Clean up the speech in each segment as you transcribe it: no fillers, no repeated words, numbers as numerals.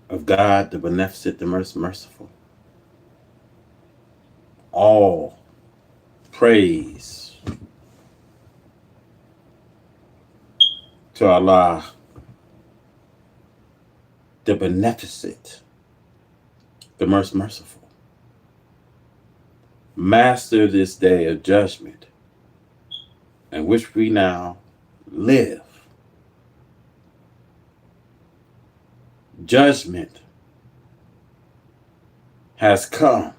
of God, the beneficent, the merciful. All praise to Allah, the beneficent, the merciful. Master this day of judgment in which we now live. Judgment has come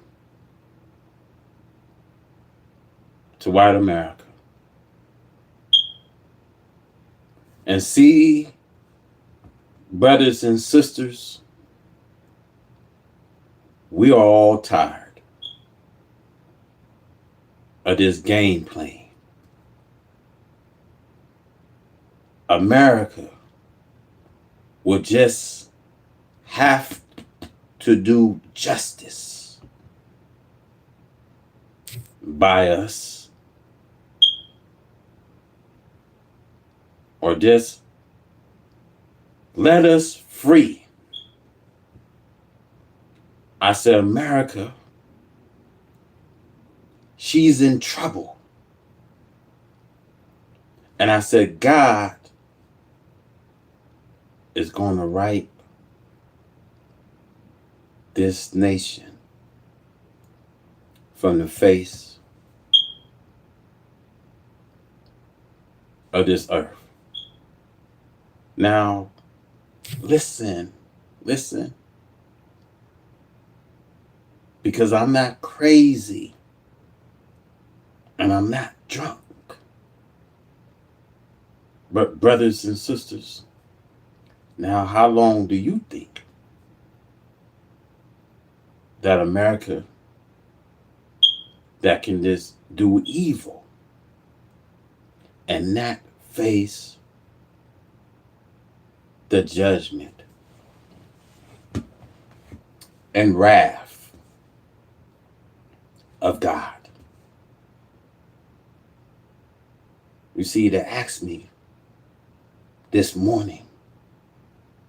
to white America. And see, brothers and sisters, we are all tired of this game playing. America will just have to do justice by us, or just let us free. I said, America, she's in trouble. And I said, God is going to right this nation from the face of this earth. Now, listen, because I'm not crazy and I'm not drunk. But brothers and sisters, now how long do you think that America that can just do evil and not face the judgment and wrath of God? You see, they asked me this morning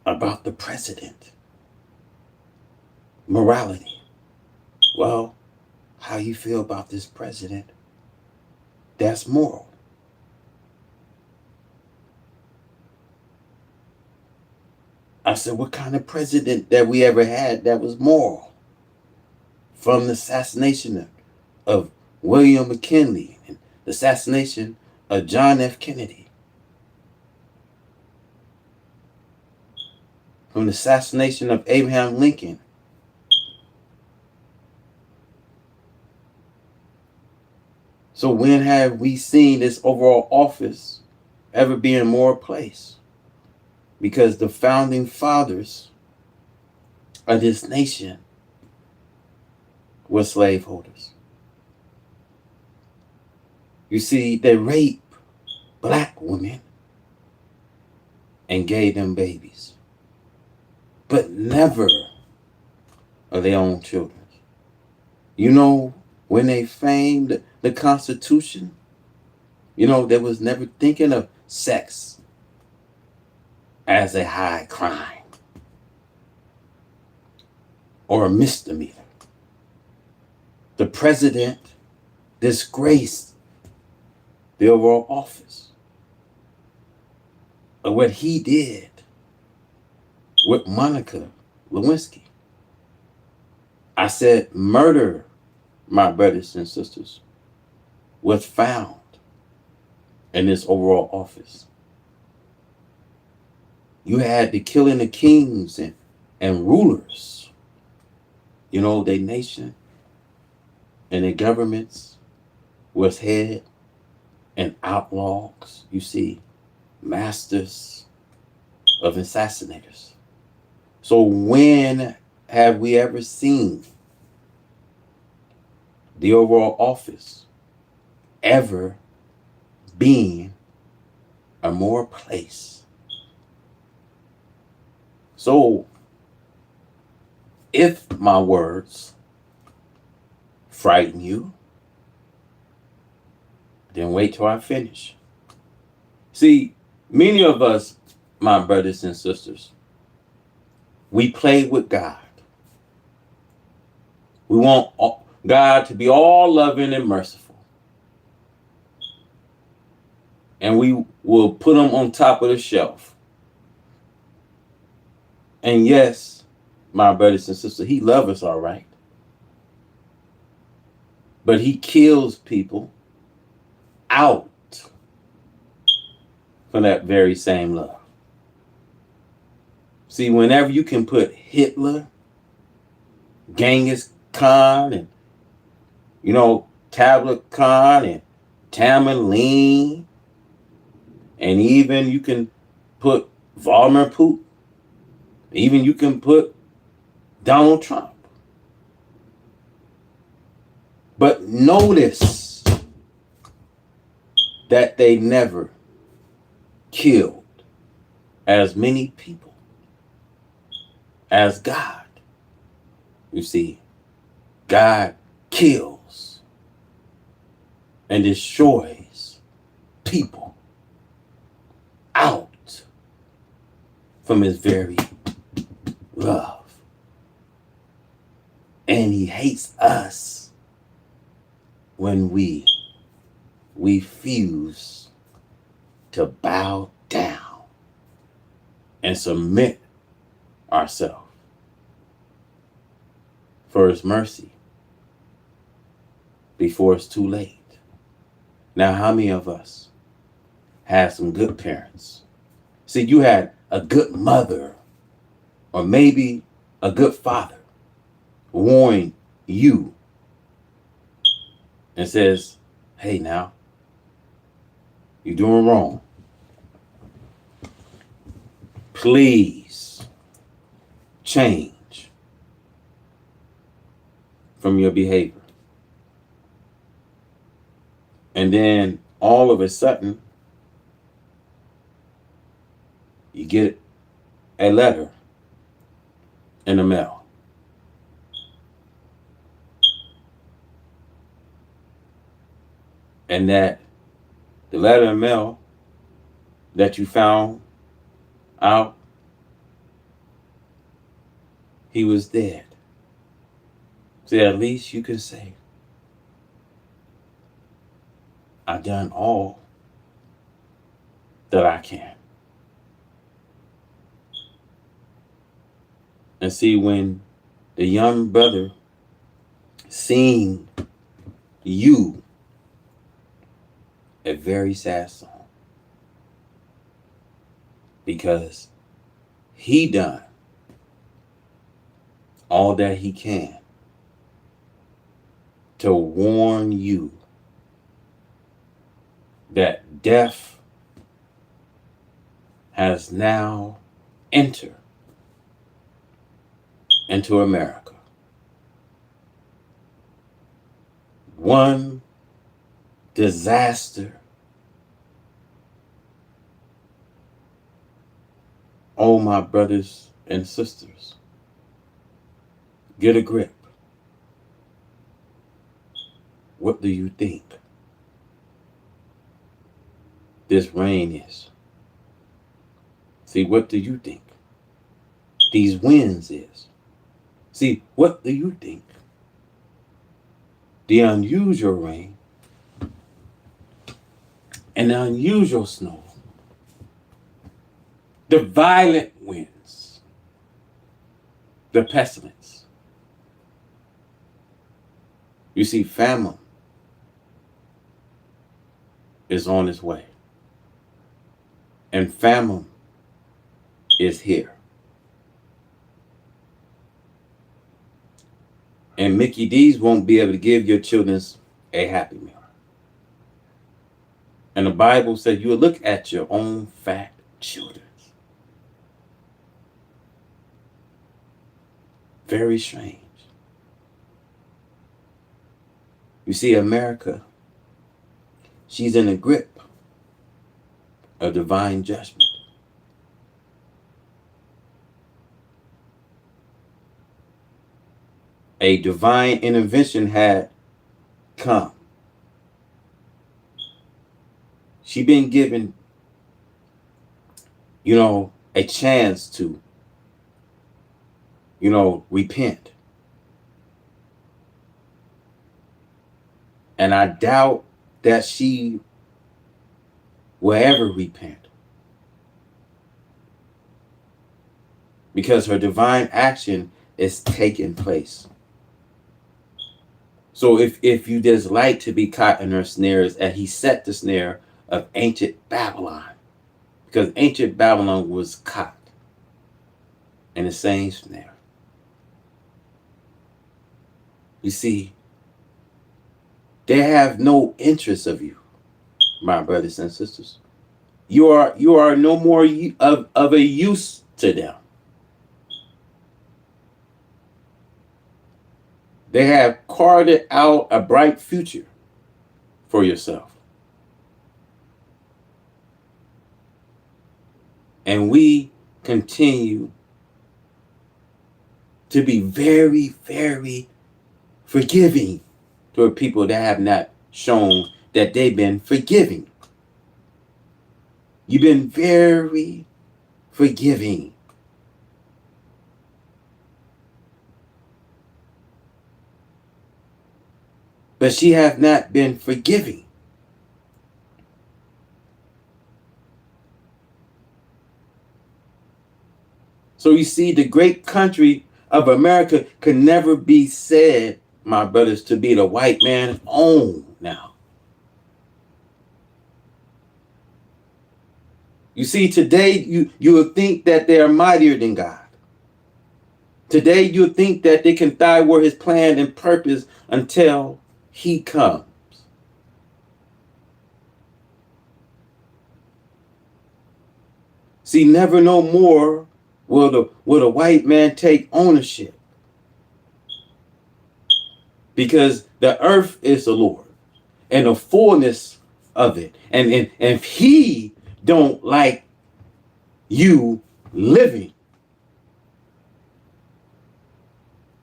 about the president, morality. Well, how you feel about this president that's moral? I said, what kind of president that we ever had that was moral? From the assassination of William McKinley and the assassination of John F. Kennedy, from the assassination of Abraham Lincoln, so when have we seen this overall office ever be in more place? Because the founding fathers of this nation were slaveholders. You see, they raped black women and gave them babies, but never of their own children. You know, when they framed the Constitution, you know, they was never thinking of sex as a high crime or a misdemeanor. The president disgraced the overall office of what he did with Monica Lewinsky. I said, murder, my brothers and sisters, was found in this overall office. You had the killing of kings and rulers, you know, their nation and their governments was head and outlaws, you see, masters of assassinators. So when have we ever seen the overall office ever being a more place? So if my words frighten you, then wait till I finish. See, many of us, my brothers and sisters, We play with God. We want God to be all loving and merciful. And we will put him on top of the shelf. And yes, my brothers and sisters, he loves us all right. But he kills people out for that very same love. See, whenever you can put Hitler, Genghis Khan, and, Tablet Khan, and Tamerlane, and even you can put Vladimir Putin, even you can put Donald Trump. But notice that they never killed as many people as God. You see, God kills and destroys people out from his very love. And he hates us when we refuse to bow down and submit ourselves for his mercy before it's too late. Now, how many of us had some good parents? See, you had a good mother or maybe a good father warning you and says, hey, now, you're doing wrong. Please change from your behavior. And then all of a sudden, you get a letter in the mail. And that the letter in the mail that you found out, he was dead. So at least you can say, I've done all that I can. And see, when the young brother sing you a very sad song, because he done all that he can to warn you that death has now entered into America. One disaster. Oh, my brothers and sisters, get a grip. What do you think this rain is? See, what do you think these winds is? See, what do you think the unusual rain and the unusual snow, the violent winds, the pestilence? You see, famine is on its way. And famine is here. And Mickey D's won't be able to give your children a happy meal. And the Bible says you will look at your own fat children. Very strange. You see, America, she's in the grip of divine judgment. A divine intervention had come. She been given, a chance to repent. And I doubt that she will ever repent, because her divine action is taking place. So if you dislike to be caught in her snares, and he set the snare of ancient Babylon, because ancient Babylon was caught in the same snare. You see, they have no interest of you, my brothers and sisters. You are no more of a use to them. They have carted out a bright future for yourself. And we continue to be very, very forgiving toward people that have not shown that they've been forgiving. You've been very forgiving. But she have not been forgiving. So you see, the great country of America can never be said, my brothers, to be the white man's own now. You see, today you will think that they are mightier than God. Today you think that they can thwart his plan and purpose until he comes. See, never no more will the white man take ownership, because the earth is the Lord and the fullness of it. And if he don't like you living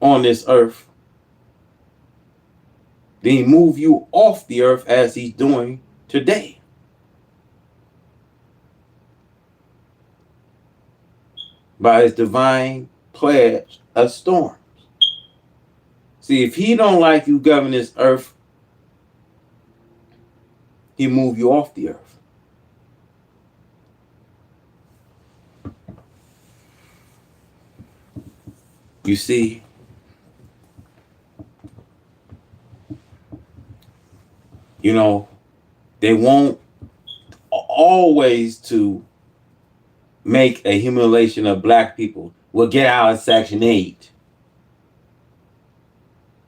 on this earth, then he move you off the earth as he's doing today. By his divine pledge of storms. See, if he don't like you govern this earth, he move you off the earth. You see, they want always to make a humiliation of black people. Well, get out of Section 8.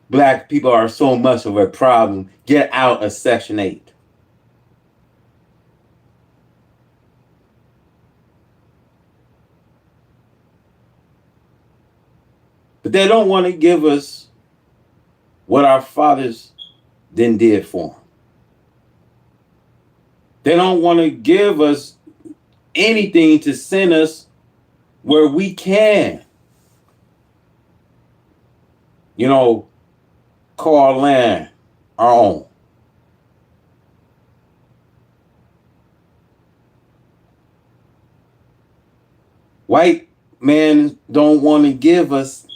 Black people are so much of a problem. Get out of Section 8. But they don't want to give us what our fathers then did for them. They don't want to give us anything to send us where we can, call land our own. White men don't want to give us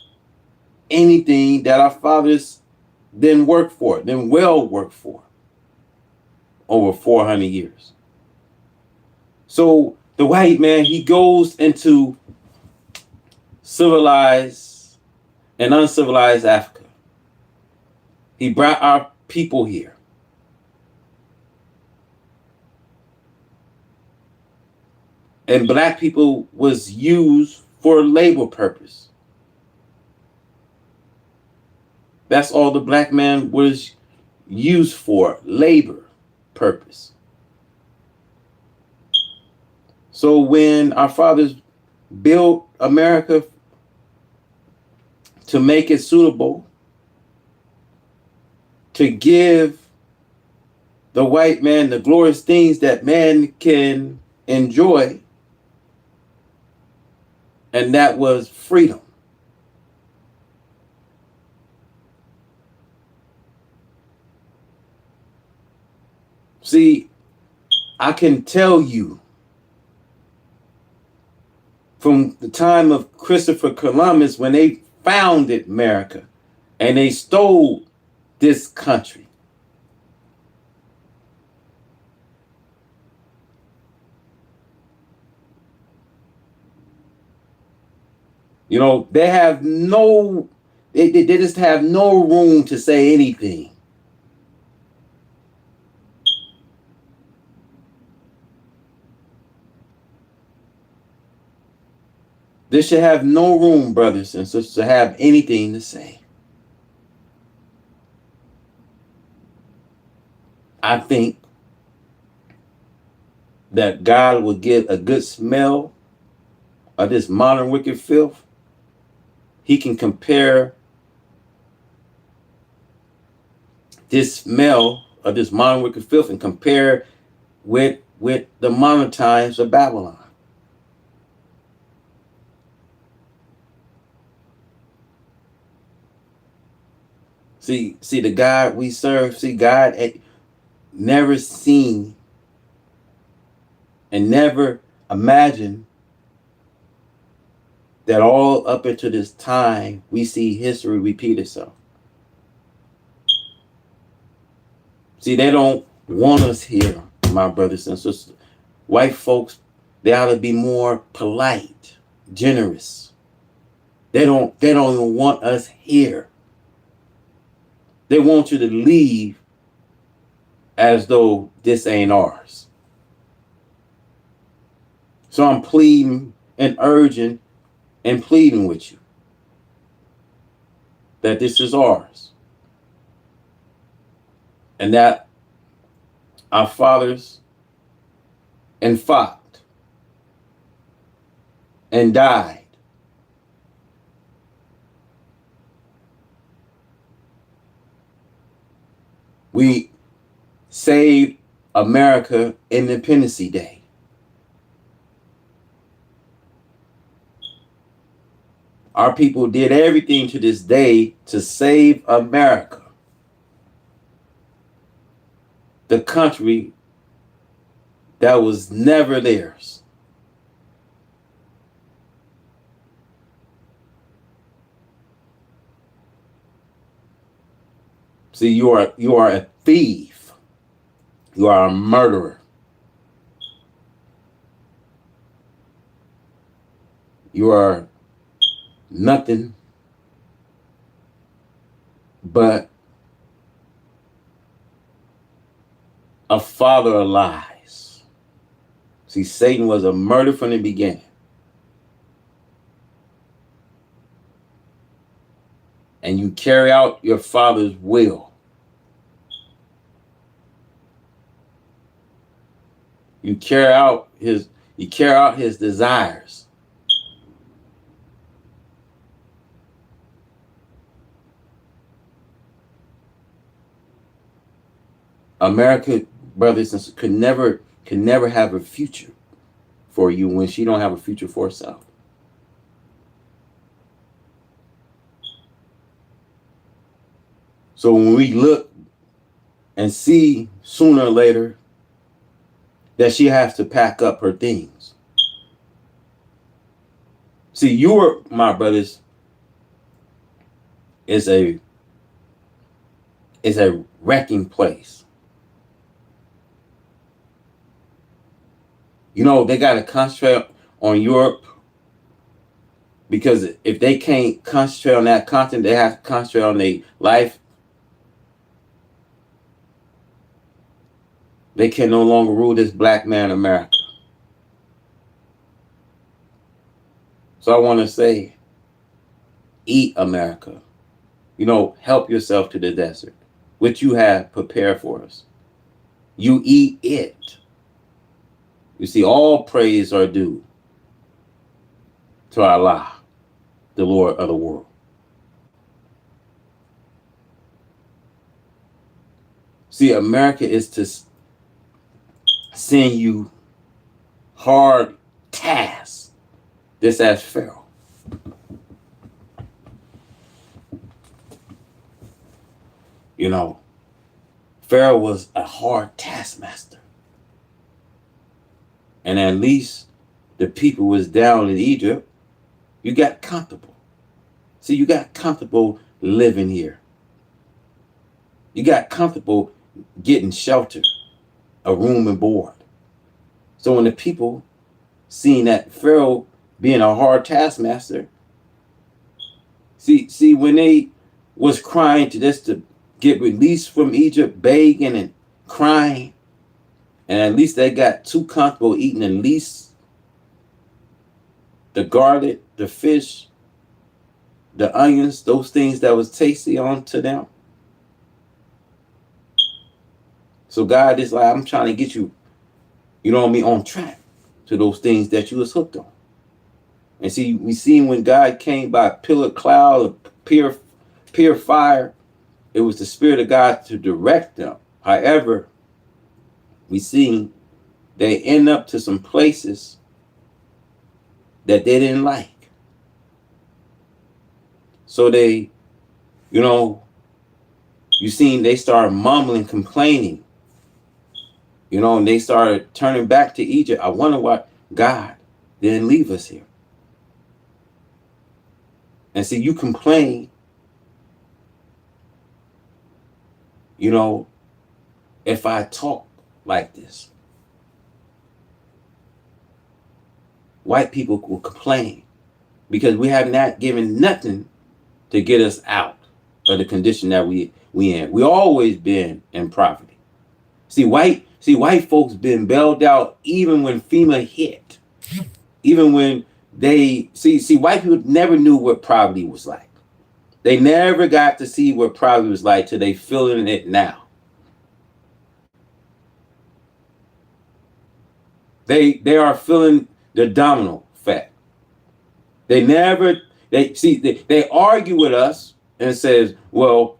anything that our fathers then worked for, then well worked for over 400 years. So the white man, he goes into civilized and uncivilized Africa. He brought our people here. And black people was used for labor purpose. That's all the black man was used for, labor purpose. So when our fathers built America to make it suitable to give the white man the glorious things that man can enjoy, and that was freedom. See, I can tell you from the time of Christopher Columbus when they founded America and they stole this country. You know, they have no, they just have no room to say anything. They should have no room, brothers and sisters, to have anything to say. I think that God will get a good smell of this modern wicked filth. He can compare this smell of this modern wicked filth and compare with the modern times of Babylon. See the God we serve. See, God never seen and never imagined that all up into this time we see history repeat itself. See, they don't want us here, my brothers and sisters. White folks, they ought to be more polite, generous. They don't even want us here. They want you to leave as though this ain't ours. So I'm pleading and urging and pleading with you that this is ours. And that our fathers and fought and died. We saved America Independence Day. Our people did everything to this day to save America, the country that was never theirs. See, you are a thief. You are a murderer. You are nothing but a father of lies. See, Satan was a murderer from the beginning. And you carry out your father's will. You carry out his desires. America, brothers and sisters, could never have a future for you when she don't have a future for herself. So when we look and see sooner or later that she has to pack up her things. See, Europe, my brothers, is a wrecking place. You know, they got to concentrate on Europe because if they can't concentrate on that continent, they have to concentrate on their life. They can no longer rule this black man America. So I want to say, eat America. You know, help yourself to the desert, which you have prepared for us. You eat it. You see, all praise are due to Allah, the Lord of the world. See, America is to send you hard tasks. This as Pharaoh. You know, Pharaoh was a hard taskmaster. And at least the people was down in Egypt, you got comfortable. See, you got comfortable living here. You got comfortable getting shelter, a room and board. So when the people seen that Pharaoh being a hard taskmaster, see when they was crying to this to get released from Egypt, begging and crying, and at least they got too comfortable eating at least the garlic, the fish, the onions, those things that was tasty onto them. So God is like, I'm trying to get you, you know what I mean, on track to those things that you was hooked on. And see, we seen when God came by pillar cloud, pure fire, it was the Spirit of God to direct them. However, we seen they end up to some places that they didn't like. So they, you know, you seen they started mumbling, complaining, you know, and they started turning back to Egypt. I wonder why God didn't leave us here. And see, you complain, you know, if I talk like this. White people will complain because we have not given nothing to get us out of the condition that we in. We always been in poverty. See, white folks been bailed out even when FEMA hit. Even when they see white people never knew what poverty was like. They never got to see what poverty was like till they feeling it now. They are feeling the domino effect. They argue with us and says, well,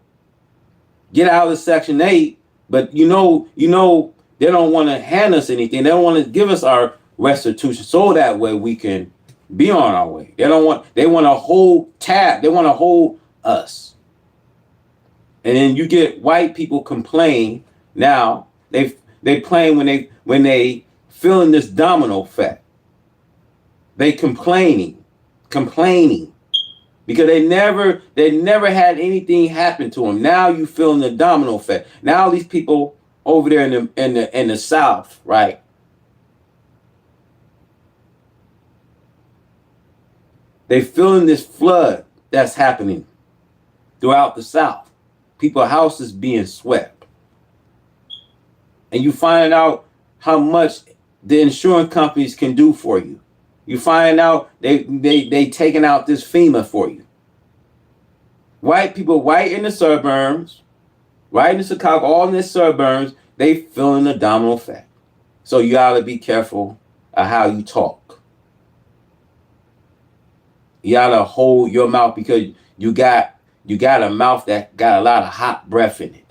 get out of Section 8, but you know, they don't want to hand us anything. They don't want to give us our restitution so that way we can be on our way. They want to hold tab. They want to hold us. And then you get white people complain. Now they complain when they feeling this domino effect. They complaining because they never had anything happen to them. Now you feeling the domino effect. Now these people over there in the South, right? They feeling this flood that's happening throughout the South. People's houses being swept. And you find out how much the insurance companies can do for you. You find out they taking out this FEMA for you. White people, white in the suburbs, right in Chicago, all in the suburbs, they feeling the domino effect. So you gotta be careful of how you talk. You gotta hold your mouth because you got a mouth that got a lot of hot breath in it.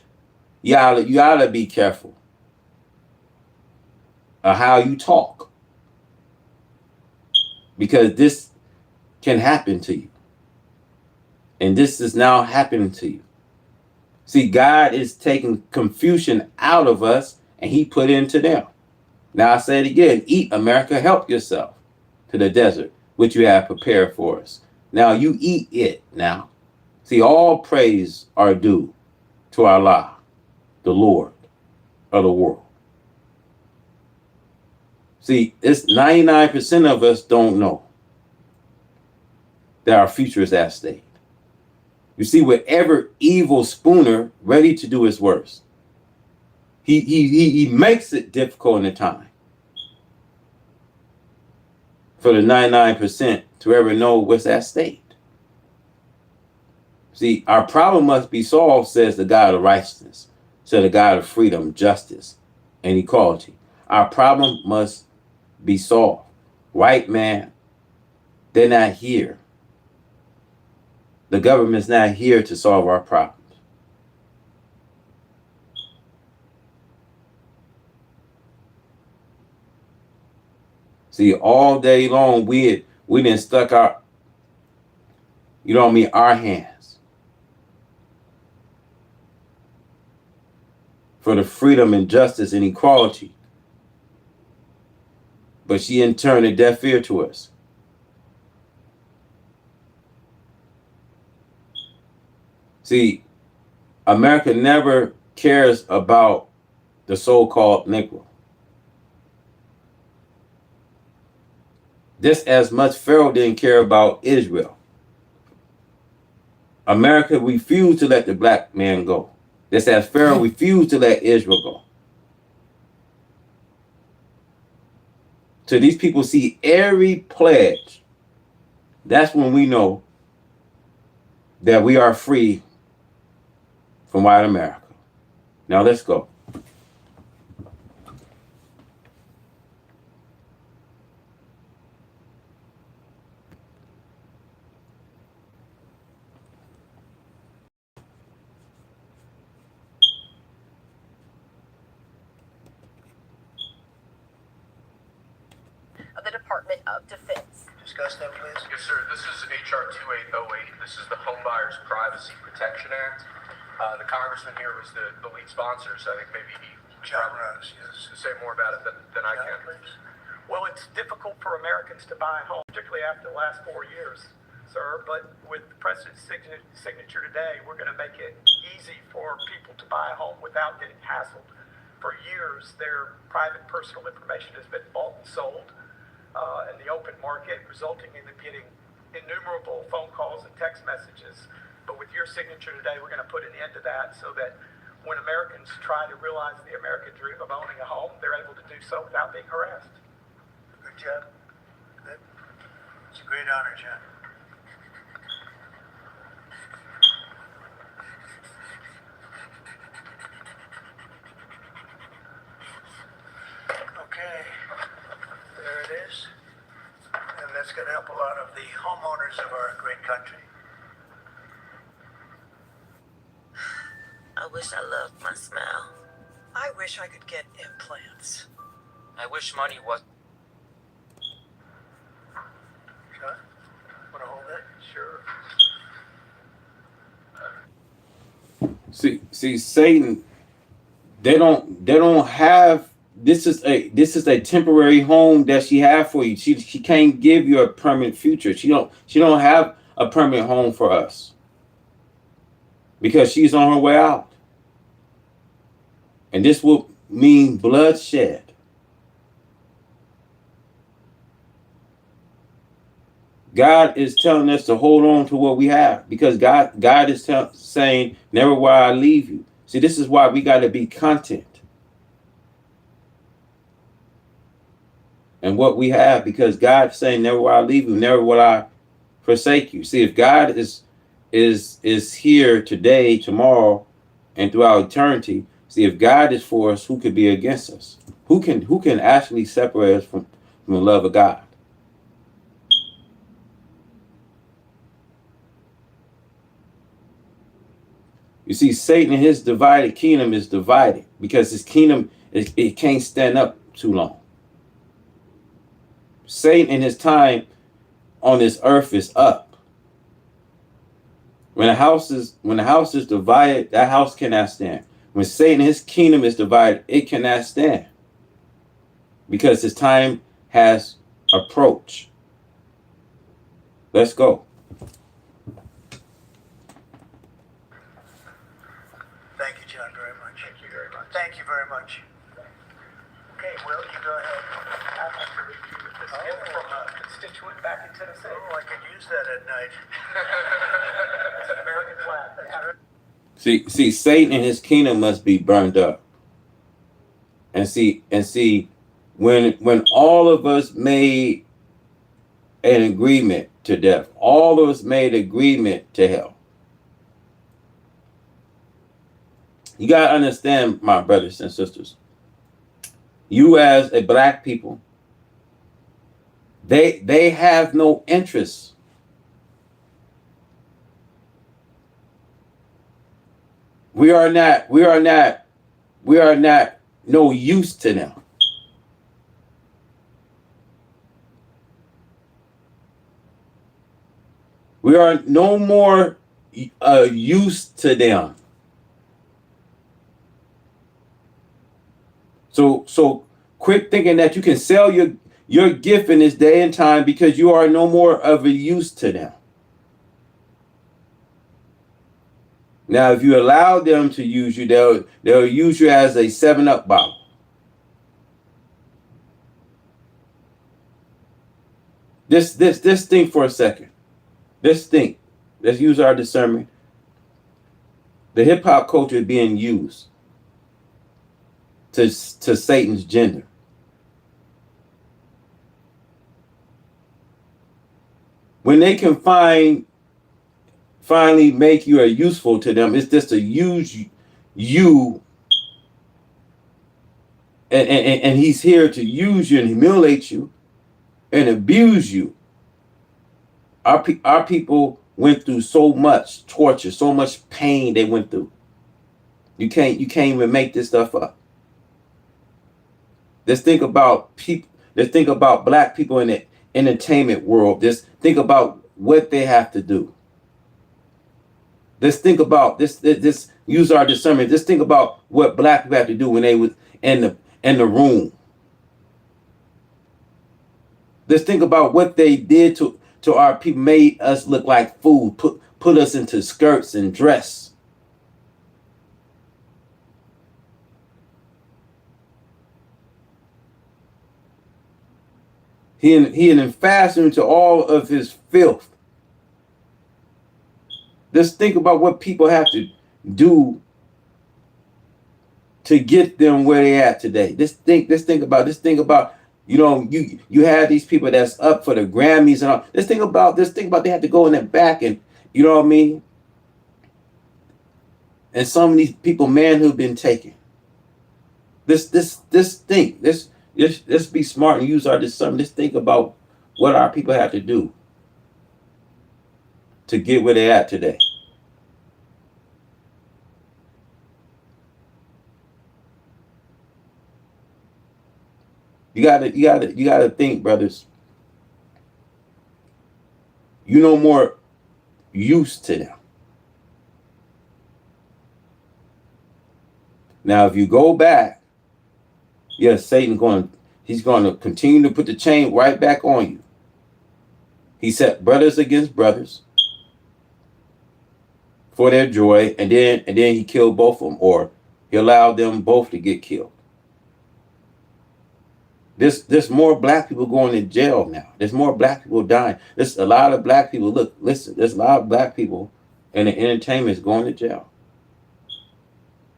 You gotta be careful of how you talk. Because this can happen to you. And this is now happening to you. See, God is taking confusion out of us and he put it into them. Now I say it again, eat, America, help yourself to the desert, which you have prepared for us. Now you eat it now. See, all praise are due to Allah, the Lord of the world. See, it's 99% of us don't know that our future is at stake. You see, whatever evil spooner ready to do his worst, he makes it difficult in the time for the 99% to ever know what's at stake. See, our problem must be solved, says the God of righteousness, says the God of freedom, justice, and equality. Our problem must be solved. White man, they're not here. The government's not here to solve our problems. See, all day long we done stuck our, you know what I mean, our hands for the freedom and justice and equality. but she in turn a deaf ear to us. See, America never cares about the so-called Negro. Just as much Pharaoh didn't care about Israel. America refused to let the black man go. Just as Pharaoh refused to let Israel go. So these people see every pledge. That's when we know that we are free from white America. Now let's go. Of the Department of Defense. Discuss that, please. Yes, sir. This is H.R. 2808. This is the Home Buyers Privacy Protection Act. The congressman here was the lead sponsor, so I think maybe he John Rose, yes. to say more about it than I can. Please. Well, it's difficult for Americans to buy a home, particularly after the last 4 years, sir. But with the president's signature today, we're going to make it easy for people to buy a home without getting hassled. For years, their private personal information has been bought and sold in the open market, resulting in them getting innumerable phone calls and text messages. But with your signature today, we're going to put an end to that so that when Americans try to realize the American dream of owning a home, they're able to do so without being harassed. Good job. Good. It's a great honor, John. Okay. There it is. And that's going to help a lot of the homeowners of our great country. I wish I loved my smile. I wish I could get implants. I wish money was. John, want to hold it? Sure. See, Satan, they don't have. This is a temporary home that she have for you. She can't give you a permanent future. She don't have a permanent home for us because she's on her way out, and this will mean bloodshed. God is telling us to hold on to what we have because God is saying, "Never will I leave you." See, this is why we got to be content and what we have, because God's saying, "Never will I leave you, never will I forsake you." See, if God is here today, tomorrow, and throughout eternity, see, if God is for us, who could be against us? Who can actually separate us from the love of God? You see, Satan and his divided kingdom is divided because his kingdom it can't stand up too long. Satan in his time on this earth is up. When the house is divided, that house cannot stand. When Satan and his kingdom is divided, it cannot stand because his time has approached. Let's go. Thank you, John, very much. Thank you very much. Thank you very much. Okay, Will, you go ahead. I have to review this gift from a constituent back in Tennessee. Oh, I could use that at night. It's an American flag. See, Satan and his kingdom must be burned up. And see, when all of us made an agreement to death, all of us made agreement to hell. You gotta understand, my brothers and sisters. You as a black people, they have no interest. We are not no use to them. We are no more use to them. So quit thinking that you can sell your gift in this day and time because you are no more of a use to them. Now, if you allow them to use you, they'll use you as a 7-Up bottle. Just think for a second. Just think. Let's use our discernment. The hip hop culture is being used to Satan's gender. When they can finally make you a useful to them, it's just to use you, and he's here to use you and humiliate you and abuse you. Our people went through so much torture, so much pain they went through. You can't even make this stuff up. Just think about people. Just think about black people in the entertainment world. Just think about what they have to do. Let's think about this. Use our discernment. Just think about what black people have to do when they was in the room. Let's think about what they did to our people. Made us look like food. Put us into skirts and dress. He and fastened into all of his filth. Just think about what people have to do to get them where they at today. Just think about, you know, you have these people that's up for the Grammys and all. Just think about they have to go in the back and, you know what I mean? And some of these people, manhood been taken. Let's be smart and use our discernment. Let's think about what our people have to do to get where they're at today. You gotta think, brothers. You no more used to them. Now, if you go back, yes, he's going to continue to put the chain right back on you. He set brothers against brothers for their joy, and then he killed both of them, or he allowed them both to get killed. There's more black people going to jail now. There's more black people dying. There's a lot of black people. Look, listen, there's a lot of black people in the entertainment is going to jail.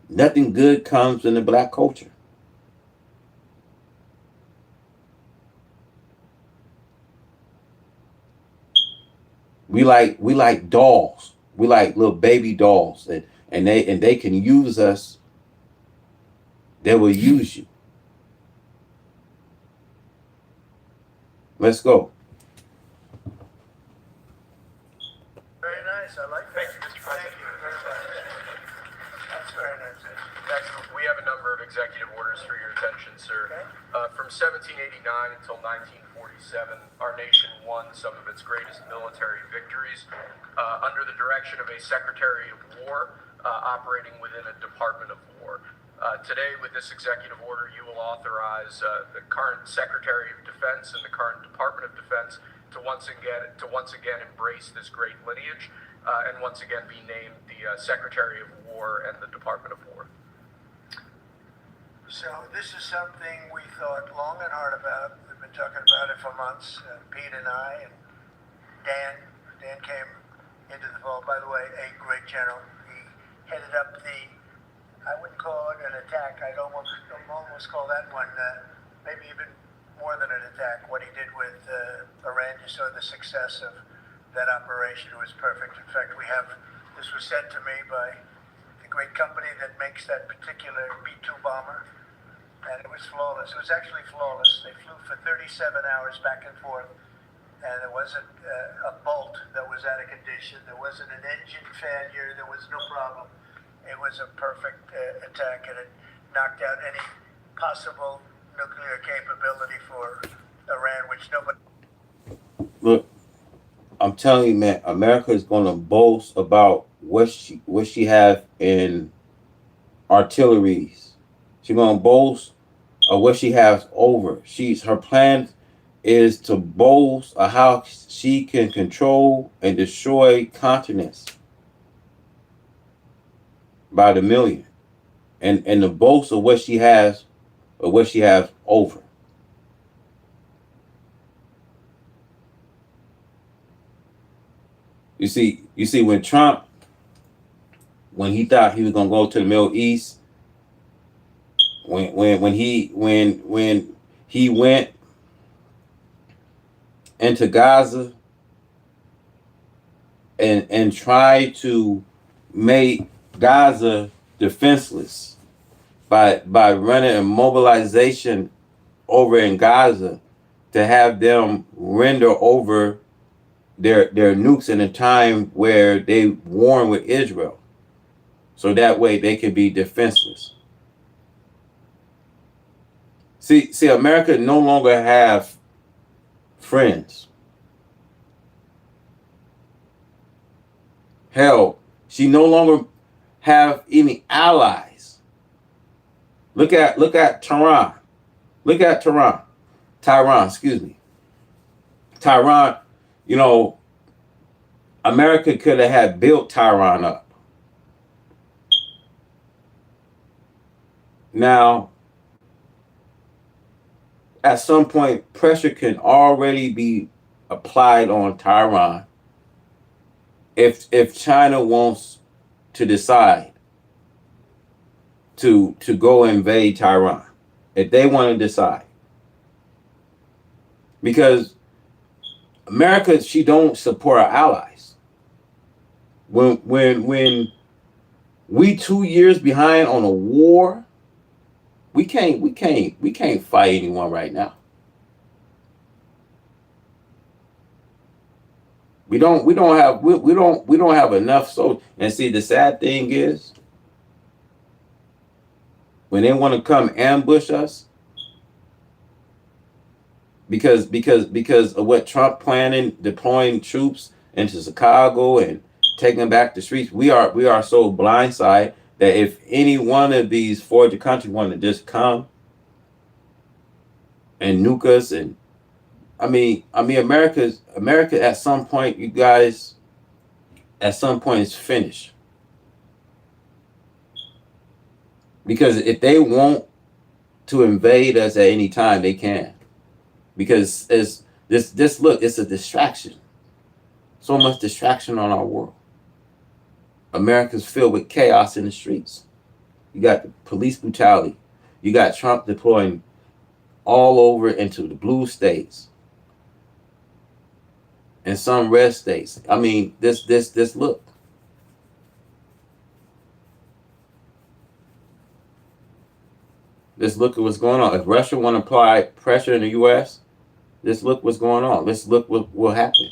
Nothing good comes in the black culture. We like dolls. We like little baby dolls, and they can use us. They will use you. Let's go. Very nice. I like that. Thank you, Mr. President. Thank you very much. That's very nice. Excellent. We have a number of executive orders for your attention, sir. Okay. From 1789 until 1947, our nation won some of its greatest military victories under the direction of a Secretary of War operating within a Department of War. Today, with this executive order, you will authorize the current Secretary of Defense and the current Department of Defense to once again embrace this great lineage and once again be named the Secretary of War and the Department of War. So this is something we thought long and hard about. We've been talking about it for months. Pete and I and Dan. Dan came into the fold. By the way, a great general. He headed up I wouldn't call it an attack. I'd almost call that one maybe even more than an attack. What he did with Iran, you saw the success of that operation. It was perfect. In fact, this was sent to me by the great company that makes that particular B-2 bomber, and it was flawless. It was actually flawless. They flew for 37 hours back and forth, and there wasn't a bolt that was out of condition. There wasn't an engine failure. There was no problem. It was a perfect attack, and it knocked out any possible nuclear capability for Iran, which nobody... Look, I'm telling you, man, America is going to boast about what she have in artilleries. She's going to boast of what she has over. Her plans is to boast of how she can control and destroy continents by the million, and the boast of what she has over. You see, when Trump, when he thought he was gonna go to the Middle East, when he went into Gaza and tried to make Gaza defenseless by running a mobilization over in Gaza to have them render over their nukes in a time where they warn with Israel, so that way they can be defenseless. See, America no longer have friends. Hell, she no longer have any allies. Look at Tehran. Look at Tehran, excuse me. Tehran, you know, America could have had built Tehran up. Now, at some point, pressure can already be applied on Tehran if China wants to decide to go invade Tehran, if they want to decide. Because America, she don't support our allies. When we 2 years behind on a war, we can't fight anyone right now. We don't have enough. So, and see, the sad thing is, when they want to come ambush us, because of what Trump planning, deploying troops into Chicago and taking back the streets, we are so blindsided that if any one of these foreign countries want to just come and nuke us, and I mean America at some point, you guys, at some point it's finished. Because if they want to invade us at any time, they can. Because it's it's a distraction. So much distraction on our world. America's filled with chaos in the streets. You got the police brutality. You got Trump deploying all over into the blue states and some red states. I mean, this look. Let's look at what's going on. If Russia want to apply pressure in the U.S., let's look what's going on. Let's look what will happen.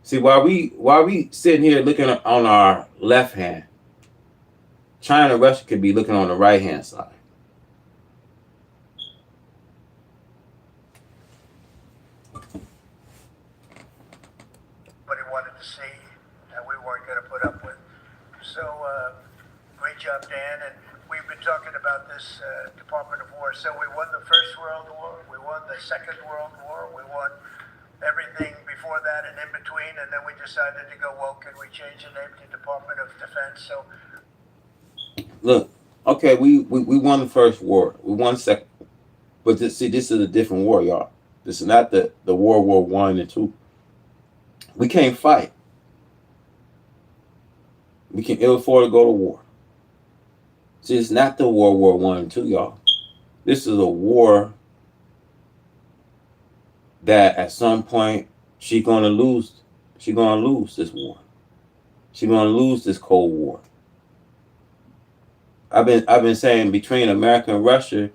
See, while we sitting here looking on our left hand, China and Russia could be looking on the right hand side. What he wanted to see, and we weren't going to put up with. So, great job, Dan. And we've been talking about this Department of War. So we won the First World War, we won the Second World War, we won everything before that and in between, and then we decided to go woke and we changed the name to Department of Defense. So, look, okay, we won the First War, we won the Second, but this is a different war, y'all. This is not the World War I and II. We can't fight. We can ill afford to go to war. See, it's not the World War I and II, y'all. This is a war that at some point she's gonna lose. She's gonna lose this war. She's gonna lose this Cold War. I've been saying between America and Russia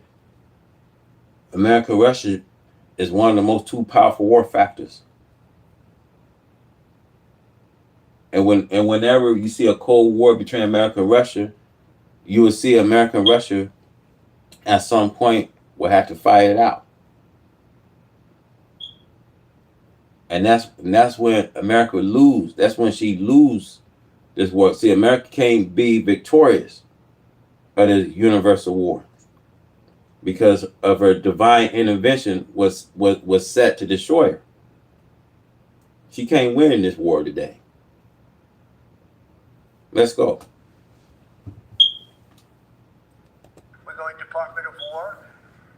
is one of the most two powerful war factors. And whenever you see a Cold War between America and Russia, you will see America and Russia at some point will have to fight it out. And that's when America would lose. That's when she lose this war. See, America can't be victorious of the universal war. because of her divine intervention was set to destroy her. She can't win in this war today. Let's go. We're going Department of War,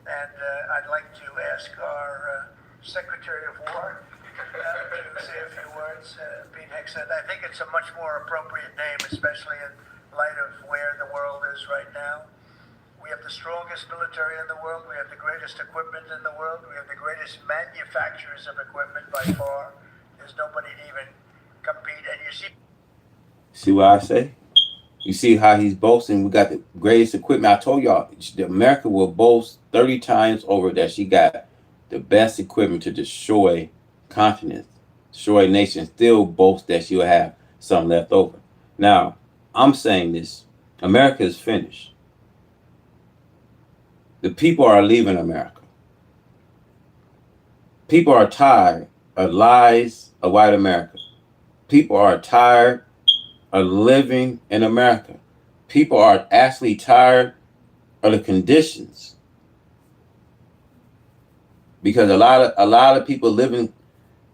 and I'd like to ask our Secretary of War to say a few words. Pete Hegseth, I think it's a much more appropriate name, especially in light of where the world is right now. We have the strongest military in the world. We have the greatest equipment in the world. We have the greatest manufacturers of equipment by far. There's nobody to even compete. And you see what I say? You see how he's boasting? We got the greatest equipment. I told y'all, America will boast 30 times over that she got the best equipment to destroy continents, destroy nations. Still boast that she'll have some left over. Now, I'm saying this. America is finished. The people are leaving America. People are tired of lies of white America. People are tired of living in America. People are actually tired of the conditions. Because a lot of people living,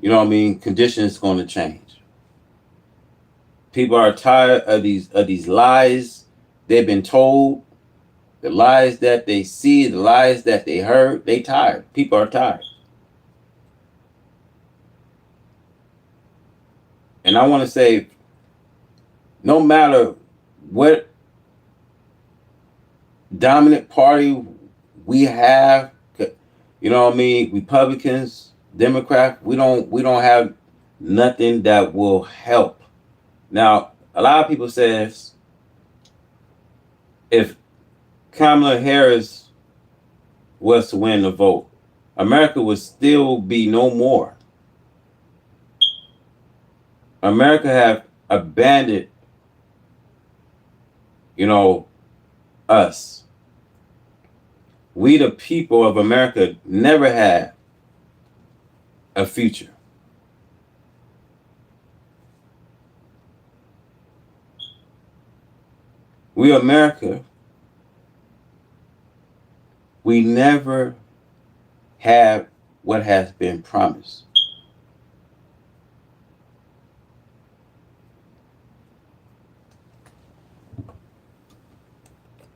conditions going to change. People are tired of these lies they've been told. The lies that they see, the lies that they heard, they tired. People are tired. And I want to say, no matter what dominant party we have, Republicans, Democrats, we don't have nothing that will help. Now, a lot of people says, if Kamala Harris was to win the vote, America would still be no more. America have abandoned, us. We, the people of America, never had a future. We, America, we never have what has been promised.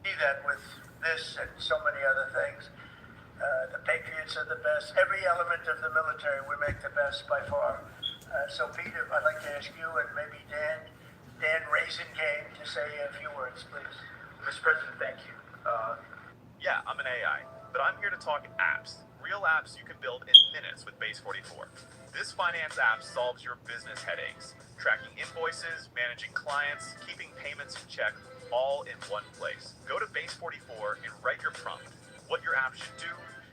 see that with this and so many other things. The Patriots are the best. Every element of the military, we make the best by far. So, Peter, I'd like to ask you and maybe Dan Raisingame to say a few words, please. Mr. President, thank you. Yeah, I'm an AI, but I'm here to talk apps. Real apps you can build in minutes with Base 44. This finance app solves your business headaches, tracking invoices, managing clients, keeping payments in check, all in one place. Go to Base 44 and write your prompt, what your app should do,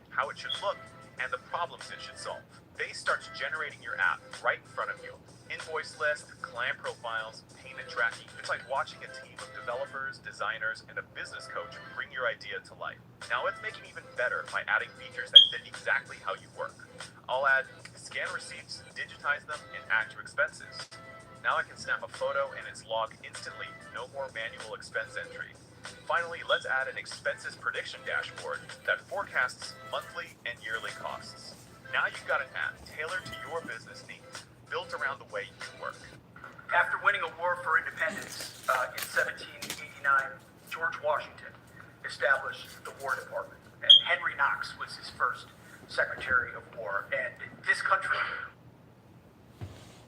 how it should look, and the problems it should solve. Base starts generating your app right in front of you. Invoice list, client profiles, payment tracking. It's like watching a team of developers, designers, and a business coach bring your idea to life. Now let's make it even better by adding features that fit exactly how you work. I'll add scan receipts, digitize them, and add to expenses. Now I can snap a photo and it's logged instantly. No more manual expense entry. Finally, let's add an expenses prediction dashboard that forecasts monthly and yearly costs. Now you've got an app tailored to your business needs, built around the way you work. After winning a war for independence in 1789, George Washington established the War Department, and Henry Knox was his first Secretary of War. And this country...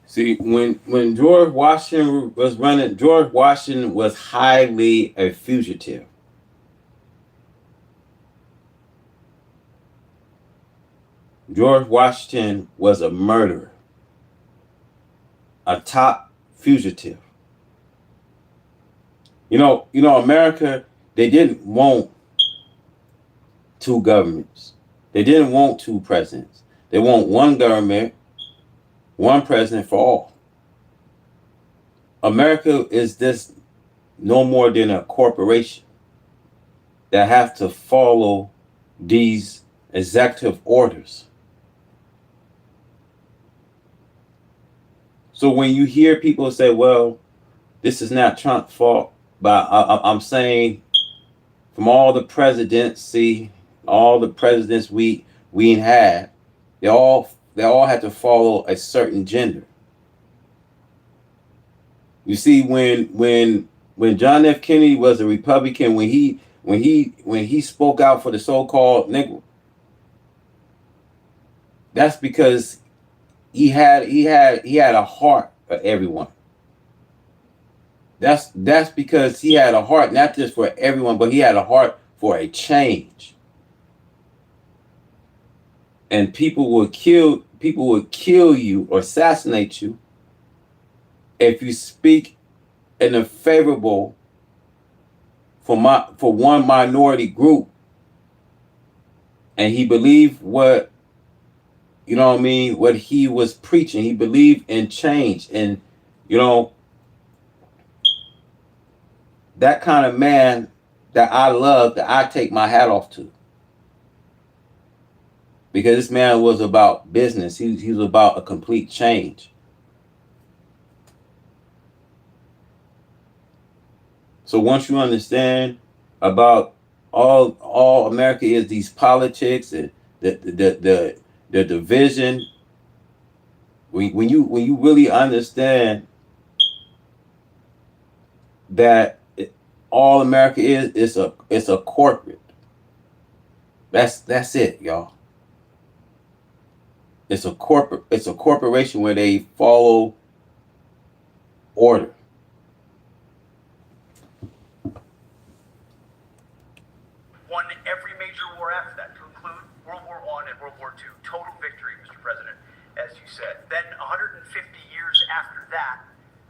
See, when George Washington was running, George Washington was highly a fugitive. George Washington was a murderer, a top fugitive. America, they didn't want two governments. They didn't want two presidents. They want one government, one president for all. America is this no more than a corporation that have to follow these executive orders. So when you hear people say, well, this is not Trump's fault, but I'm saying from all the presidency, all the presidents we had, they all had to follow a certain gender. You see, when John F. Kennedy was a Republican, when he spoke out for the so-called Negro, that's because he had a heart for everyone. That's because he had a heart not just for everyone, but he had a heart for a change. And people would kill you or assassinate you if you speak in a favorable for one minority group, and he believed what what he was preaching. He believed in change, and that kind of man that I love, that I take my hat off to, because this man was about business. He was about a complete change. So once you understand about all America is these politics and the division, when you really understand that all America is a corporate. That's it, y'all. It's a corporation where they follow order. Won every major war after that, to include World War I and World War II. Total victory, Mr. President, as you said. Then 150 years after that,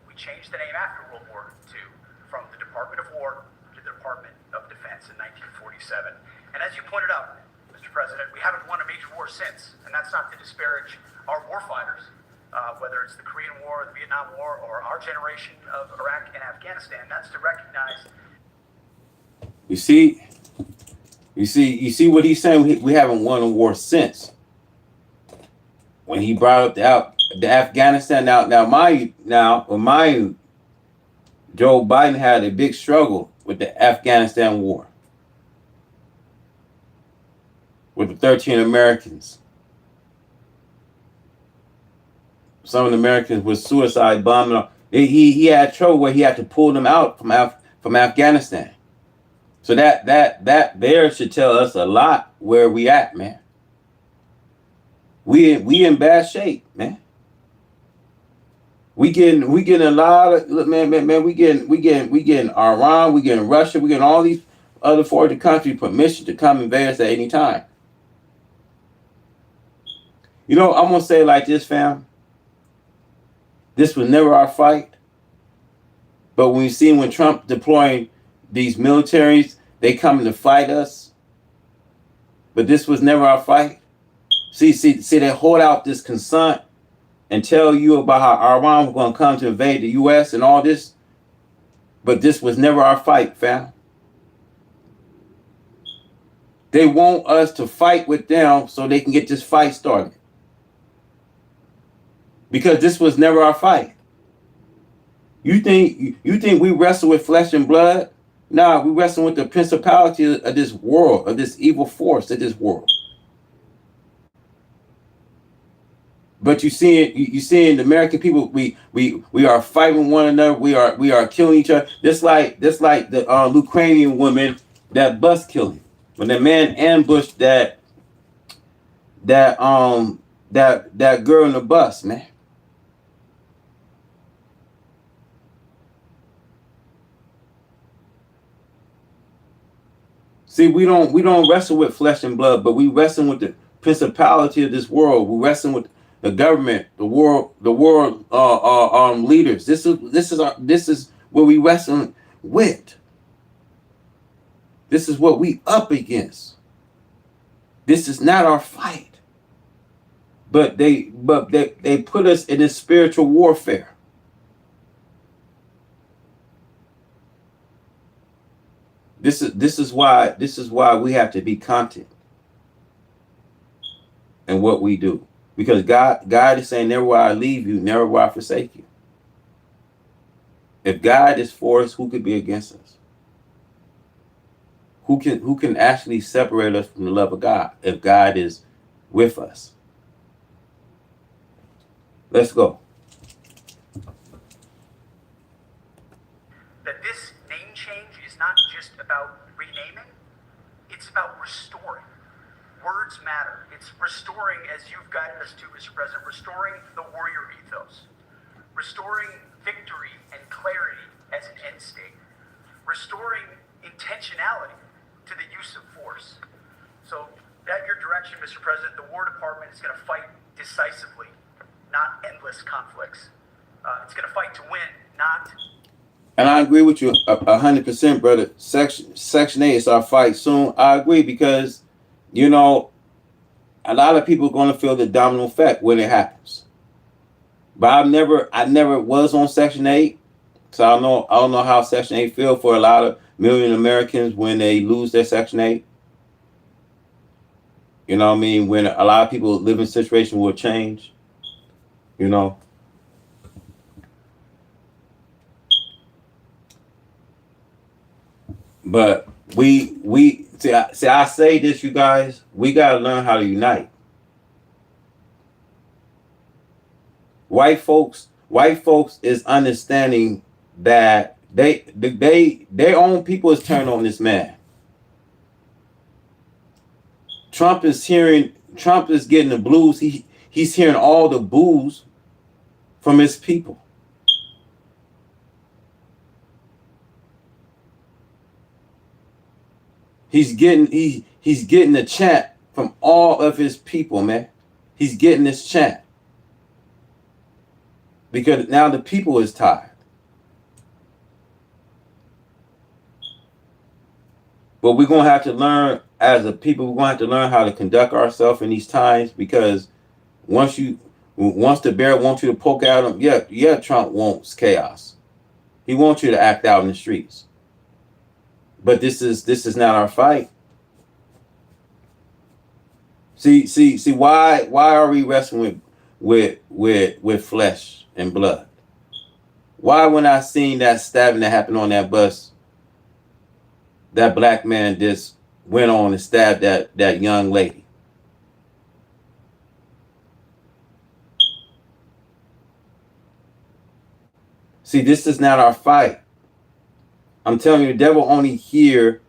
we changed the name after World War II from the Department of War to the Department of Defense in 1947. And as you pointed out, Mr. President, we haven't won a major war since, and that's not to disparage our warfighters, whether it's the Korean War, the Vietnam War, or our generation of Iraq and Afghanistan. That's to recognize. You see what he's saying. We haven't won a war since. When he brought up the Afghanistan, mind you, Joe Biden had a big struggle with the Afghanistan war, with the 13 Americans. Some of the Americans with suicide bombing. He had trouble where he had to pull them out from Afghanistan. So that there should tell us a lot where we at, man. We in bad shape, man. We getting a lot of man. We getting Iran, we getting Russia, we getting all these other foreign countries permission to come invade us at any time. I'm gonna say it like this, fam. This was never our fight. But when Trump deploying these militaries, they coming to fight us. But this was never our fight. See, they hold out this concern and tell you about how Iran was going to come to invade the U.S. and all this. But this was never our fight, fam. They want us to fight with them so they can get this fight started. Because this was never our fight. You think we wrestle with flesh and blood? Nah, we wrestle with the principality of this world, of this evil force of this world. But you seeing the American people, we are fighting one another. We are killing each other. Just like the Ukrainian woman, that bus killing, when the man ambushed that girl in the bus, man. See, we don't wrestle with flesh and blood, but we wrestle with the principality of this world. We wrestle with the government, the world leaders. This is what we wrestling with. This is what we up against. This is not our fight. But they put us in this spiritual warfare. This is why we have to be content in what we do. Because God is saying, never will I leave you, never will I forsake you. If God is for us, who could be against us? who can actually separate us from the love of God if God is with us? Let's go. That this name change is not just about renaming, it's about restoring. Words matter. It's restoring, as you've guided us to, Mr. President, restoring the warrior ethos, restoring victory and clarity as an end state, restoring intentionality to the use of force. So, at your direction, Mr. President, the War Department is going to fight decisively, not endless conflicts. It's going to fight to win, not. And I agree with you 100%, brother. Section 8 is our fight soon. I agree because, you know, a lot of people are going to feel the domino effect when it happens. But I never was on Section 8, so I don't know how Section 8 feel for a lot of million Americans when they lose their Section 8. You know what I mean? When a lot of people live in situation will change, you know. But we see. I say this, you guys. We gotta learn how to unite. White folks is understanding that their own people is turned on this man. Trump is getting the blues. He's hearing all the boos from his people. He's getting the chant from all of his people, man. He's getting this chant. Because now the people is tired. But we're gonna have to learn as a people, we're gonna have to learn how to conduct ourselves in these times, because once the bear wants you to poke at him, yeah, Trump wants chaos. He wants you to act out in the streets. But this is not our fight. See why are we wrestling with flesh and blood? Why, when I seen that stabbing that happened on that bus, that black man just went on and stabbed that young lady? See, this is not our fight. I'm telling you, the devil only here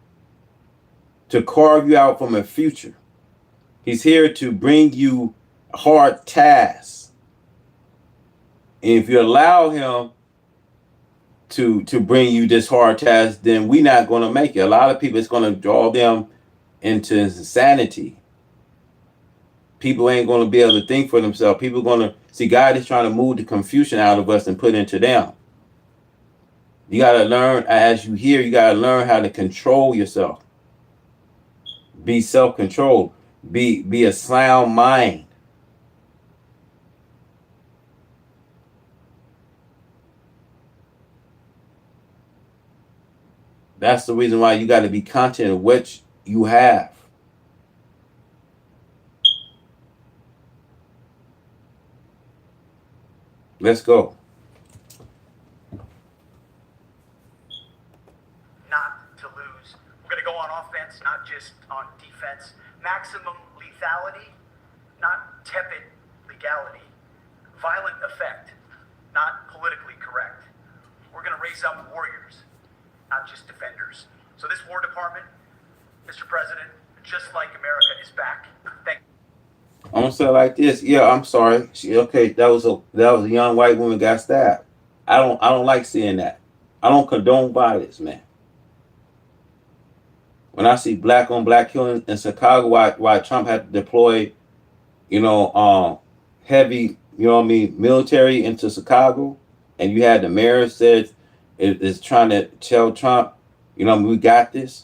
to carve you out from a future. He's here to bring you hard tasks. And if you allow him to bring you this hard task, then we're not going to make it. A lot of people, it's going to draw them into insanity. People ain't going to be able to think for themselves. People are going to see God is trying to move the confusion out of us and put it into them. You got to learn, as you hear, you got to learn how to control yourself. Be self-controlled. Be a sound mind. That's the reason why you got to be content of what you have. Let's go. Not to lose. We're going to go on offense, not just on defense. Maximum lethality, not tepid legality. Violent effect, not politically correct. We're going to raise up warriors, not just defenders. So this War Department, Mr. President, just like America, is back. Thank you. I'm gonna say it like this. Yeah, I'm sorry. Okay, that was a young white woman got stabbed. I don't like seeing that. I don't condone violence, man. When I see black on black killing in Chicago, why Trump had to deploy, heavy, military into Chicago, and you had the mayor said is trying to tell Trump, we got this.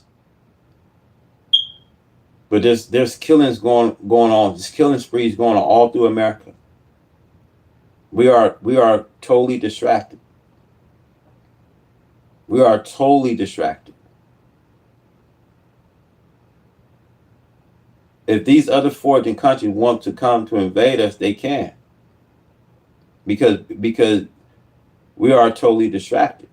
But there's killings going on. There's killing sprees going on all through America. We are totally distracted. We are totally distracted. If these other foreign countries want to come to invade us, they can. Because we are totally distracted.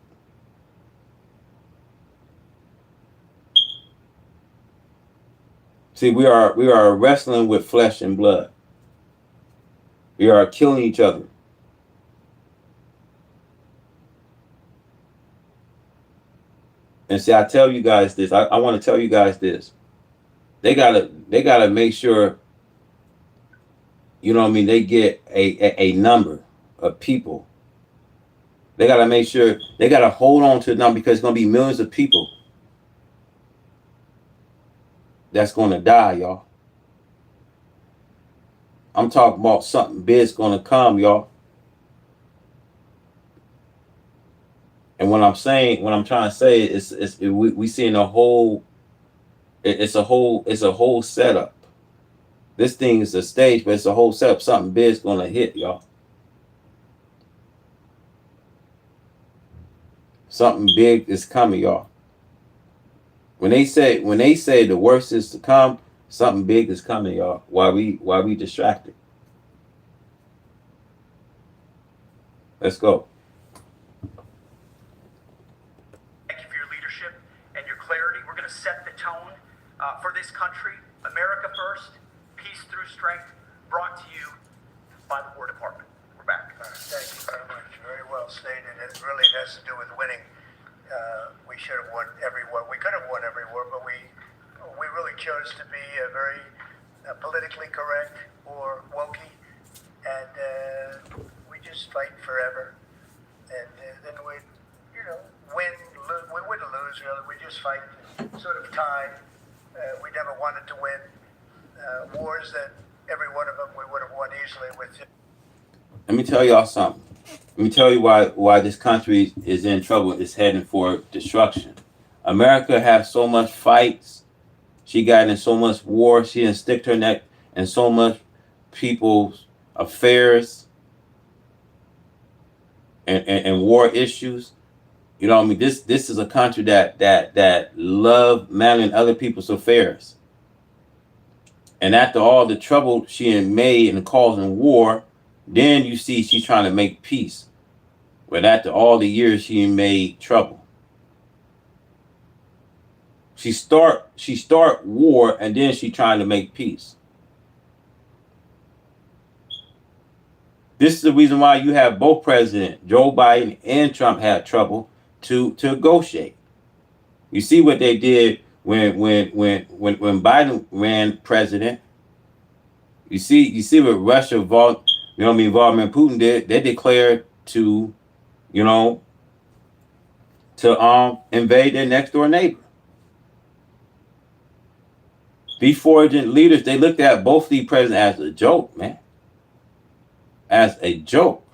See, we are wrestling with flesh and blood. We are killing each other. And see, I tell you guys this. I want to tell you guys this. They gotta make sure, you know what I mean, they get a number of people. They gotta make sure they gotta hold on to the number, because it's gonna be millions of people that's gonna die, y'all. I'm talking about something big's gonna come, y'all. And what I'm trying to say is we seeing a whole, it's a whole setup. This thing is a stage, but it's a whole setup. Something big's gonna hit, y'all. Something big is coming, y'all. When they say the worst is to come, something big is coming, y'all. Why we distracted? Let's go. Thank you for your leadership and your clarity. We're going to set the tone for this country. America first, peace through strength, brought to you by the War Department. We're back. Thank you very much. Very well stated. It really has to do with winning. We should have won every war. We could have won every war, but we really chose to be very politically correct or wokey, and we just fight forever. And then we, win. We wouldn't lose really. We just fight, sort of tie. We never wanted to win wars that every one of them we would have won easily with. Let me tell y'all something. Let me tell you why this country is in trouble. It's heading for destruction. America has so much fights. She got in so much war. She didn't stick her neck in so much people's affairs and war issues. You know what I mean? This is a country that love managing other people's affairs. And after all the trouble she had made and causing war, then you see she's trying to make peace. But after all the years she made trouble. She start war, and then she trying to make peace. This is the reason why you have both President Joe Biden and Trump had trouble to negotiate. You see what they did when Biden ran president. You see what Russia involvement Putin did. They declared to invade their next door neighbor. These foreign leaders, they looked at both these presidents as a joke, man. As a joke.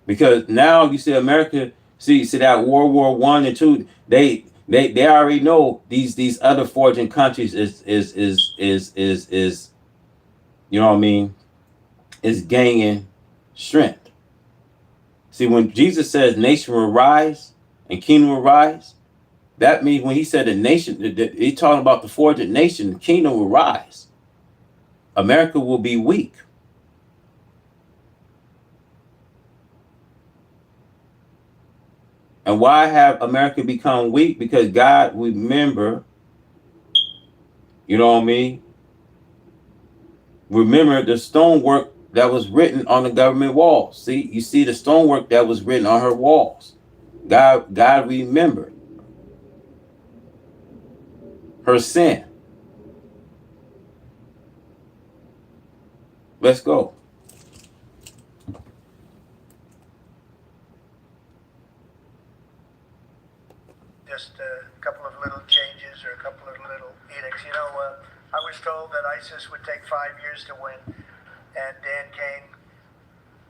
Because now you see America, see that World War I and II, they already know these other foreign countries is is gaining strength. See, when Jesus says nation will rise and kingdom will rise, that means when he said the nation, he's talking about the foreign nation, the kingdom will rise. America will be weak. And why have America become weak? Because God, remember, remember the stonework that was written on the government walls. See, you see the stonework that was written on her walls. God remembered her sin. Let's go. Just a couple of little changes or a couple of little edicts. I was told that ISIS would take 5 years to win, and Dan Kane,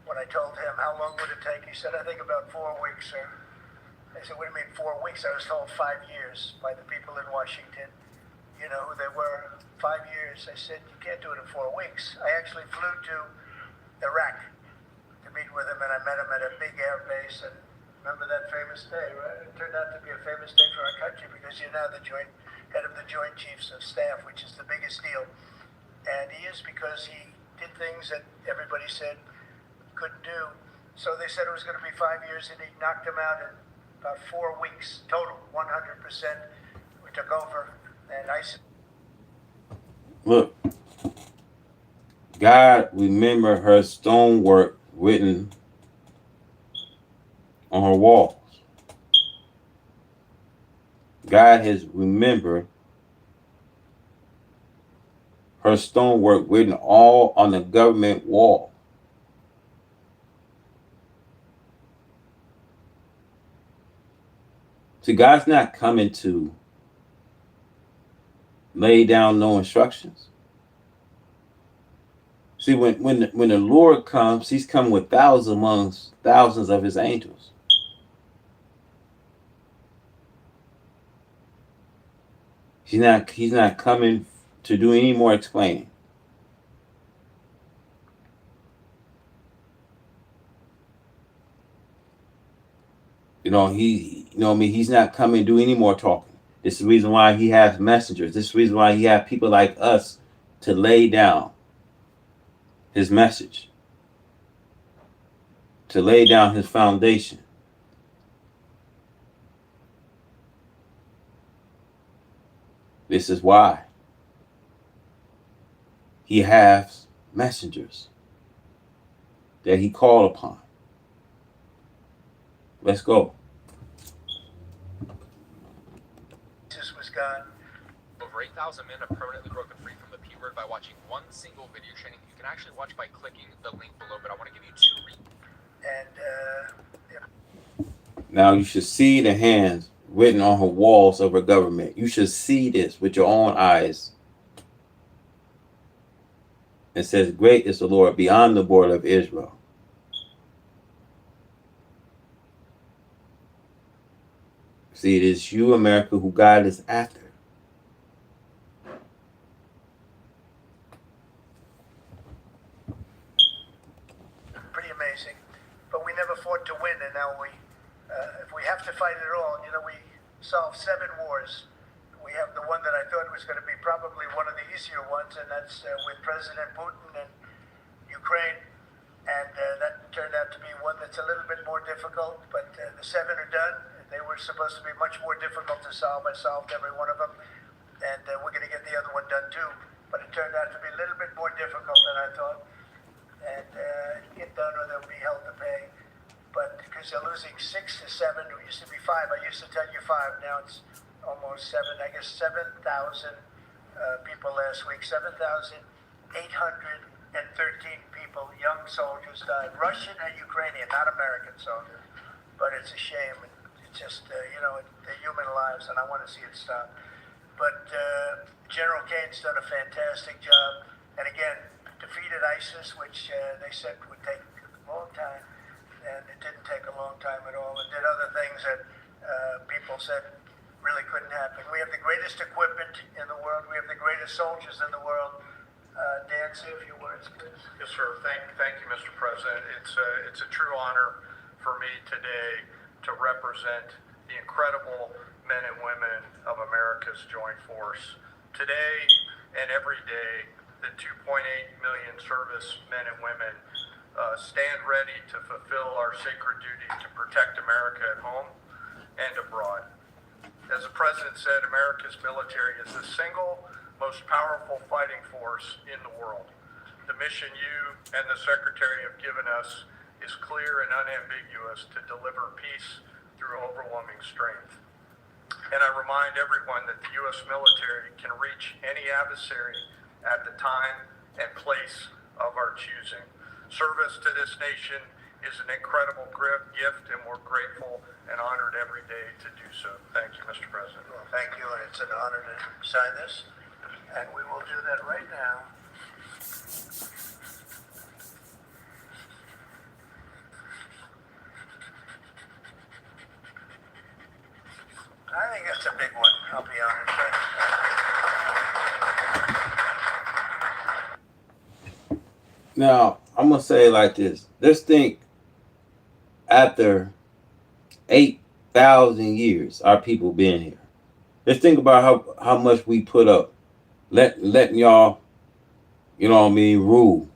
when I told him how long would it take, he said, I think about 4 weeks, sir. I said, what do you mean 4 weeks? I was told 5 years by the people in Washington. You know who they were? 5 years. I said, you can't do it in 4 weeks. I actually flew to Iraq to meet with him, and I met him at a big air base. And remember that famous day, right? It turned out to be a famous day for our country because you're now the head of the Joint Chiefs of Staff, which is the biggest deal. And he is, because he did things that everybody said couldn't do. So they said it was going to be 5 years, and he knocked him out in about 4 weeks total, 100%. took over, and ISIS. Look, God remember her stonework written on her walls. God has remembered her stonework written all on the government wall. See, God's not coming to lay down no instructions. See, when the Lord comes, he's coming with thousands amongst thousands of his angels. He's not coming to do any more explaining. He's not coming to do any more talking. This is the reason why he has messengers. This is the reason why he has people like us to lay down his message, to lay down his foundation. This is why he has messengers that he called upon. Let's go. ISIS was gone. Over 8,000 men have permanently broken free from the P word by watching one single video training. You can actually watch by clicking the link below, but I want to give you two. Now you should see the hands written on her walls of her government. You should see this with your own eyes. It says, "Great is the Lord beyond the border of Israel." See, it is you, America, who God is after. Pretty amazing. But we never fought to win, and now if we have to fight at all, we solved 7 wars. We have the one that I thought was going to be probably one of the easier ones, and that's with President Putin and Ukraine. And that turned out to be one that's a little bit more difficult, but the 7 are done. They were supposed to be much more difficult to solve. I solved every one of them, and we're going to get the other one done too. But it turned out to be a little bit more difficult than I thought. And get done or they'll be held to pay. But because they're losing 6 to 7, it used to be 5. I used to tell you 5. Now it's almost 7. I guess 7,000 people last week. 7,813 people, young soldiers died. Russian and Ukrainian, not American soldiers. But it's a shame. It's just, they're human lives, and I want to see it stop. But General Kane's done a fantastic job. And again, defeated ISIS, which they said would take a long time. And it didn't take a long time at all. It did other things that people said really couldn't happen. We have the greatest equipment in the world. We have the greatest soldiers in the world. Dan, say a few words, please. Yes, sir. Thank you, Mr. President. It's a true honor for me today to represent the incredible men and women of America's joint force. Today and every day, the 2.8 million service men and women stand ready to fulfill our sacred duty to protect America at home and abroad. As the President said, America's military is the single most powerful fighting force in the world. The mission you and the Secretary have given us is clear and unambiguous to deliver peace through overwhelming strength. And I remind everyone that the U.S. military can reach any adversary at the time and place of our choosing. Service to this nation is an incredible gift, and we're grateful and honored every day to do so. Thank you, Mr. President. Well, thank you, and it's an honor to sign this. And we will do that right now. I think that's a big one, I'll be honest. Now, I'm going to say it like this. Let's think after 8,000 years, our people being here. Let's think about how much we put up. Letting y'all, rule.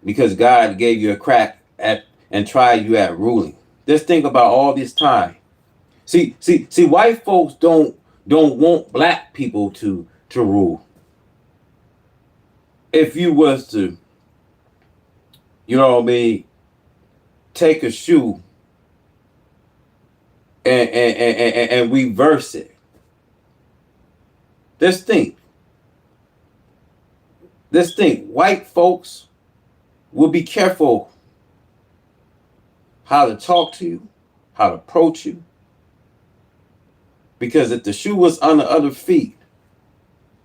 Because God gave you a crack at and tried you at ruling. Just think about all this time. See, white folks don't want black people to rule. If you was to, you know what I mean, take a shoe and reverse it. Let's think. White folks will be careful how to talk to you, how to approach you. Because if the shoe was on the other feet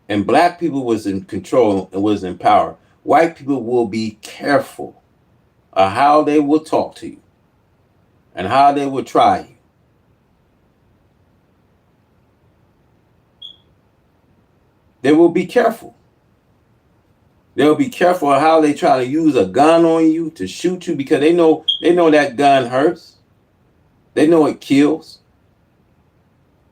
and black people was in control and was in power, white people will be careful of how they will talk to you and how they will try you. They will be careful. They'll be careful of how they try to use a gun on you to shoot you, because they know that gun hurts. They know it kills.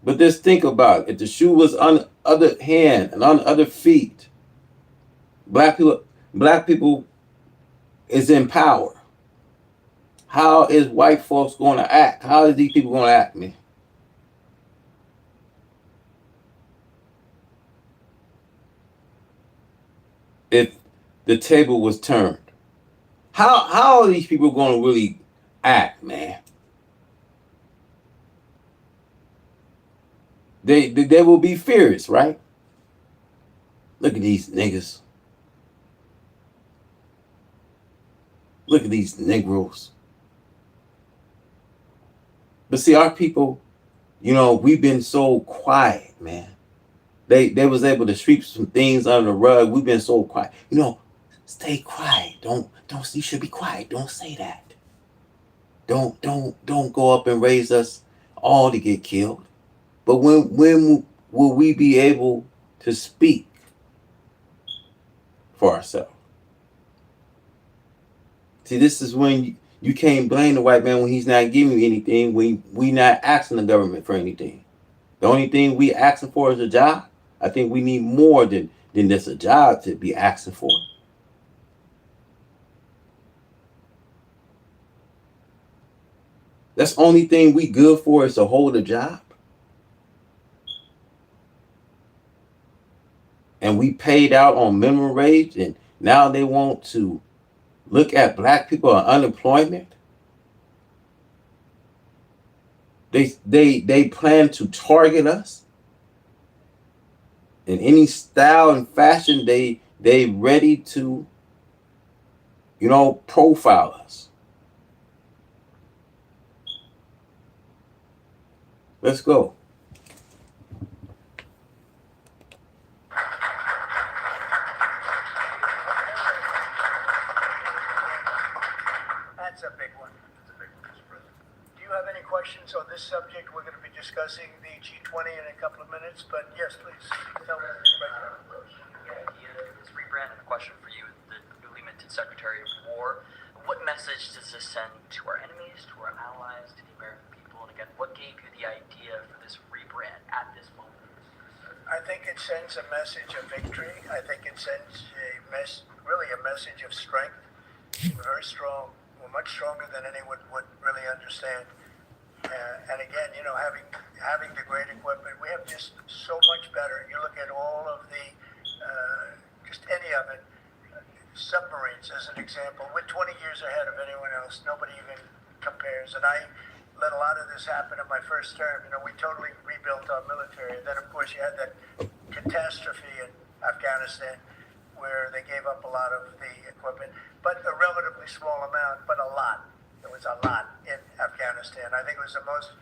But just think about it. If the shoe was on the other hand and on the other feet, black people is in power. How is white folks going to act? How is these people going to act, man? If the table was turned, how are these people going to really act, man? They will be furious, right? Look at these niggas. Look at these Negroes. But see, our people, we've been so quiet, man. They was able to sweep some things under the rug. We've been so quiet. Stay quiet. Don't. You should be quiet. Don't say that. Don't go up and raise us all to get killed. But when will we be able to speak for ourselves? See, this is when you can't blame the white man when he's not giving you anything, when we not asking the government for anything. The only thing we asking for is a job. I think we need more than just a job to be asking for. That's the only thing we good for, is to hold a job. And we paid out on minimum wage, and now they want to look at black people on unemployment. They plan to target us in any style and fashion. They ready to, profile us. Let's go. That's a big one. Do you have any questions on this subject? We're going to be discussing the G20 in a couple of minutes, but yes, please. Tell me. This rebrand, and a question for you, the newly minted Secretary of War. What message does this send to our enemies, to our allies, to the American people? And again, what gave you the idea for this rebrand at this moment? I think it sends a message of victory. I think it sends really a message of strength. We're very strong. We're much stronger than anyone would really understand. And again, having the great equipment, we have just so much better. You look at all of the, just any of it, submarines as an example. We're 20 years ahead of anyone else. Nobody even compares. And I let a lot of this happen in my first term. We totally rebuilt our military. And then, of course, you had that catastrophe in Afghanistan where they gave up a lot of the equipment, but a relatively small amount, but a lot. There was a lot in Afghanistan. I think it was the most,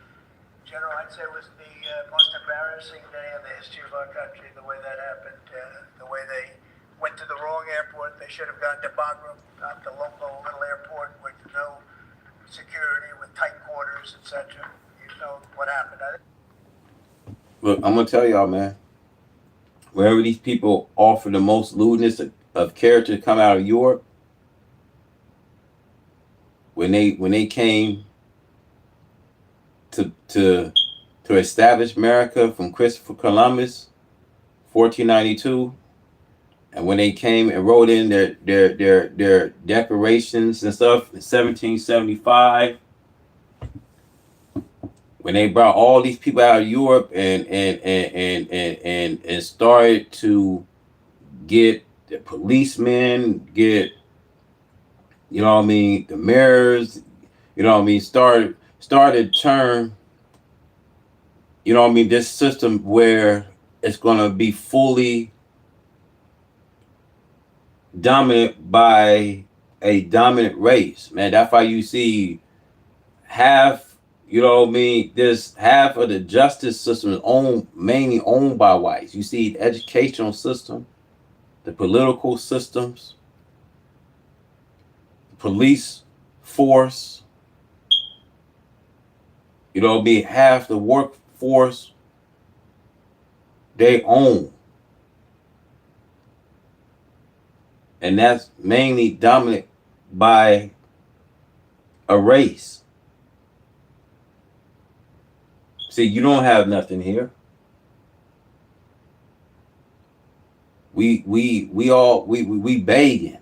General, I'd say it was the most embarrassing day in the history of our country, the way that happened, the way they went to the wrong airport. They should have gone to Bagram, not the local little airport with no security, with tight quarters, etc. You know what happened. Look, I'm going to tell y'all, man. Wherever these people offer the most lewdness of character to come out of Europe, when they came to establish America from Christopher Columbus, 1492, and when they came and wrote in their declarations and stuff in 1775, when they brought all these people out of Europe and started to get the policemen, get, you know what I mean, the mayors, you know what I mean, started turn, you know what I mean, this system where it's gonna be fully dominant by a dominant race, man. That's why you see half, you know what I mean, this half of the justice system is mainly owned by whites. You see the educational system, the political systems, the police force, you know what I mean, half the workforce they own. And that's mainly dominant by a race. See, you don't have nothing here. We begging.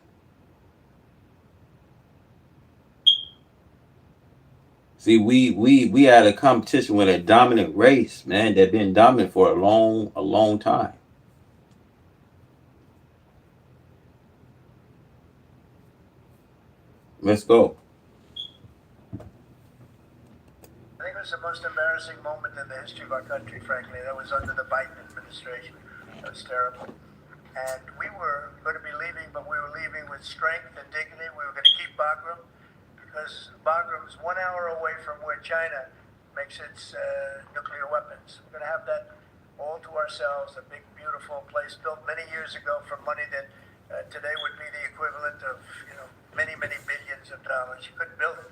See, we had a competition with a dominant race, man, that been dominant for a long time. Let's go. I think it was the most embarrassing moment in the history of our country, frankly. That was under the Biden administration. That was terrible. And we were going to be leaving, but we were leaving with strength and dignity. We were going to keep Bagram because Bagram is 1 hour away from where China makes its nuclear weapons. We're going to have that all to ourselves, a big, beautiful place built many years ago for money that today would be the equivalent of, many billions of dollars. You couldn't build it.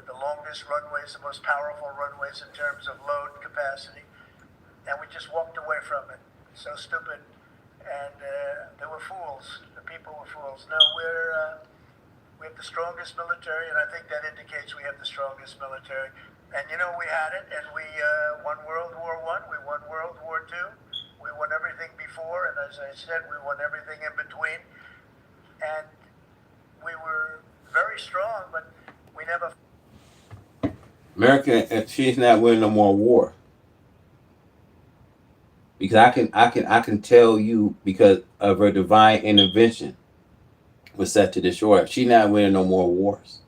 The longest runways, the most powerful runways in terms of load capacity, and we just walked away from it. So stupid, and they were fools. The people were fools. Now we have the strongest military, and I think that indicates we have the strongest military. And we had it, and we won World War I, we won World War II, we won everything before, and as I said, we won everything in between. And we were very strong, but we never. America, she's not winning no more war. Because I can tell you, because of her divine intervention was set to destroy her. She's not winning no more wars.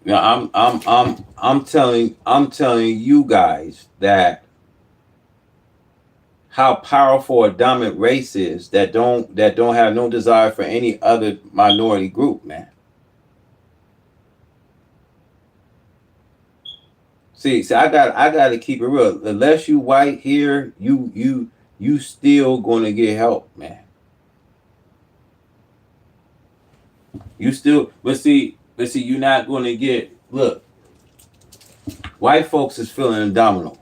Now I'm telling you guys that how powerful a dominant race is that don't have no desire for any other minority group, man. See, I got to keep it real. Unless you white here, you still gonna get help, man. You still, but see, you're not gonna get. Look, white folks is feeling a domino.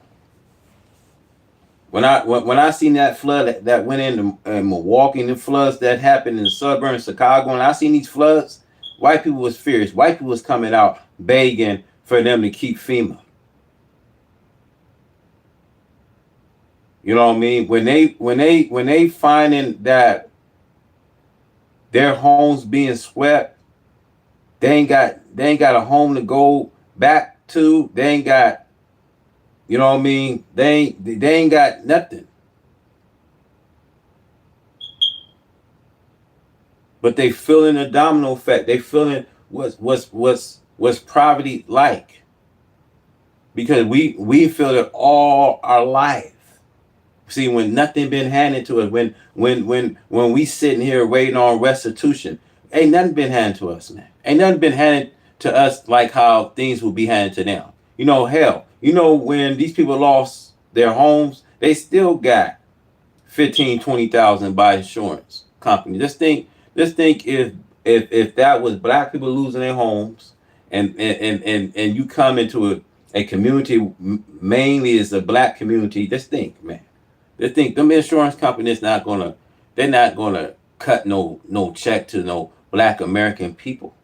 When I seen that flood that went into Milwaukee, and the floods that happened in suburban Chicago, and I seen these floods, white people was furious. White people was coming out begging for them to keep FEMA. You know what I mean? When they finding that their homes being swept, they ain't got a home to go back to. They ain't got. You know what I mean? They ain't got nothing. But they feeling a domino effect. They feeling what's poverty like. Because we feel it all our life. See, when nothing been handed to us, when we sitting here waiting on restitution, ain't nothing been handed to us, man. Ain't nothing been handed to us like how things will be handed to them. Hell, when these people lost their homes, they still got 15,000, 20,000 by insurance company. Just think if that was black people losing their homes, and you come into a community mainly is a black community. Just think, man. Just think, them insurance companies they're not gonna cut no check to no black American people.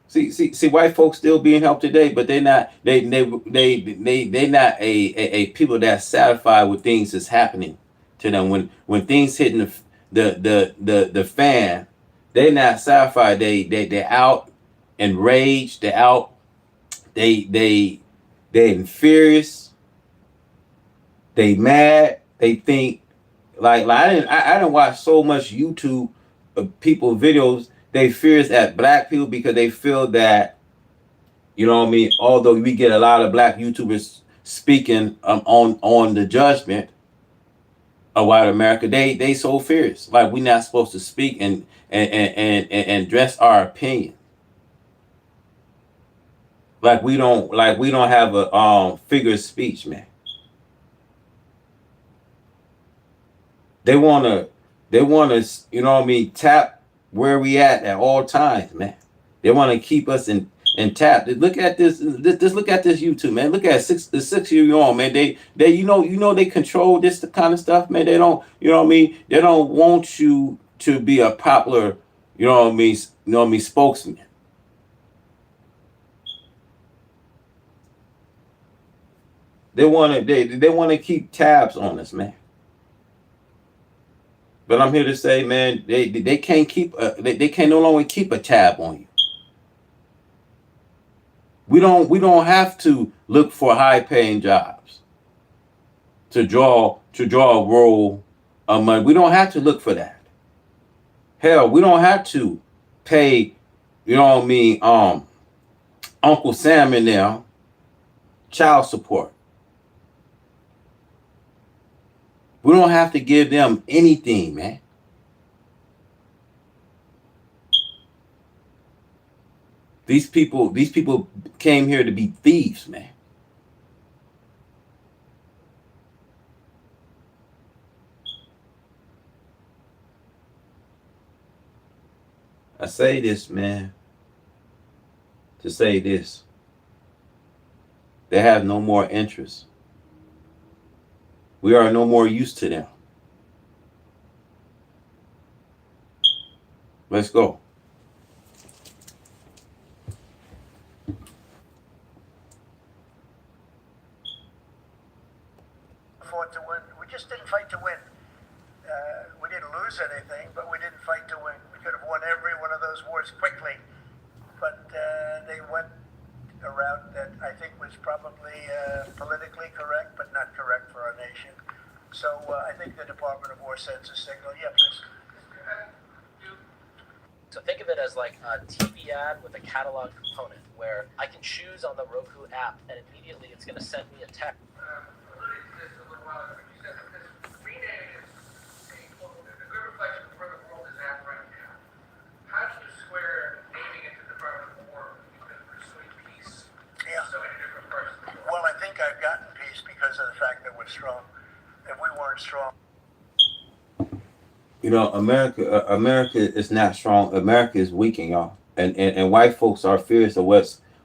See, white folks still being helped today, but they're not. They not a people that's satisfied with things that's happening to them. When things hitting the fan, they're not satisfied. They're out enraged. They're out. They're furious. They mad. They think like I didn't watch so much YouTube of people videos. They furious at black people because they feel that, you know what I mean. Although we get a lot of black YouTubers speaking on the judgment of white America, they so fierce. Like we not supposed to speak and dress our opinion. Like we don't have a figure of speech, man. They wanna, you know what I mean, tap where we at all times, man. They want to keep us in tap. Look at this. Just look at this YouTube, man. Look at the 6-year-old, man. They you know they control this the kind of stuff, man. They don't, you know what I mean. They don't want you to be a popular, you know what I mean, spokesman. They want to keep tabs on us, man. But I'm here to say, man, they can't keep they can no longer keep a tab on you. We don't have to look for high paying jobs to draw a roll of money. We don't have to look for that. Hell, we don't have to pay, you know what I mean, Uncle Sam and them child support. We don't have to give them anything, man. These people came here to be thieves, man. I say this, man, to say this. They have no more interest. We are no more use to them. Let's go. Fought to win. We just didn't fight to win. We didn't lose anything, but we didn't fight to win. We could have won every one of those wars quickly, but they went a route that I think was probably politically correct, but not correct for our nation. So I think the Department of War sends a signal. Yeah, please. So think of it as like a TV ad with a catalog component where I can choose on the Roku app and immediately it's going to send me a text. Well, I think I've gotten peace because of the fact that we're strong. If we weren't strong, you know, America is not strong. America is weakening, y'all. And white folks are furious of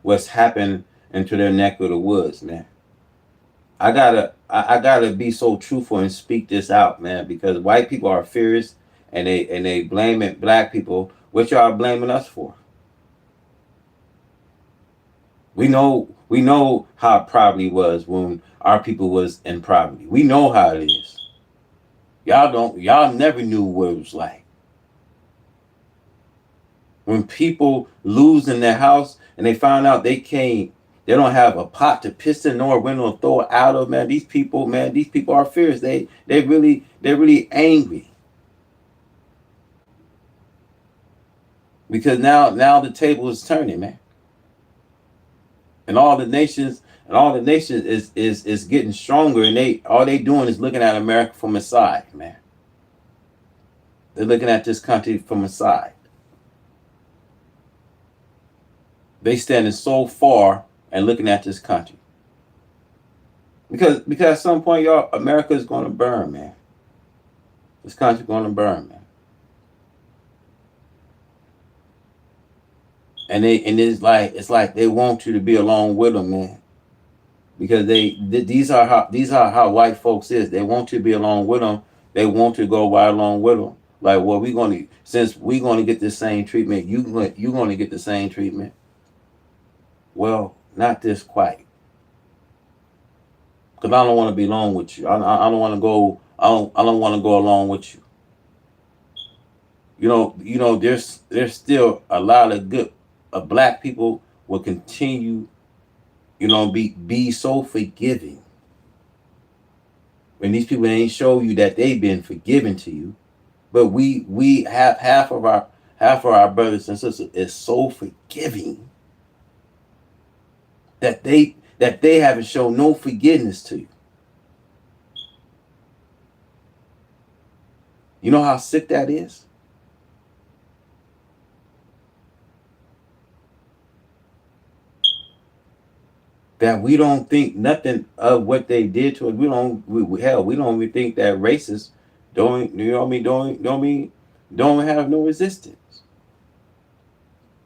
what's happened into their neck of the woods, man. I gotta be so truthful and speak this out, man, because white people are furious and they blame it black people. What y'all blaming us for? We know how poverty was when our people was in poverty. We know how it is. Y'all never knew what it was like. When people losing their house and they found out they don't have a pot to piss in nor a window to throw it out of, man. These people are fierce. They're really angry. Because now the table is turning, man. And all the nations is getting stronger, and all they doing is looking at America from a side, man. They're looking at this country from a side. They standing so far and looking at this country. Because at some point, y'all, America is going to burn, man. This country's going to burn, man. And it's like they want you to be along with them, man. Because these are how white folks is. They want you to be along with them. They want you to go right along with them. Like, well, since we're going to get the same treatment, you're going to get the same treatment. Well, not this quite. Because I don't want to be alone with you. I don't want to go. I don't want to go along with you. There's still a lot of good black people will continue, be so forgiving. When these people ain't show you that they've been forgiven to you, but we have half of our brothers and sisters is so forgiving that they haven't shown no forgiveness to you. You know how sick that is? That we don't think nothing of what they did to us. We don't even think that racists don't have no resistance.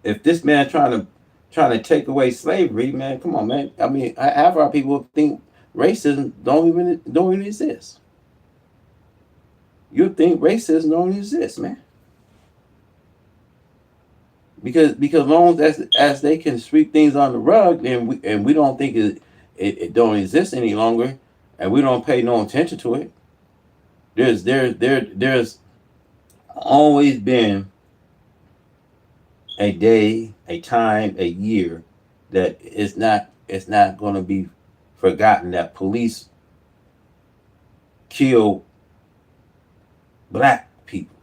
If this man trying to take away slavery, man, come on, man. I mean, half our people think racism don't even exist. You think racism don't exist, man? Because long as they can sweep things on the rug, and we don't think it don't exist any longer, and we don't pay no attention to it. There's always been a day, a time, a year that it's not going to be forgotten that police kill black people.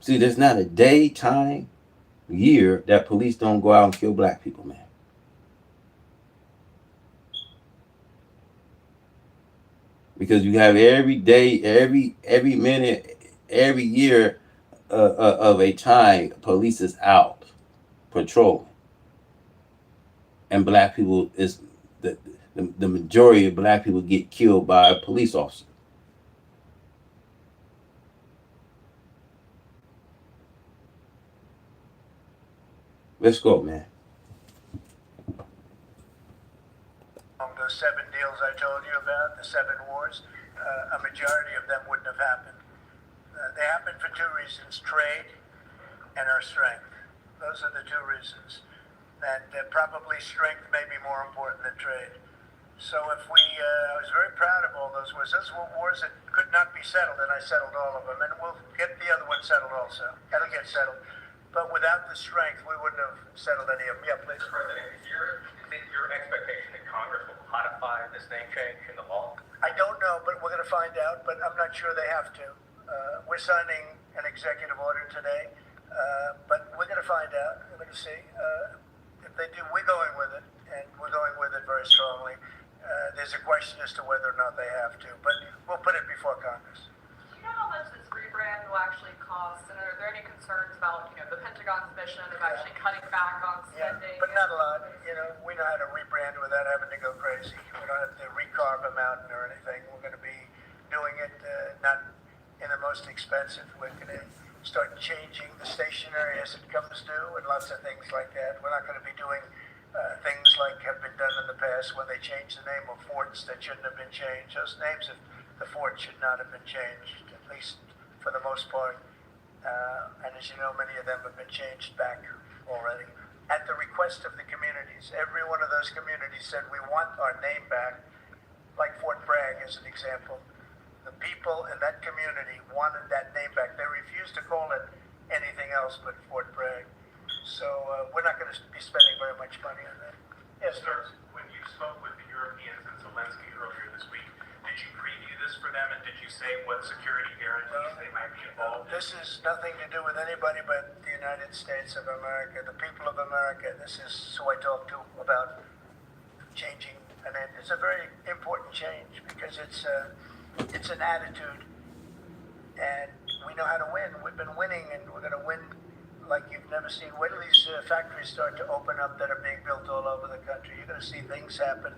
See, there's not a day, time, year that police don't go out and kill black people, man. Because you have every day, every minute, every year of a time, police is out patrolling, and black people is the majority of black people get killed by a police officer. Let's go, man. Those 7 deals I told you about, the 7 wars, a majority of them wouldn't have happened. They happened for 2 reasons: trade and our strength. Those are the 2 reasons. And probably strength may be more important than trade. So I was very proud of all those wars. Those were wars that could not be settled, and I settled all of them. And we'll get the other one settled also. That'll get settled. But without the strength, we wouldn't have settled any of them. Yeah, please. President, is your expectation that Congress will codify this name change in the law? I don't know, but we're going to find out. But I'm not sure they have to. We're signing an executive order today, but we're going to find out. We're going to see. If they do, we're going with it, and we're going with it very strongly. There's a question as to whether or not they have to, but we'll put it before Congress. Do you know how much this rebrand will actually cost? And are there any concerns about, the Pentagon's mission of actually cutting back on spending? Yeah, but not a lot. We know how to rebrand without having to go crazy. We don't have to recarve a mountain or anything. We're going to be doing it not in the most expensive. We're going to start changing the stationery as it comes due and lots of things like that. We're not going to be doing things like have been done in the past when they changed the name of forts that shouldn't have been changed. Those names of the forts should not have been changed, at least for the most part. And as you know, many of them have been changed back already. At the request of the communities, every one of those communities said, we want our name back, like Fort Bragg as an example. The people in that community wanted that name back. They refused to call it anything else but Fort Bragg. So we're not going to be spending very much money on that. Yes, sir. When you spoke with the Europeans and Zelensky earlier this week, did you preview this for them, and did you say what security guarantees they might be involved in? This is nothing to do with anybody but the United States of America, the people of America. This is who I talked to about changing an end. It's a very important change because it's an attitude, and we know how to win. We've been winning, and we're going to win like you've never seen. Wait till these factories start to open up that are being built all over the country. You're going to see things happen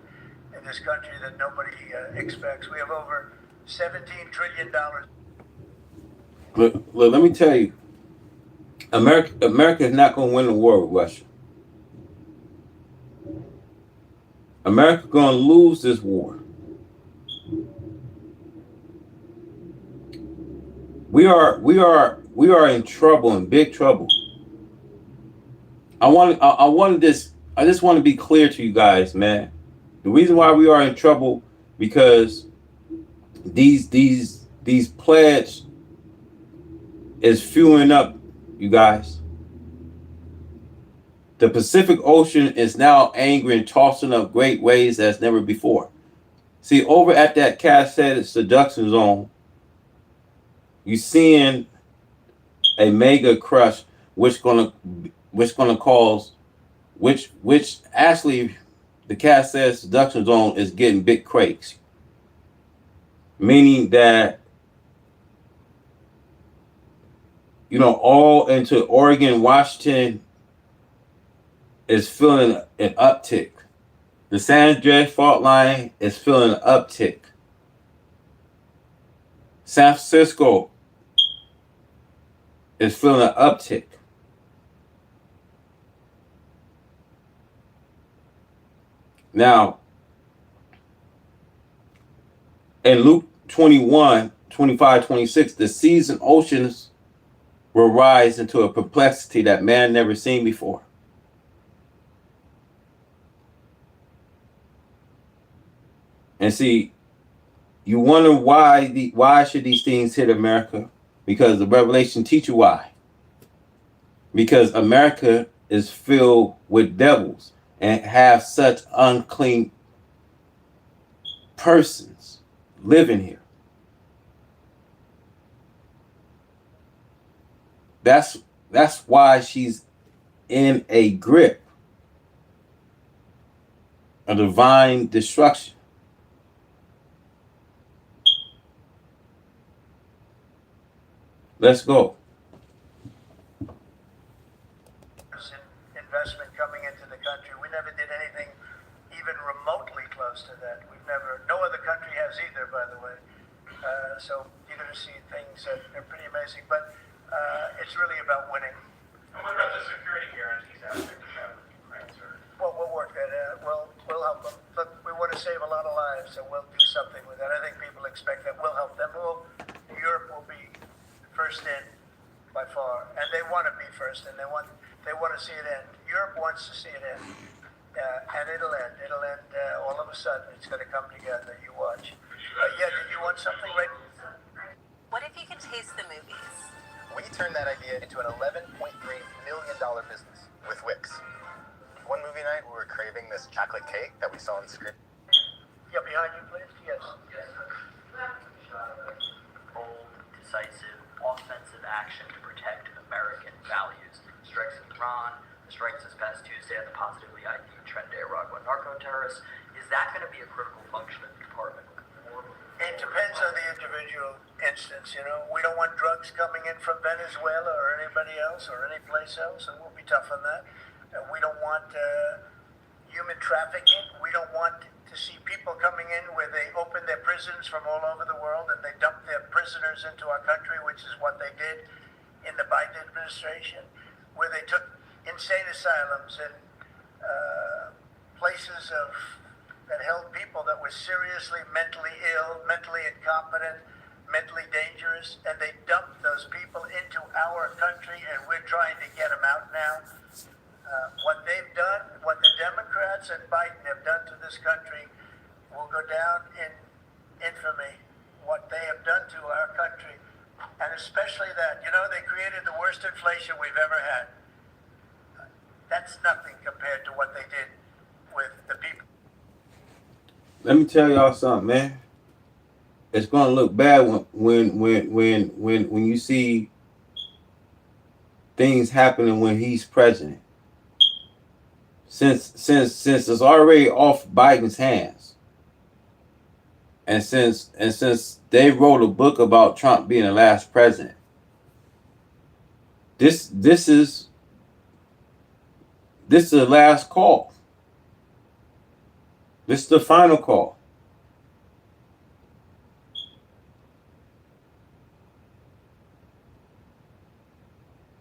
in this country that nobody expects. We have over $17 trillion. Look, let me tell you, America is not going to win the war with Russia. America's going to lose this war. We are we are in trouble, in big trouble. I just want to be clear to you guys, man. The reason why we are in trouble because these pledge is fueling up, you guys. The Pacific Ocean is now angry and tossing up great waves as never before. See, over at that Catastrophic seduction zone, you seeing a mega crush, which gonna cause, which actually the Catastrophic seduction zone is getting big quakes, meaning that all into Oregon, Washington is feeling an uptick. The San Andreas fault line is feeling an uptick. San Francisco is feeling an uptick. Now, in Luke 21, 25, 26, the seas and oceans will rise into a perplexity that man never seen before. And see, you wonder why should these things hit America? Because the Revelation teach you why. Because America is filled with devils and have such unclean persons living here. That's why she's in a grip of divine destruction. Let's go. Investment coming into the country. We never did anything even remotely close to that. No other country has either, by the way. So you're going to see things that are pretty amazing. But it's really about winning. And what about the security guarantees aspect of that with Ukraine, sir? Well, we'll work that out. We'll help them. Look, we want to save a lot of lives, so we'll do something with that. I think people expect that. We'll help them. Europe will be first in by far, and they want to be first, and they want to see it end. Europe wants to see it end, and it'll end. All of a sudden. It's going to come together. You watch. Yeah, did you want something, right? What if you could taste the movies? We turned that idea into an $11.3 million business with Wix. One movie night, we were craving this chocolate cake that we saw on the screen. Yeah, behind you, please. Yes. Bold, decisive, offensive action to protect American values. Strikes in Iran, the strikes this past Tuesday at the positively ID'd Nicaragua narco-terrorists. Is that going to be a critical function of the department? It depends on the individual instance, We don't want drugs coming in from Venezuela or anybody else or any place else, and we'll be tough on that. We don't want human trafficking. We don't want to see people coming in where they open their prisons from all over the world and they dump their prisoners into our country, which is what they did in the Biden administration, where they took insane asylums and places that held people that were seriously mentally ill, mentally incompetent, mentally dangerous, and they dumped those people into our country, and we're trying to get them out now. What they've done, what the Democrats and Biden have done to this country will go down in infamy. What they have done to our country, and especially that, they created the worst inflation we've ever had. That's nothing compared to what they did with the people. Let me tell y'all something, man. It's gonna look bad when you see things happening when he's president. Since it's already off Biden's hands, and since they wrote a book about Trump being the last president, this is the last call. This is the final call.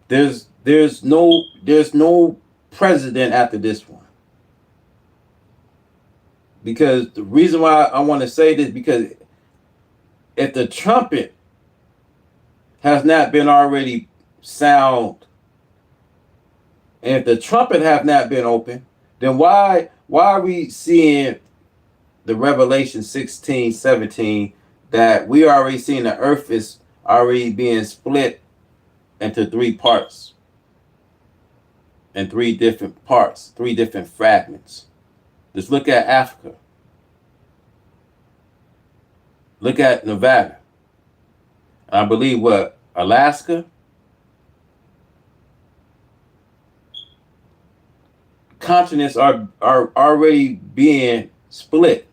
There's no president after this one. Because the reason why I want to say this, because if the trumpet has not been already sound, and if the trumpet have not been open, then why are we seeing the Revelation 16:17 that we already seen the earth is already being split into three parts, and three different parts, three different fragments? Just look at Africa. Look at Nevada. I believe what, Alaska? Continents are already being split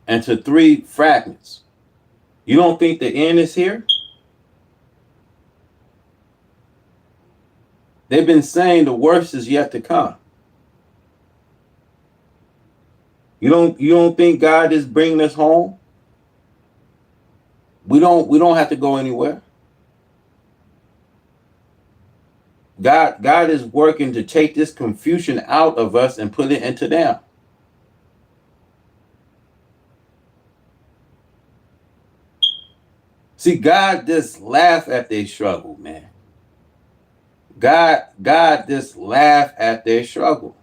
into three fragments. You don't think the end is here? They've been saying the worst is yet to come. You don't think God is bringing us home? We don't have to go anywhere. God is working to take this confusion out of us and put it into them. See, God just laugh at their struggle, man. God just laugh at their struggle.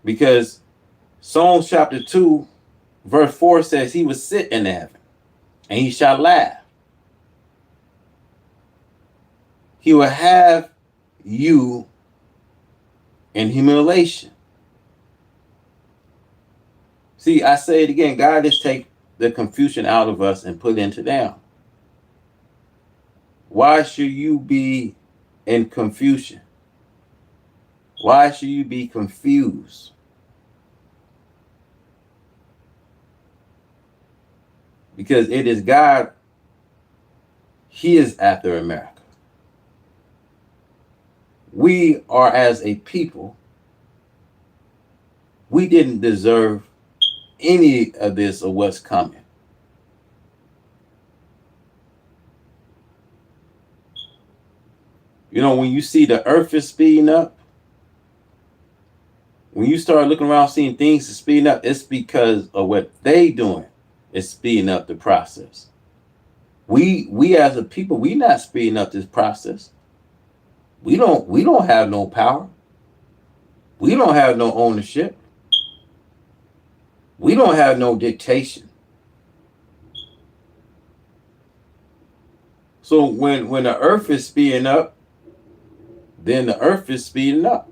Because Psalms chapter 2, verse 4 says he will sit in heaven and he shall laugh. He will have you in humiliation. See, I say it again. God is take the confusion out of us and put it into them. Why should you be in confusion? Why should you be confused? Because it is God. He is after America. We are, as a people, we didn't deserve any of this or what's coming. You know, when you see the earth is speeding up, when you start looking around seeing things is speeding up, it's because of what they doing is speeding up the process. We as a people, we not speeding up this process. We don't have no power. We don't have no ownership. We don't have no dictation. So when the earth is speeding up, then the earth is speeding up.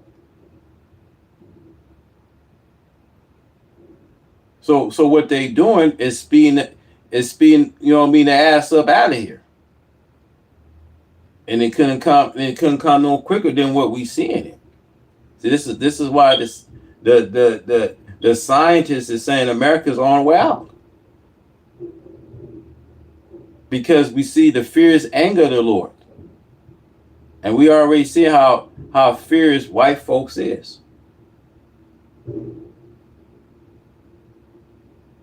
So what they doing is speeding, you know what I mean, the ass up out of here. And it couldn't come no quicker than what we seeing it. See, this is why the scientists is saying America's on the way out. Because we see the fierce anger of the Lord. And we already see how fierce white folks is.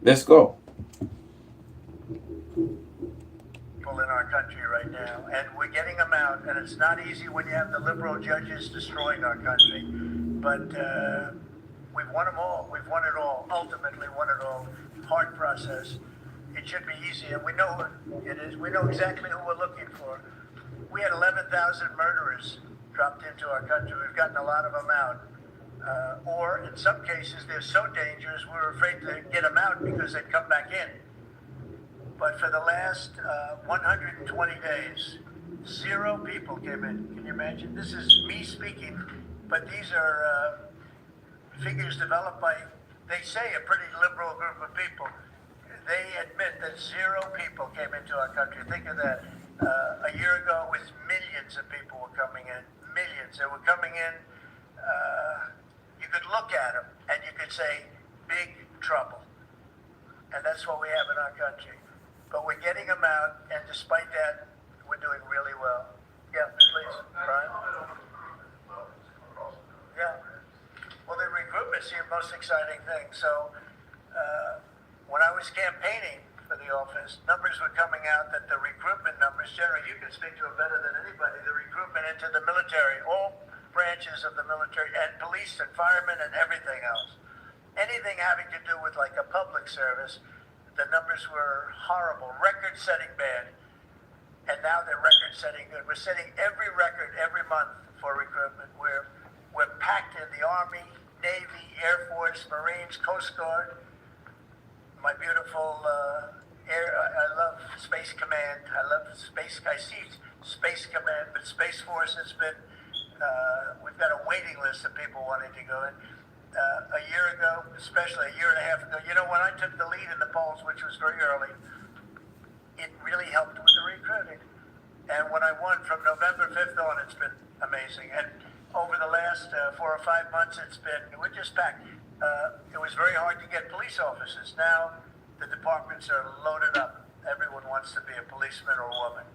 Let's go. People in our country right now, and we're getting them out, and it's not easy when you have the liberal judges destroying our country. But we've won them all. We've won it all. Ultimately won it all. Hard process. It should be easy, and we know it is. We know exactly who we're looking for. We had 11,000 murderers dropped into our country. We've gotten a lot of them out. Or in some cases, they're so dangerous, we're afraid to get them out because they'd come back in. But for the last 120 days, 0 people came in. Can you imagine? This is me speaking, but these are figures developed by, they say, a pretty liberal group of people. They admit that 0 people came into our country. Think of that. A year ago, it was millions of people were coming in. Millions. They were coming in. You could look at them and you could say, big trouble. And that's what we have in our country. But we're getting them out, and despite that, we're doing really well. Yeah, please, Brian. Yeah. Well, the recruitment's the most exciting thing. So when I was campaigning for the office, numbers were coming out that the recruitment numbers, generally, you can speak to it better than anybody, the recruitment into the military, all branches of the military, and police and firemen and everything else. Anything having to do with like a public service, the numbers were horrible, record-setting bad, and now they're record-setting good. We're setting every record every month for recruitment. We're packed in the Army, Navy, Air Force, Marines, Coast Guard. My beautiful I love Space Command. I love Space. I see Space Command, but Space Force has been. We've got a waiting list of people wanting to go in. A year ago, especially a year and a half ago, when I took the lead in the polls, which was very early, it really helped with the recruiting. And when I won from November 5th on, it's been amazing. And over the last 4 or 5 months, we're just packed. It was very hard to get police officers. Now the departments are loaded up. Everyone wants to be a policeman or woman.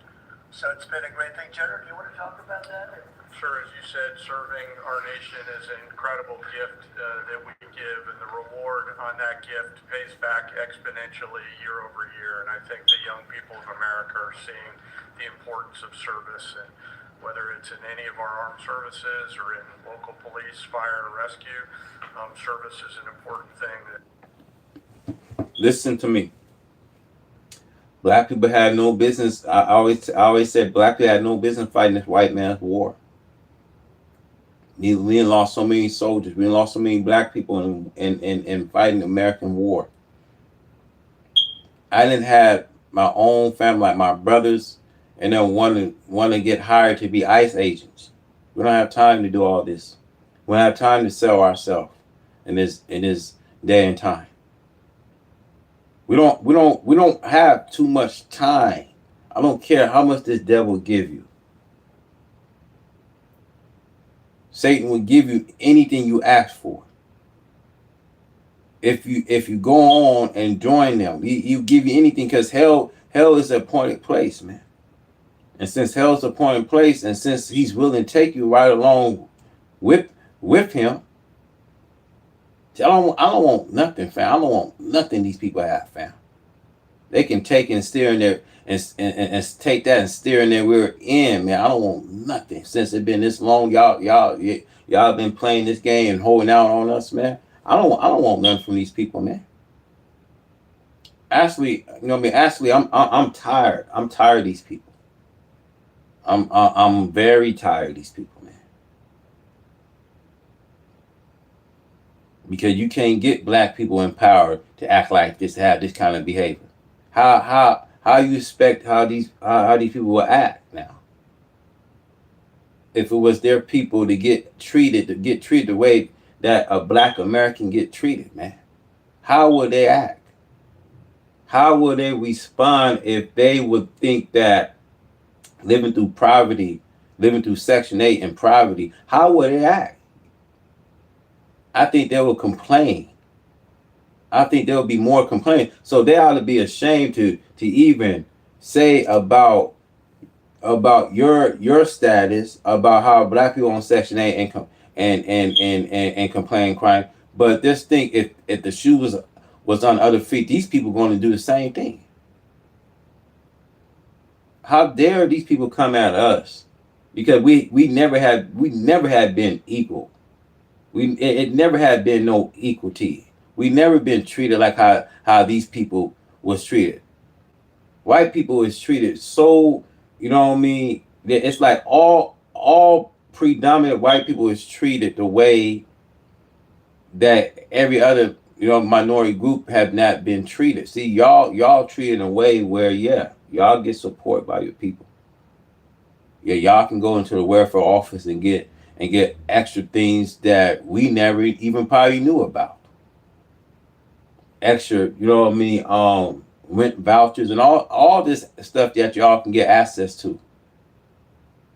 So it's been a great thing. Jenner, do you want to talk about that? Sure, as you said, serving our nation is an incredible gift that we give, and the reward on that gift pays back exponentially year over year. And I think the young people of America are seeing the importance of service, and whether it's in any of our armed services or in local police, fire, and rescue, service is an important thing. Listen to me. Black people had no business. I always said black people had no business fighting this white man's war. We lost so many soldiers. We lost so many black people in fighting the American war. I didn't have my own family, like my brothers, and then want to get hired to be ICE agents. We don't have time to do all this. We don't have time to sell ourselves in this day and time. We don't have too much time. I don't care how much this devil give you. Satan will give you anything you ask for. If you go on and join them, you give you anything, because hell is an appointed place, man. And since hell's an appointed place, and since he's willing to take you right along with him, I don't want nothing, fam. I don't want nothing these people have, fam. They can take and steer in there and take that and steer in there. We're in, man. I don't want nothing. Since it's been this long, y'all been playing this game and holding out on us, man. I don't want nothing from these people, man. Actually, I'm tired. I'm tired of these people. I'm very tired of these people, man. Because you can't get black people in power to act like this, to have this kind of behavior. How you expect how these people will act now? If it was their people to get treated the way that a black American get treated, man, how would they act? How would they respond if they would think that living through poverty, living through Section 8 and poverty, how would they act? I think they will complain. I think there will be more complaining. So they ought to be ashamed to even say about your status, about how black people on Section 8 and complain crime. But just think, if the shoe was on other feet, these people are going to do the same thing. How dare these people come at us? Because we never had been equal. It never had been no equality. We never been treated like how these people was treated. White people was treated so, you know what I mean? It's like all predominant white people is treated the way that every other, minority group have not been treated. See, y'all treated in a way where, y'all get support by your people. Yeah, y'all can go into the welfare office and get extra things that we never even probably knew about. Extra, rent vouchers and all this stuff that y'all can get access to.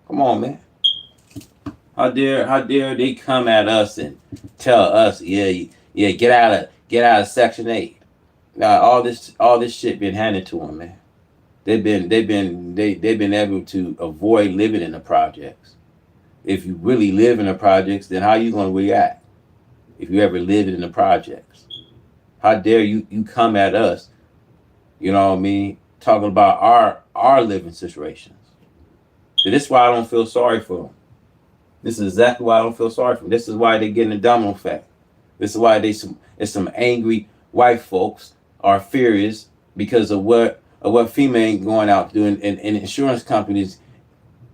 Come on, man. How dare they come at us and tell us, get out of Section 8. Now all this shit been handed to them, man. They've been able to avoid living in the projects. If you really live in the projects, then how you gonna react? If you ever lived in the projects, how dare you come at us? You know what I mean? Talking about our living situations. So this is why I don't feel sorry for them. This is exactly why I don't feel sorry for them. This is why they're getting a domino effect. This is why it's some angry white folks are furious because of what FEMA ain't going out doing, and insurance companies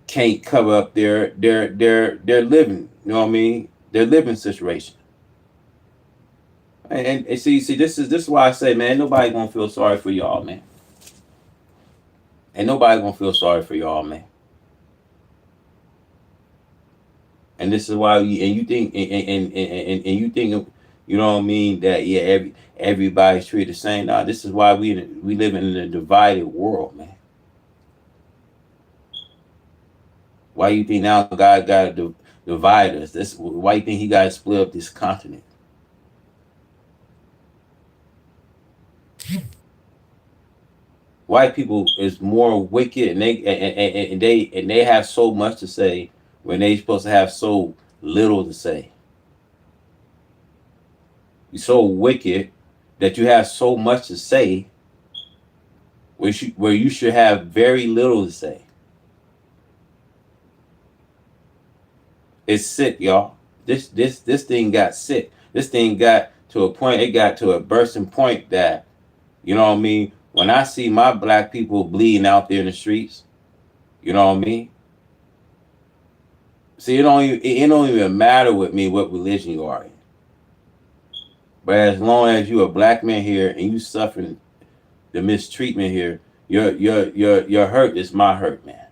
can't cover up their living. You know what I mean? Their living situation. And see, this is why I say, man, nobody gonna feel sorry for y'all, man. And nobody gonna feel sorry for y'all, man. And this is why you think and you think, you know what I mean, that yeah, everybody's treated the same. Nah, this is why we live in a divided world, man. Why you think now God got to divide us? This why you think He got to split up this continent? White people is more wicked, and they have so much to say when they supposed to have so little to say. You're so wicked that you have so much to say where you should have very little to say. It's sick, y'all. This thing got sick. This thing got to a point, it got to a bursting point that, you know what I mean, when I see my black people bleeding out there in the streets, you know what I mean? See, it don't even matter with me what religion you are in. But as long as you're a black man here and you suffering the mistreatment here, your hurt is my hurt, man.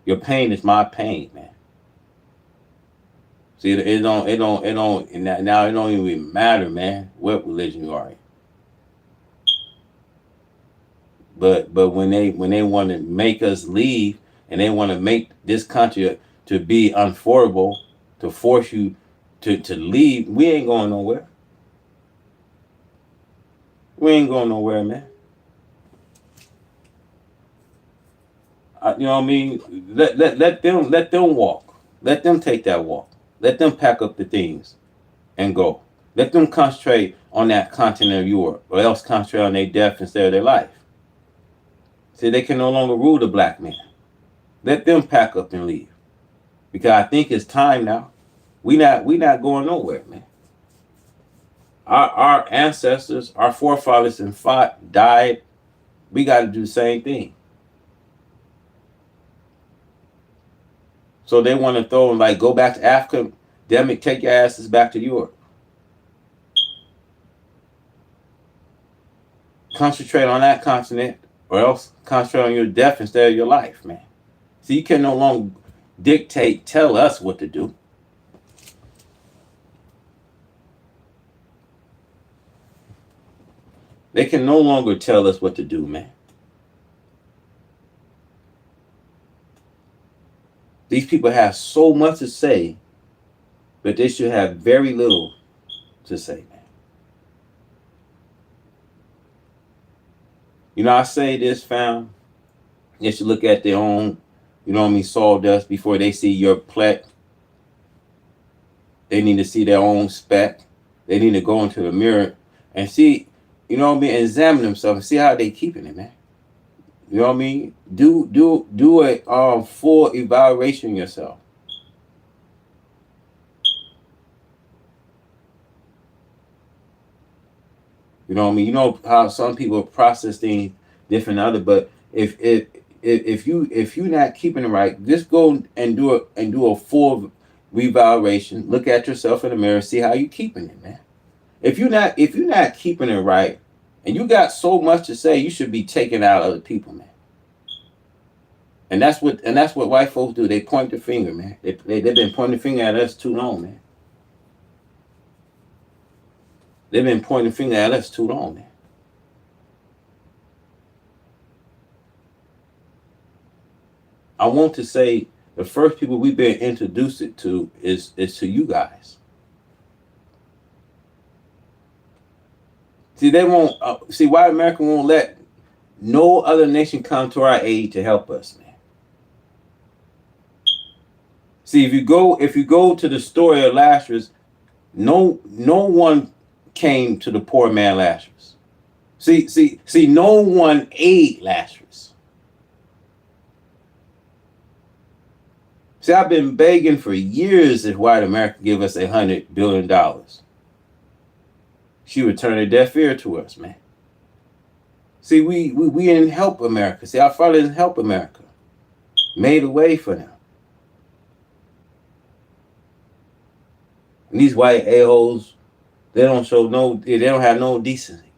Your pain is my pain, man. See, now it don't even matter, man, what religion you are in. But when they want to make us leave and they want to make this country to be unaffordable, to force you to leave, we ain't going nowhere. We ain't going nowhere, man. You know what I mean? Let them walk. Let them take that walk. Let them pack up the things and go. Let them concentrate on that continent of Europe, or else concentrate on their death instead of their life. See, they can no longer rule the black man. Let them pack up and leave. Because I think it's time now. We not going nowhere, man. Our ancestors, our forefathers and fought, died. We got to do the same thing. So they want to throw them, like, go back to Africa, take your asses back to Europe. Concentrate on that continent, or else concentrate on your death instead of your life, man. See, you can no longer tell us what to do. They can no longer tell us what to do, man. These people have so much to say, but they should have very little to say, man. You know, I say this, fam. They should look at their own, you know what I mean, sawdust before they see your pleck. They need to see their own speck. They need to go into the mirror and see, you know what I mean, examine themselves and see how they keeping it, man. You know what I mean? Do a full evaluation of yourself. You know what I mean? You know how some people process things different than others, but if you're not keeping it right, just go and do a full reevaluation. Look at yourself in the mirror, see how you keeping it, man. If you're not keeping it right, and you got so much to say, you should be taking out other people, man. And that's what white folks do. They point the finger, man. They've been pointing the finger at us too long, man. They've been pointing the finger at us too long, man. I want to say the first people we've been introduced to is to you guys. See, they won't. See, white America won't let no other nation come to our aid to help us, man. See, if you go to the story of Lazarus, no one came to the poor man Lazarus. See, no one ate Lazarus. See, I've been begging for years if white America give us $100 billion. She would turn a deaf ear to us, man. See, we didn't help America. See, our father didn't help America. Made a way for them. And these white a-holes, they don't show they don't have no decency,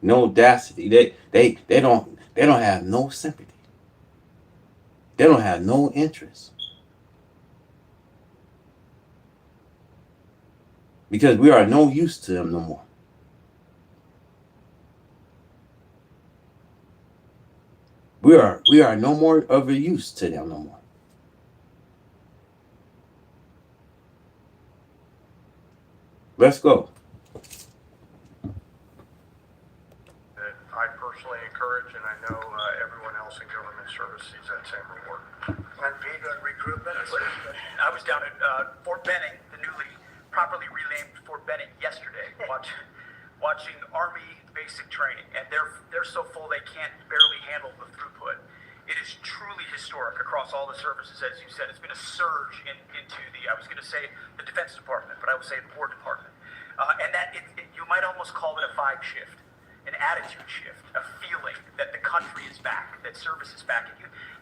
no audacity. They don't have no sympathy. They don't have no interest. Because we are no use to them no more. We are no more of a use to them no more. Let's go. I personally encourage, and I know everyone else in government service sees that same reward. And Peter, recruitment? I was down at Fort Benning, the newly properly renamed Fort Benning, yesterday, watching Army basic training, and they're so full they can't barely handle the throughput. It is truly historic across all the services, as you said. It's been a surge into the, I was going to say the Defense Department, but I would say the War Department. And that you might almost call it a vibe shift, an attitude shift, a feeling that the country is back, that service is back.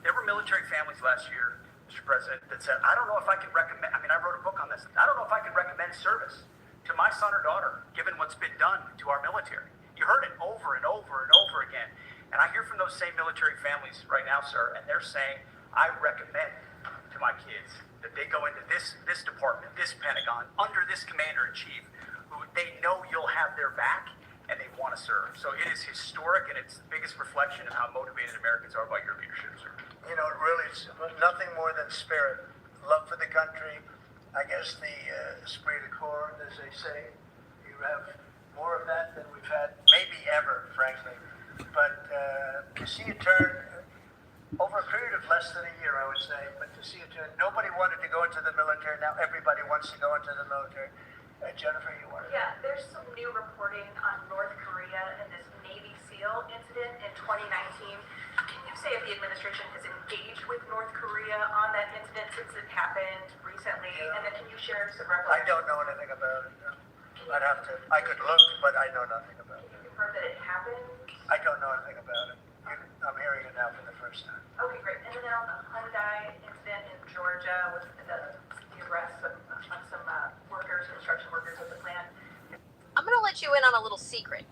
There were military families last year, Mr. President, that said, I don't know if I could recommend, I wrote a book on this, I don't know if I could recommend service to my son or daughter, given what's been done to our military. You heard it over and over and over again. And I hear from those same military families right now, sir, and they're saying, I recommend to my kids that they go into this department, this Pentagon, under this commander-in-chief, who they know you'll have their back, and they want to serve. So it is historic, and it's the biggest reflection of how motivated Americans are by your leadership, sir. You know, really, it's nothing more than spirit, love for the country. I guess the esprit de corps, as they say, you have more of that than we've had maybe ever, frankly. But to see it turn over a period of less than a year, I would say, but to see it turn, nobody wanted to go into the military. Now everybody wants to go into the military. Jennifer, you want to? Yeah, there's some new reporting on North Korea and this Navy SEAL incident in 2019. Can you say if the administration has engaged with North Korea on that incident since it happened recently? Yeah. And then can you share some records? I don't know anything about it. No. I'd have to. I could look, but I know nothing about it. Can you confirm that it happened? I don't know anything about it. I'm hearing it now for the first time. Okay, great. And then on the Hyundai incident in Georgia with the arrest of some workers, construction workers at the plant. I'm going to let you in on a little secret.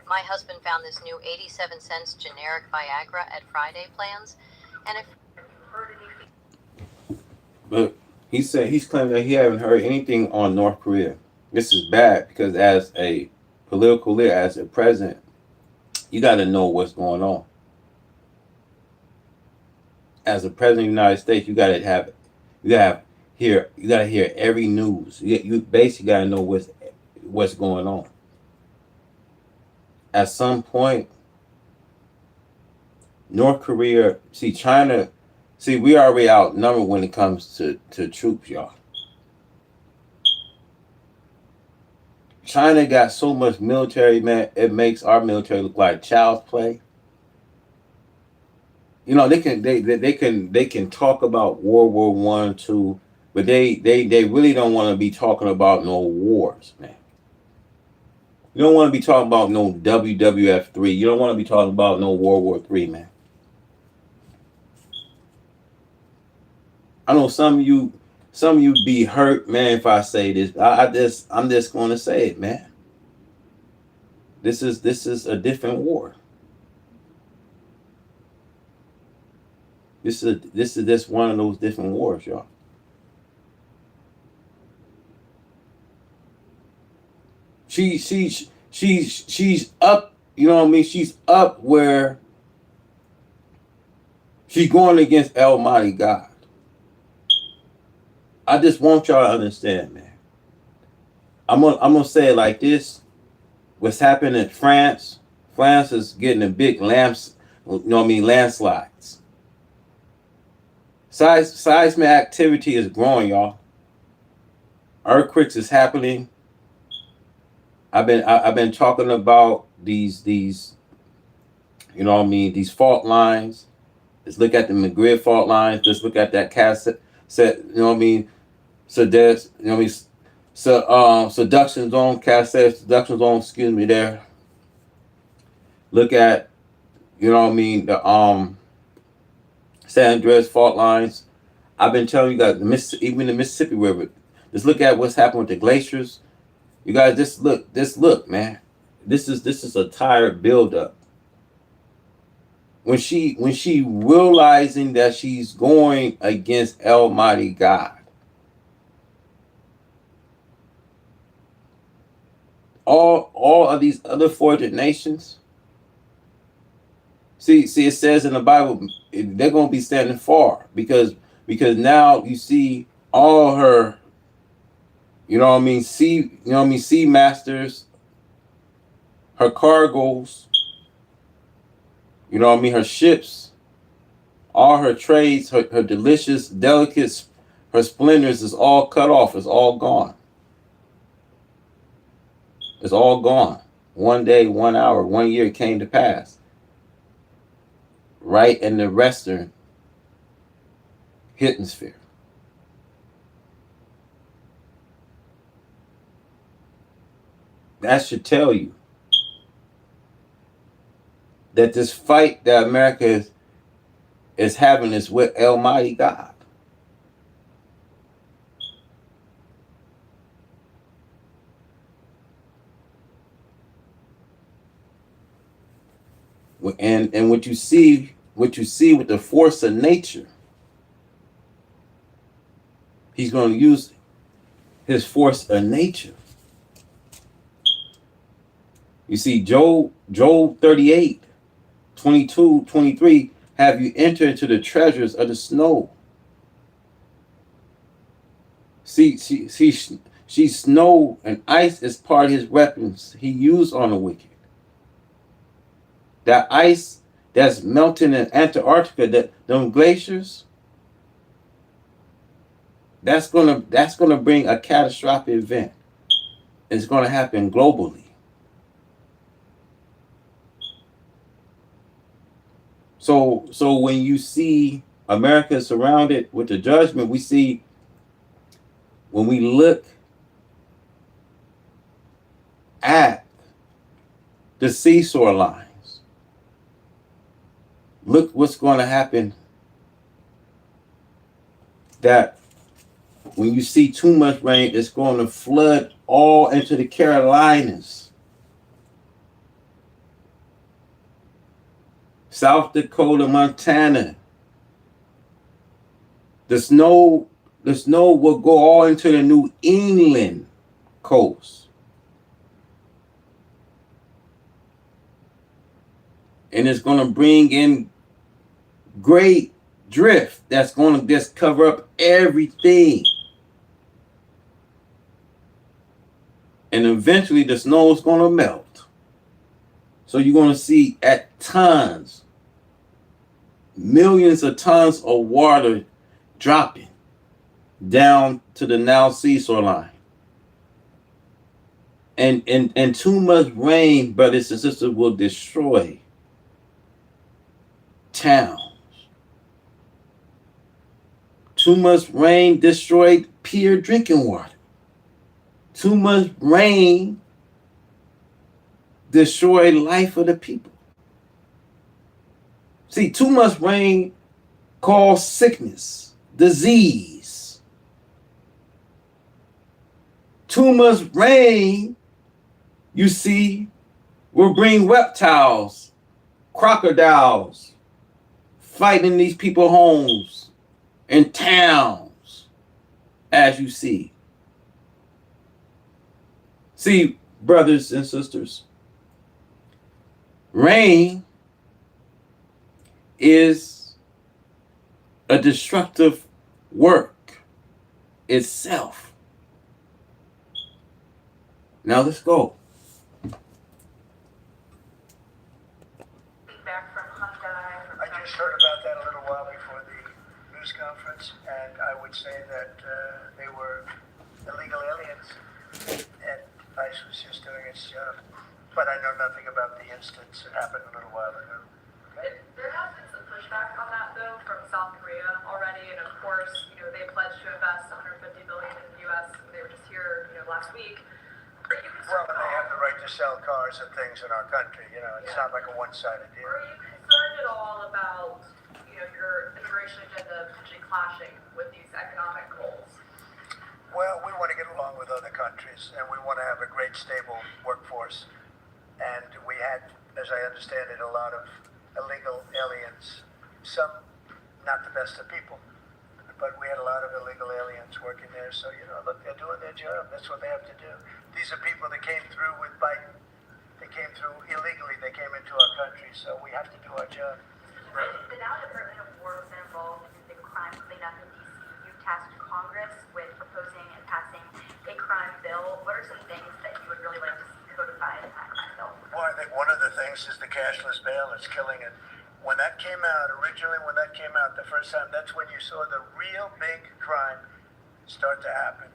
My husband found this new 87 cents generic Viagra at Friday Plans, and if you've heard anything. But he said he's claiming that he haven't heard anything on North Korea. This is bad because as a political leader, as a president, you got to know what's going on. As a president of the United States, you got to hear every news. You basically got to know what's going on. At some point, North Korea, China, we already outnumbered when it comes to troops, y'all. China got so much military, man, it makes our military look like child's play. You know, they can talk about World War I, II, but they really don't want to be talking about no wars, man. You don't want to be talking about no WWF 3. You don't want to be talking about no World War III, man. I know some of you be hurt, man, if I say this. I'm just going to say it, man. This is a different war. This is just one of those different wars, y'all. She's up, you know what I mean? She's up where she's going against Almighty God. I just want y'all to understand, man. I'm gonna say it like this. What's happening in France? France is getting a big landslides. Seismic activity is growing, y'all. Earthquakes is happening. I've been talking about these you know what I mean, these fault lines. Let's look at the Madrid fault lines. Let's look at that cassette, you know what I mean? Seduction zone, excuse me there. Look at, you know what I mean, the San Andreas fault lines. I've been telling you guys, even the Mississippi River. Just look at what's happened with the glaciers. You guys, just look, man. This is a tired buildup. When she realizing that she's going against Almighty God, all of these other 400 nations. See, it says in the Bible they're gonna be standing far because now you see all her, you know what I mean, sea masters, her cargoes, you know what I mean, her ships, all her trades, her delicious delicates, her splendors is all cut off, it's all gone. It's all gone. 1 day, 1 hour, 1 year came to pass. Right in the western hemisphere. That should tell you that this fight that America is having is with Almighty God. And what you see with the force of nature, he's going to use his force of nature. You see, Job 38, 22, 23, have you enter into the treasures of the snow. See, snow and ice is part of his weapons he used on the wicked. That ice that's melting in Antarctica, them glaciers, that's gonna bring a catastrophic event. It's gonna happen globally. So when you see America surrounded with the judgment, we see when we look at the seesaw lines, look what's going to happen. That when you see too much rain, it's going to flood all into the Carolinas, South Dakota, Montana. The snow will go all into the New England coast. And it's going to bring in great drift that's going to just cover up everything. And eventually the snow is going to melt. So you're going to see at tons, millions of tons of water dropping down to the now seesaw line. And too much rain, brothers and sisters, will destroy towns. Too much rain destroyed pure drinking water. Too much rain destroyed life of the people. See, too much rain causes sickness, disease. Too much rain, you see, will bring reptiles, crocodiles, fighting these people's homes and towns, as you see. See, brothers and sisters, rain is a destructive work itself. Now let's go. I just heard about that a little while before the news conference, and I would say that they were illegal aliens, and ICE was just doing its job. But I know nothing about the instance that happened a little while ago. There has been some pushback on that, though, from South Korea already, and of course, they pledged to invest $150 billion in the U.S. They were just here, last week. Well, and they have the right to to sell cars and things in our country. You know, it's not like a one-sided deal. Are you concerned at all about, your immigration agenda potentially clashing with these economic goals? Well, we want to get along with other countries, and we want to have a great, stable workforce. And we had, as I understand it, a lot of illegal aliens. Some not the best of people, but we had a lot of illegal aliens working there. So, look, they're doing their job. That's what they have to do. These are people that came through with Biden. They came through illegally. They came into our country. So we have to do our job. Right. The now Department of War has been involved in the crime cleanup in D.C. You've tasked Congress with proposing and passing a crime bill. What are some things that you would really like to see codified in that crime bill? Well, I think one of the things is the cashless bail. It's killing it. When that came out, the first time, that's when you saw the real big crime start to happen.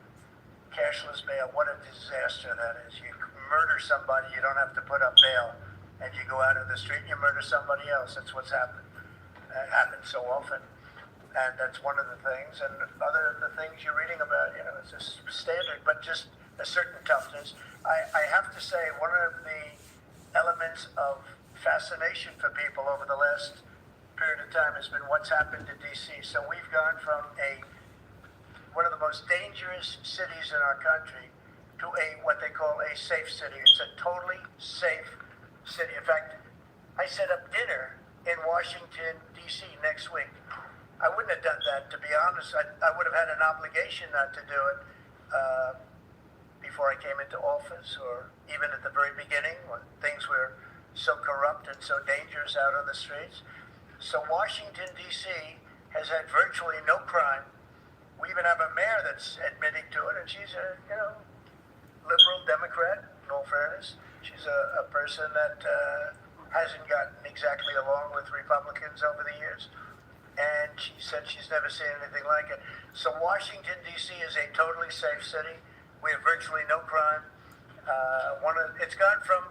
Cashless bail, what a disaster that is. You murder somebody, you don't have to put up bail, and you go out in the street and you murder somebody else. That's what's happened. It happens so often. And that's one of the things. And other of the things you're reading about, it's a standard, but just a certain toughness. I have to say, one of the elements of fascination for people over the last period of time has been what's happened to D.C. So we've gone from one of the most dangerous cities in our country to what they call a safe city. It's a totally safe city. In fact, I set up dinner in Washington, D.C. next week. I wouldn't have done that, to be honest. I would have had an obligation not to do it before I came into office, or even at the very beginning when things were so corrupt and so dangerous out on the streets. So Washington, D.C. has had virtually no crime. We even have a mayor that's admitting to it, and she's a liberal Democrat, in all fairness. She's a person that hasn't gotten exactly along with Republicans over the years. And she said she's never seen anything like it. So Washington, D.C. is a totally safe city. We have virtually no crime. It's gone from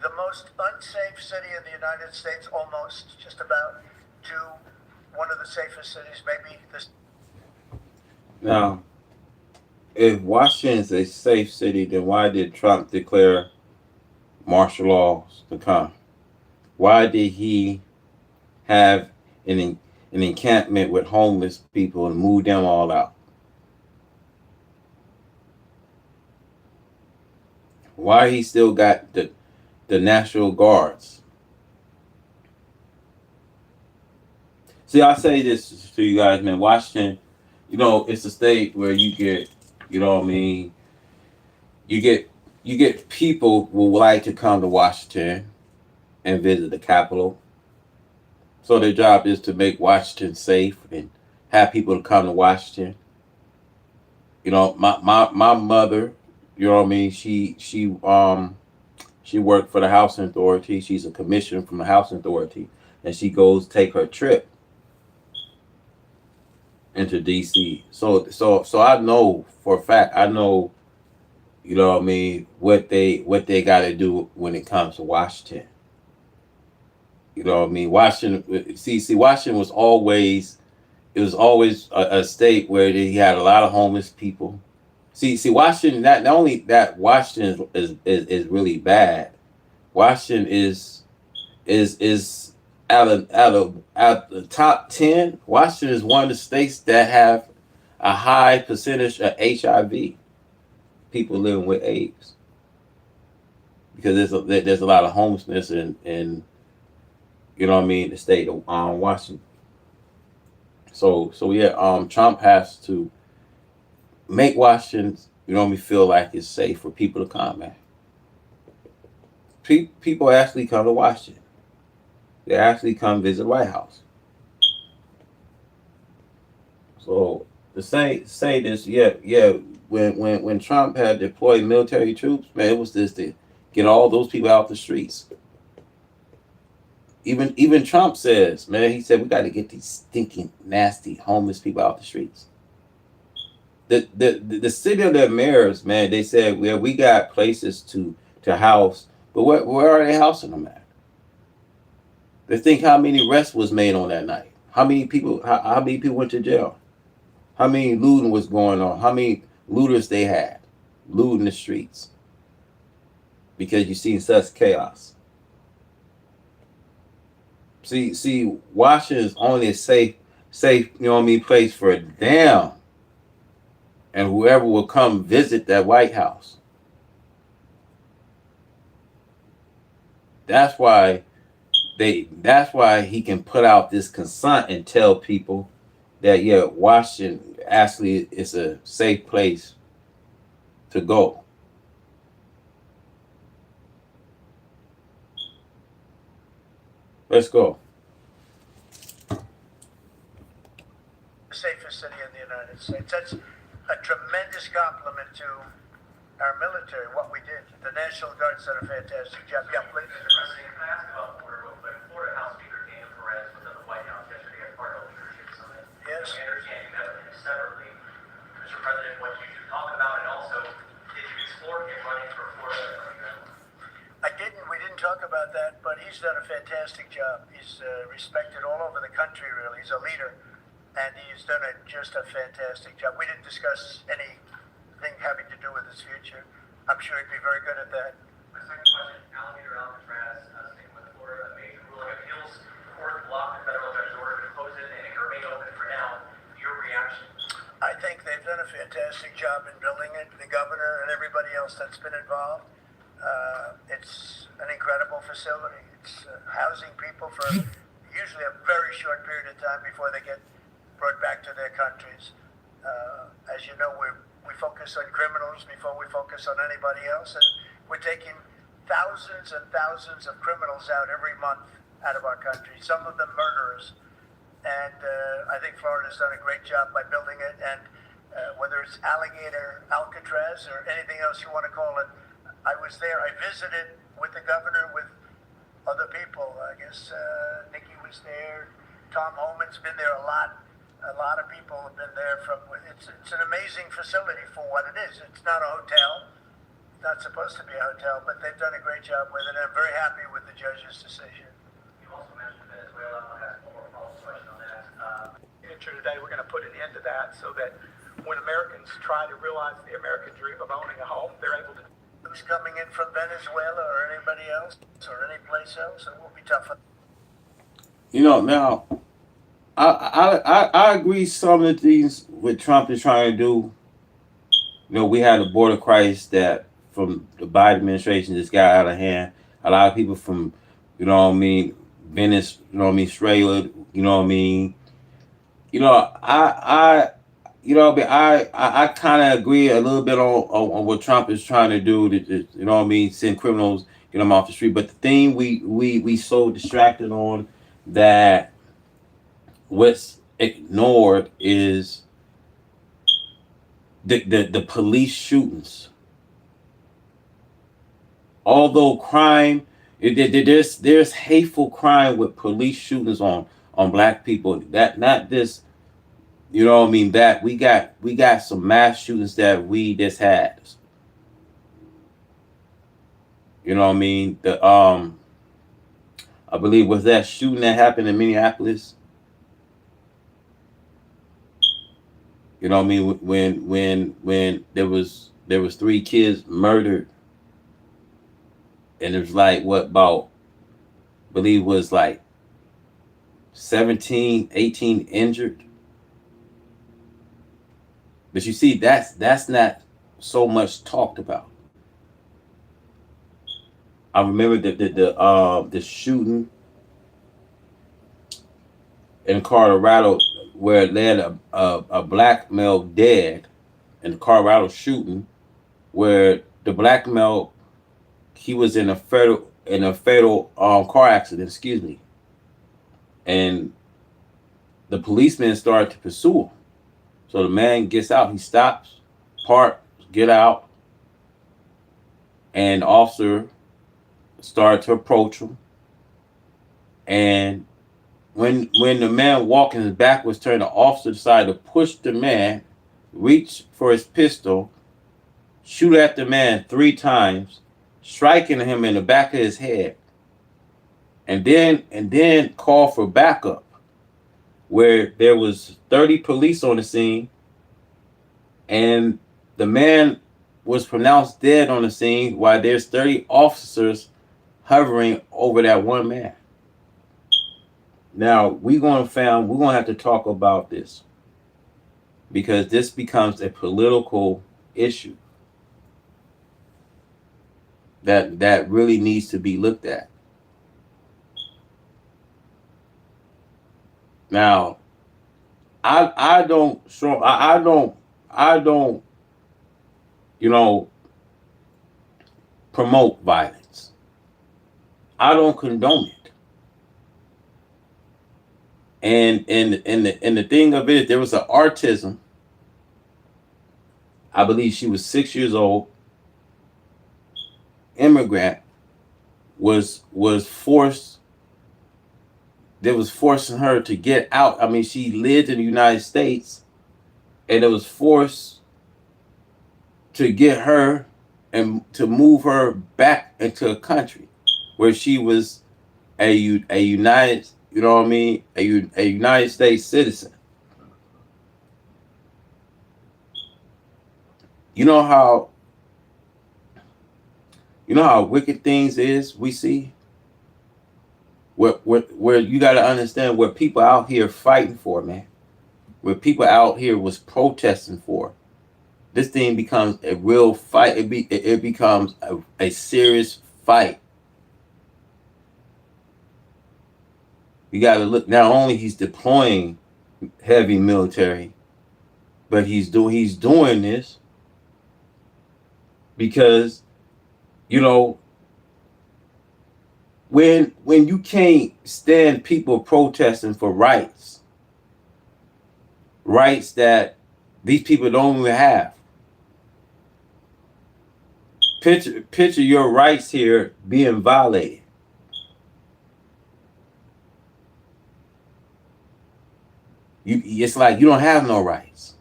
the most unsafe city in the United States, almost, just about, to one of the safest cities, maybe this. Now, if Washington is a safe city, then why did Trump declare martial laws to come? Why did he have an encampment with homeless people and move them all out? Why he still got the National Guards? See, I say this to you guys, man. Washington, it's a state where you get, you get people who would like to come to Washington and visit the Capitol. So their job is to make Washington safe and have people to come to Washington. My mother, she worked for the housing authority. She's a commissioner from the housing authority, and she goes take her trip into DC. So I know for a fact, what they got to do when it comes to Washington. Washington, Washington was always a state where he had a lot of homeless people. Washington, not only that Washington is really bad. Washington is out of the top 10. Washington is one of the states that have a high percentage of HIV, people living with AIDS, because there's a lot of homelessness in the state of Washington. So Trump has to make Washington, feel like it's safe for people to come, man. People actually come to Washington. They actually come visit the White House. So to say this, when Trump had deployed military troops, man, it was just to get all those people out the streets. Even Trump says, man, he said we got to get these stinking, nasty, homeless people out the streets. The city of their mayors, man, they said, well, we got places to house, but where are they housing them at? They think how many arrests was made on that night. How many people went to jail? How many looting was going on? How many looters they had looting the streets? because you've seen such chaos. See, Washington is only a safe, place for them and whoever will come visit that White House. That's why he can put out this consent and tell people that Washington actually is a safe place to go. Let's go. The safest city in the United States. That's a tremendous compliment to our military, what we did. The National Guard's done a fantastic job. Yeah, please. Mr. President, can I ask about Florida real quick? Florida House Speaker Dan Perez was at the White House yesterday as part of the leadership summit. Yes. I understand you met with him separately. Mr. President, what you should talk about, and also, did you explore him running for Florida? We didn't talk about that, but he's done a fantastic job. He's respected all over the country, really. He's a leader, and he's done just a fantastic job. We didn't discuss anything having to do with his future. I'm sure he'd be very good at that. My second question, Alcatraz, sticking with Florida, a major ruling appeals court blocked the federal judge's order to close it, and it can remain open for now. Your reaction? I think they've done a fantastic job in building it, the governor and everybody else that's been involved. It's an incredible facility. It's housing people for usually a very short period of time before they get brought back to their countries. As you know, we focus on criminals before we focus on anybody else, and we're taking thousands and thousands of criminals out every month out of our country, some of them murderers. And I think Florida's done a great job by building it, and whether it's Alcatraz, or anything else you want to call it, I was there. I visited with the governor, with other people. I guess Nikki was there. Tom Homan's been there a lot. A lot of people have been there. It's an amazing facility for what it is. It's not a hotel. It's not supposed to be a hotel, but they've done a great job with it. And I'm very happy with the judge's decision. You also mentioned Venezuela. I want to ask one more follow-up question on that. Today, we're going to put an end to that so that when Americans try to realize the American dream of owning a home, they're able to. Who's coming in from Venezuela or anybody else or any place else, it will be tough. Now, I agree some of the things what Trump is trying to do. We had a border crisis that from the Biden administration just got out of hand. A lot of people from, Venice, Venezuela, I kind of agree a little bit on what Trump is trying to do to send criminals, get them off the street. But the thing we so distracted on that what's ignored is the police shootings. Although crime, there's hateful crime with police shootings on black people. That not this. That we got some mass shootings that we just had. I believe was that shooting that happened in Minneapolis. When there was 3 kids murdered, and it was like I believe was like 17, 18 injured. But you see, that's not so much talked about. I remember the shooting in Colorado where it led a black male dead in the Colorado shooting, where the black male, he was in a fatal car accident, and the policeman started to pursue him. So the man gets out, he stops, parks, get out, and the officer started to approach him. And when the man walking, his back was turned, the officer decided to push the man, reach for his pistol, shoot at the man 3 times, striking him in the back of his head, and then call for backup, where there was 30 police on the scene, and the man was pronounced dead on the scene while there's 30 officers hovering over that one man. Now we're gonna have to talk about this because this becomes a political issue that really needs to be looked at. Now, I don't promote violence. I don't condone it. And the thing of it, there was an autism. I believe she was 6 years old. Immigrant was forced. They was forcing her to get out. I mean, she lived in the United States, and it was forced to get her and to move her back into a country where she was a United, you know what I mean, a United States citizen. You know how wicked things is we see. Where you got to understand what people out here fighting for, man. Where people out here was protesting for. This thing becomes a real fight. It becomes a serious fight. You got to look. Not only he's deploying heavy military, but he's doing this because, you know, when you can't stand people protesting for rights that these people don't even have. Picture your rights here being violated. It's like you don't have no rights.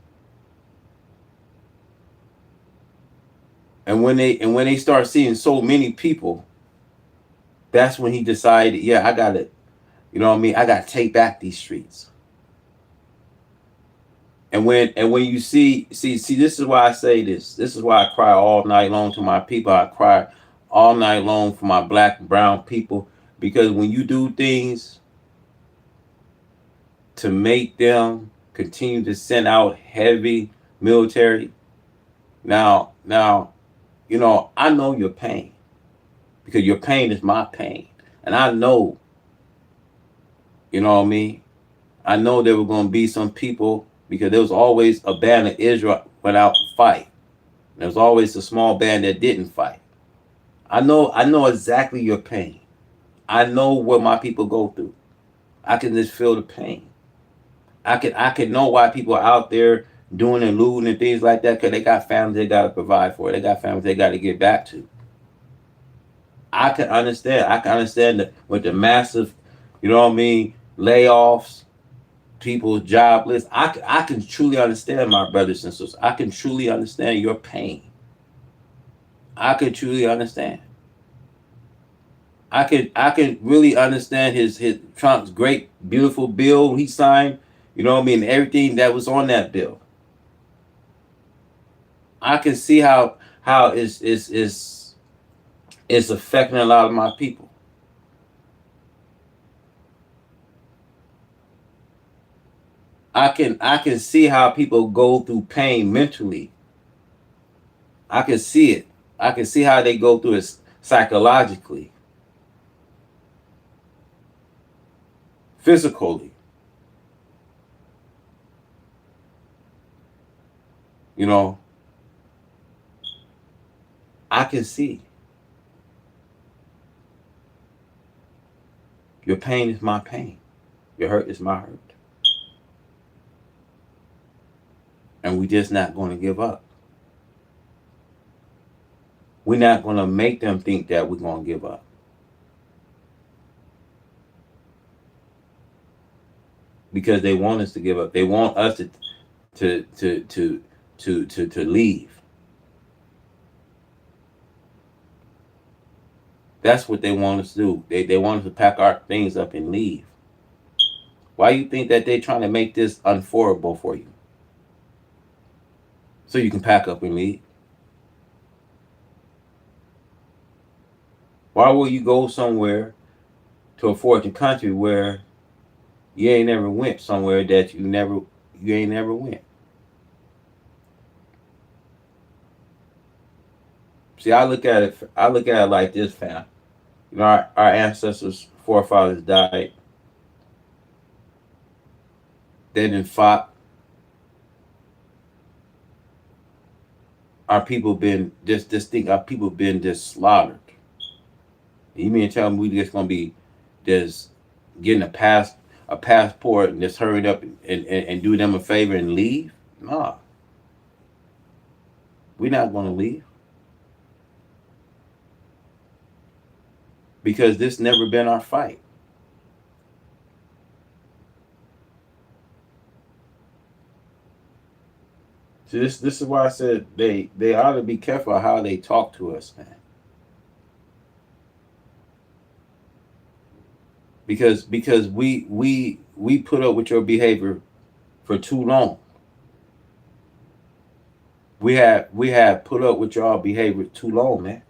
And when they start seeing so many people, that's when he decided, yeah, I got it. You know what I mean? I got to take back these streets. And when you see, this is why I say this. This is why I cry all night long to my people. I cry all night long for my black and brown people. Because when you do things to make them continue to send out heavy military, now, you know, I know your pain. Because your pain is my pain. And I know, you know what I mean? I know there were going to be some people, because there was always a band of Israel went out to fight. There was always a small band that didn't fight. I know exactly your pain. I know what my people go through. I can just feel the pain. I can know why people are out there doing and looting and things like that, because they got families they got to provide for. They got families they got to get back to. I can understand. I can understand with the massive, you know what I mean, layoffs, people jobless. I can truly understand, my brothers and sisters. I can truly understand your pain. I can truly understand. I can really understand his Trump's great beautiful bill he signed. You know what I mean? Everything that was on that bill. I can see how it's affecting a lot of my people. I can see how people go through pain mentally. I can see it. I can see how they go through it psychologically, physically. You know, I can see. Your pain is my pain. Your hurt is my hurt. And we're just not going to give up. We're not going to make them think that we're going to give up. Because they want us to give up. They want us to leave. That's what they want us to do. They want us to pack our things up and leave. Why you think that they're trying to make this unaffordable for you? So you can pack up and leave. Why will you go somewhere to a foreign country where you ain't never went, somewhere that you ain't never went? See, I look at it like this, fam. You know, our ancestors, forefathers died. They didn't fought. Our people been just think our people been just slaughtered. You mean tell me we just gonna be just getting a passport and just hurry up and do them a favor and leave? Nah, we're not gonna leave because this never been our fight. So this is why I said they ought to be careful how they talk to us, man. Because we put up with your behavior for too long. We have put up with y'all behavior too long, man.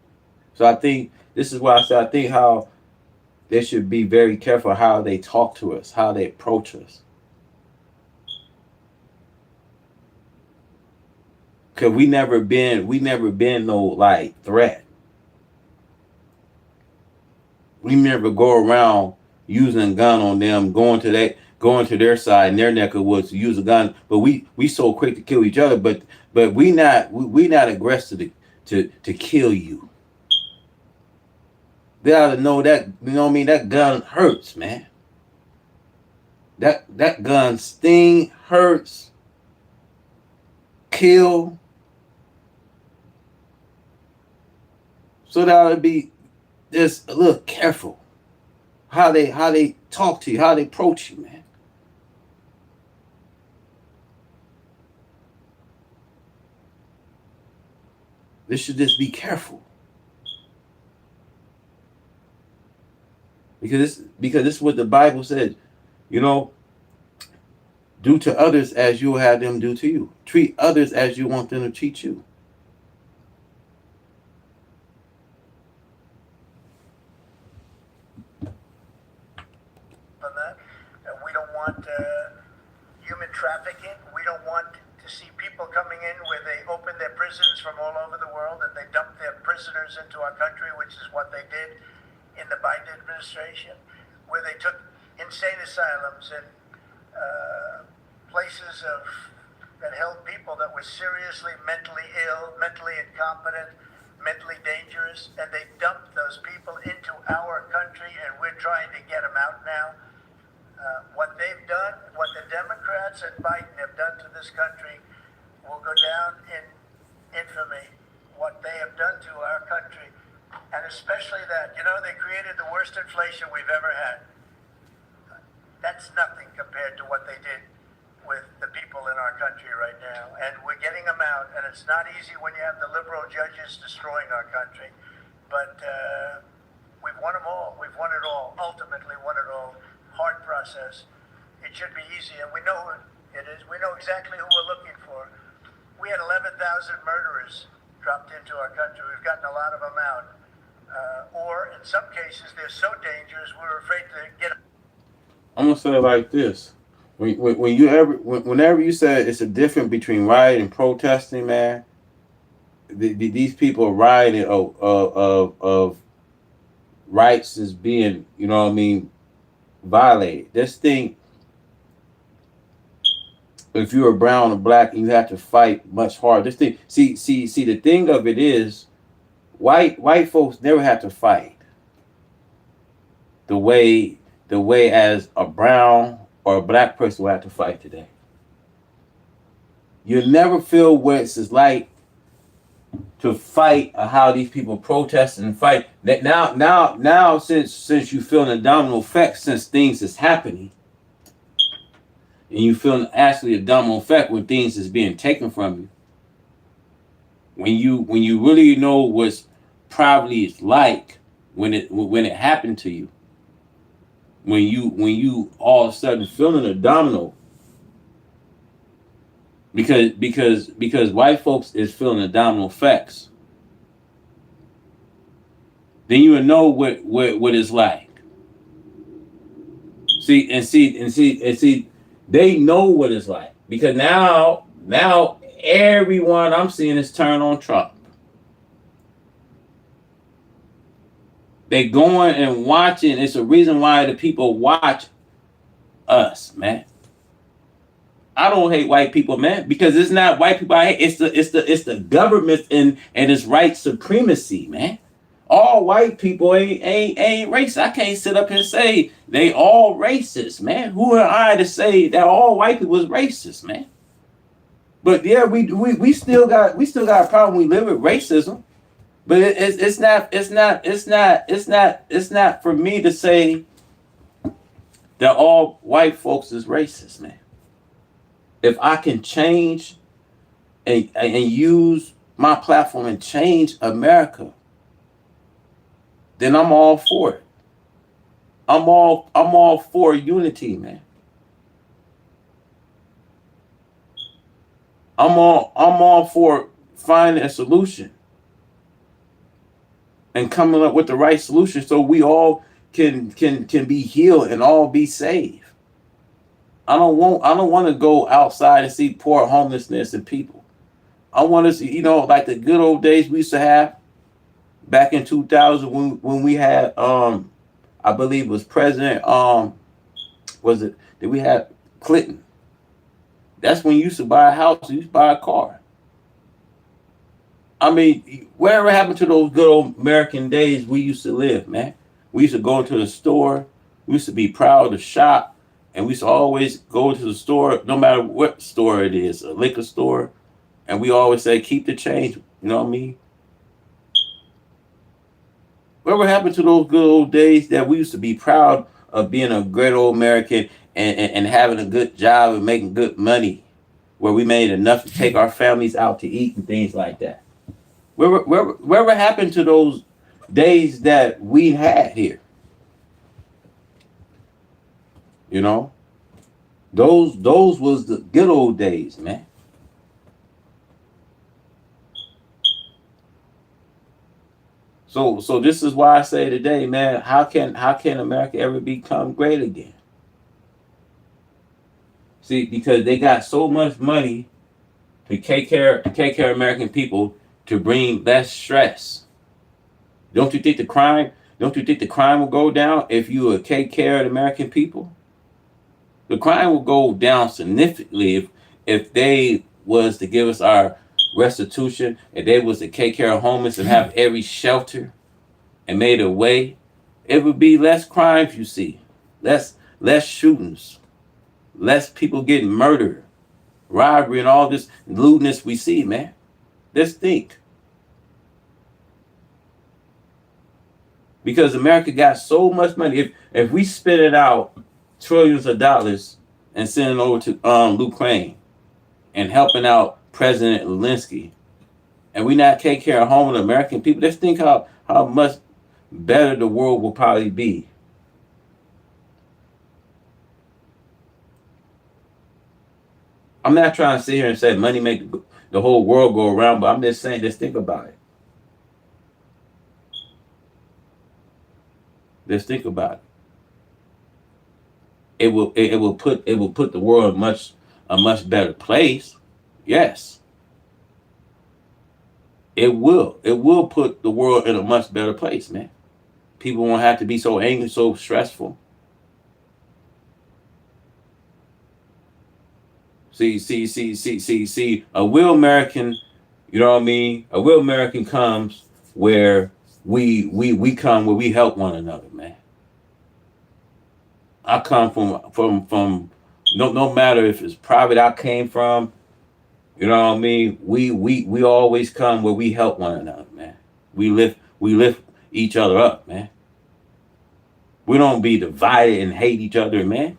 So I think this is why I said I think how they should be very careful how they talk to us, how they approach us. Cause we never been no like threat. We never go around using a gun on them, going to their side and their neck of woods to use a gun. But we so quick to kill each other. But we not aggressive to kill you. They ought to know that, you know what I mean, that gun hurts, man. That gun sting, hurts, kill. So they ought to be just a little careful how they talk to you, how they approach you, man. They should just be careful. Because this is what the Bible says. You know, do to others as you will have them do to you. Treat others as you want them to treat you. On that, we don't want human trafficking. We don't want to see people coming in where they open their prisons from all over the world and they dump their prisoners into our country, which is what they did in the Biden administration, where they took insane asylums and places that held people that were seriously mentally ill, mentally incompetent, mentally dangerous, and they dumped those people into our country, and we're trying to get them out now. What they've done, what the Democrats and Biden have done to this country will go down in infamy. What they have done to our country, and especially that, you know, they created the worst inflation we've ever had. That's nothing compared to what they did with the people in our country right now. And we're getting them out, and it's not easy when you have the liberal judges destroying our country. But we've won them all. We've won it all. Ultimately won it all. Hard process. It should be easy, and we know who it is. We know exactly who we're looking for. We had 11,000 murderers dropped into our country. We've gotten a lot of them out. Or in some cases, they're so dangerous we're afraid to get them. I'm gonna say it like this: whenever you say it's a difference between rioting and protesting, man, these people are rioting of rights is being, you know what I mean, violated. This thing, if you're brown or black, you have to fight much harder. This thing, see, the thing of it is, white folks never have to fight the way as a brown or a black person will have to fight today. You'll never feel what it's like to fight how these people protest and fight. That now since you feel the domino effect, since things is happening, and you feel actually a domino effect when things is being taken from you. When you really know what's probably it's like when it happened to you. When you all of a sudden feeling a domino, because white folks is feeling the domino effects. then you will know what it's like. See, they know what it's like because now everyone I'm seeing is turned on Trump. They going and watching. It's a reason why the people watch us, man. I don't hate white people, man, because it's not white people I hate. It's the government and its right supremacy, man. All white people ain't racist. I can't sit up and say they all racist, man. Who am I to say that all white people is racist, man? But yeah, we still got a problem. We live with racism, but it's not for me to say that all white folks is racist, man. If I can change and use my platform and change America, then I'm all for it. I'm all for unity, man. I'm all for finding a solution and coming up with the right solution so we all can be healed and all be saved. I don't want to go outside and see poor homelessness and people. I want to see, like the good old days we used to have back in 2000 when we had I believe it was President did we have Clinton? That's when you used to buy a house, you used to buy a car. I mean, whatever happened to those good old American days we used to live, man? We used to go to the store. We used to be proud to shop. And we used to always go to the store, no matter what store it is, a liquor store. And we always say, keep the change. You know what I mean? Whatever happened to those good old days that we used to be proud of being a great old American and having a good job and making good money, where we made enough to take our families out to eat and things like that? Whatever happened to those days that we had here? Those was the good old days, man. So this is why I say today, man, how can America ever become great again? See, because they got so much money to take care of American people to bring less stress. Don't you think the crime will go down if you would take care of the American people? The crime will go down significantly if they was to give us our restitution, if they was to take care of homeless and have every shelter and made a way. It would be less crimes, you see. Less shootings. Less people getting murdered. Robbery and all this lewdness we see, man. Let's think. Because America got so much money. If we spit it out trillions of dollars and send it over to Ukraine and helping out President Zelensky, and we not take care of home and American people, let's think how much better the world will probably be. I'm not trying to sit here and say money make the whole world go around, but I'm just saying, just think about it. Let's think about it. It will put the world in a much better place. Yes. It will put the world in a much better place, man. People won't have to be so angry, so stressful. See, a real American, you know what I mean? A real American comes where we come where we help one another, man. I come from no matter if it's private I came from, you know what I mean? We always come where we help one another, man. We lift each other up, man. We don't be divided and hate each other, man.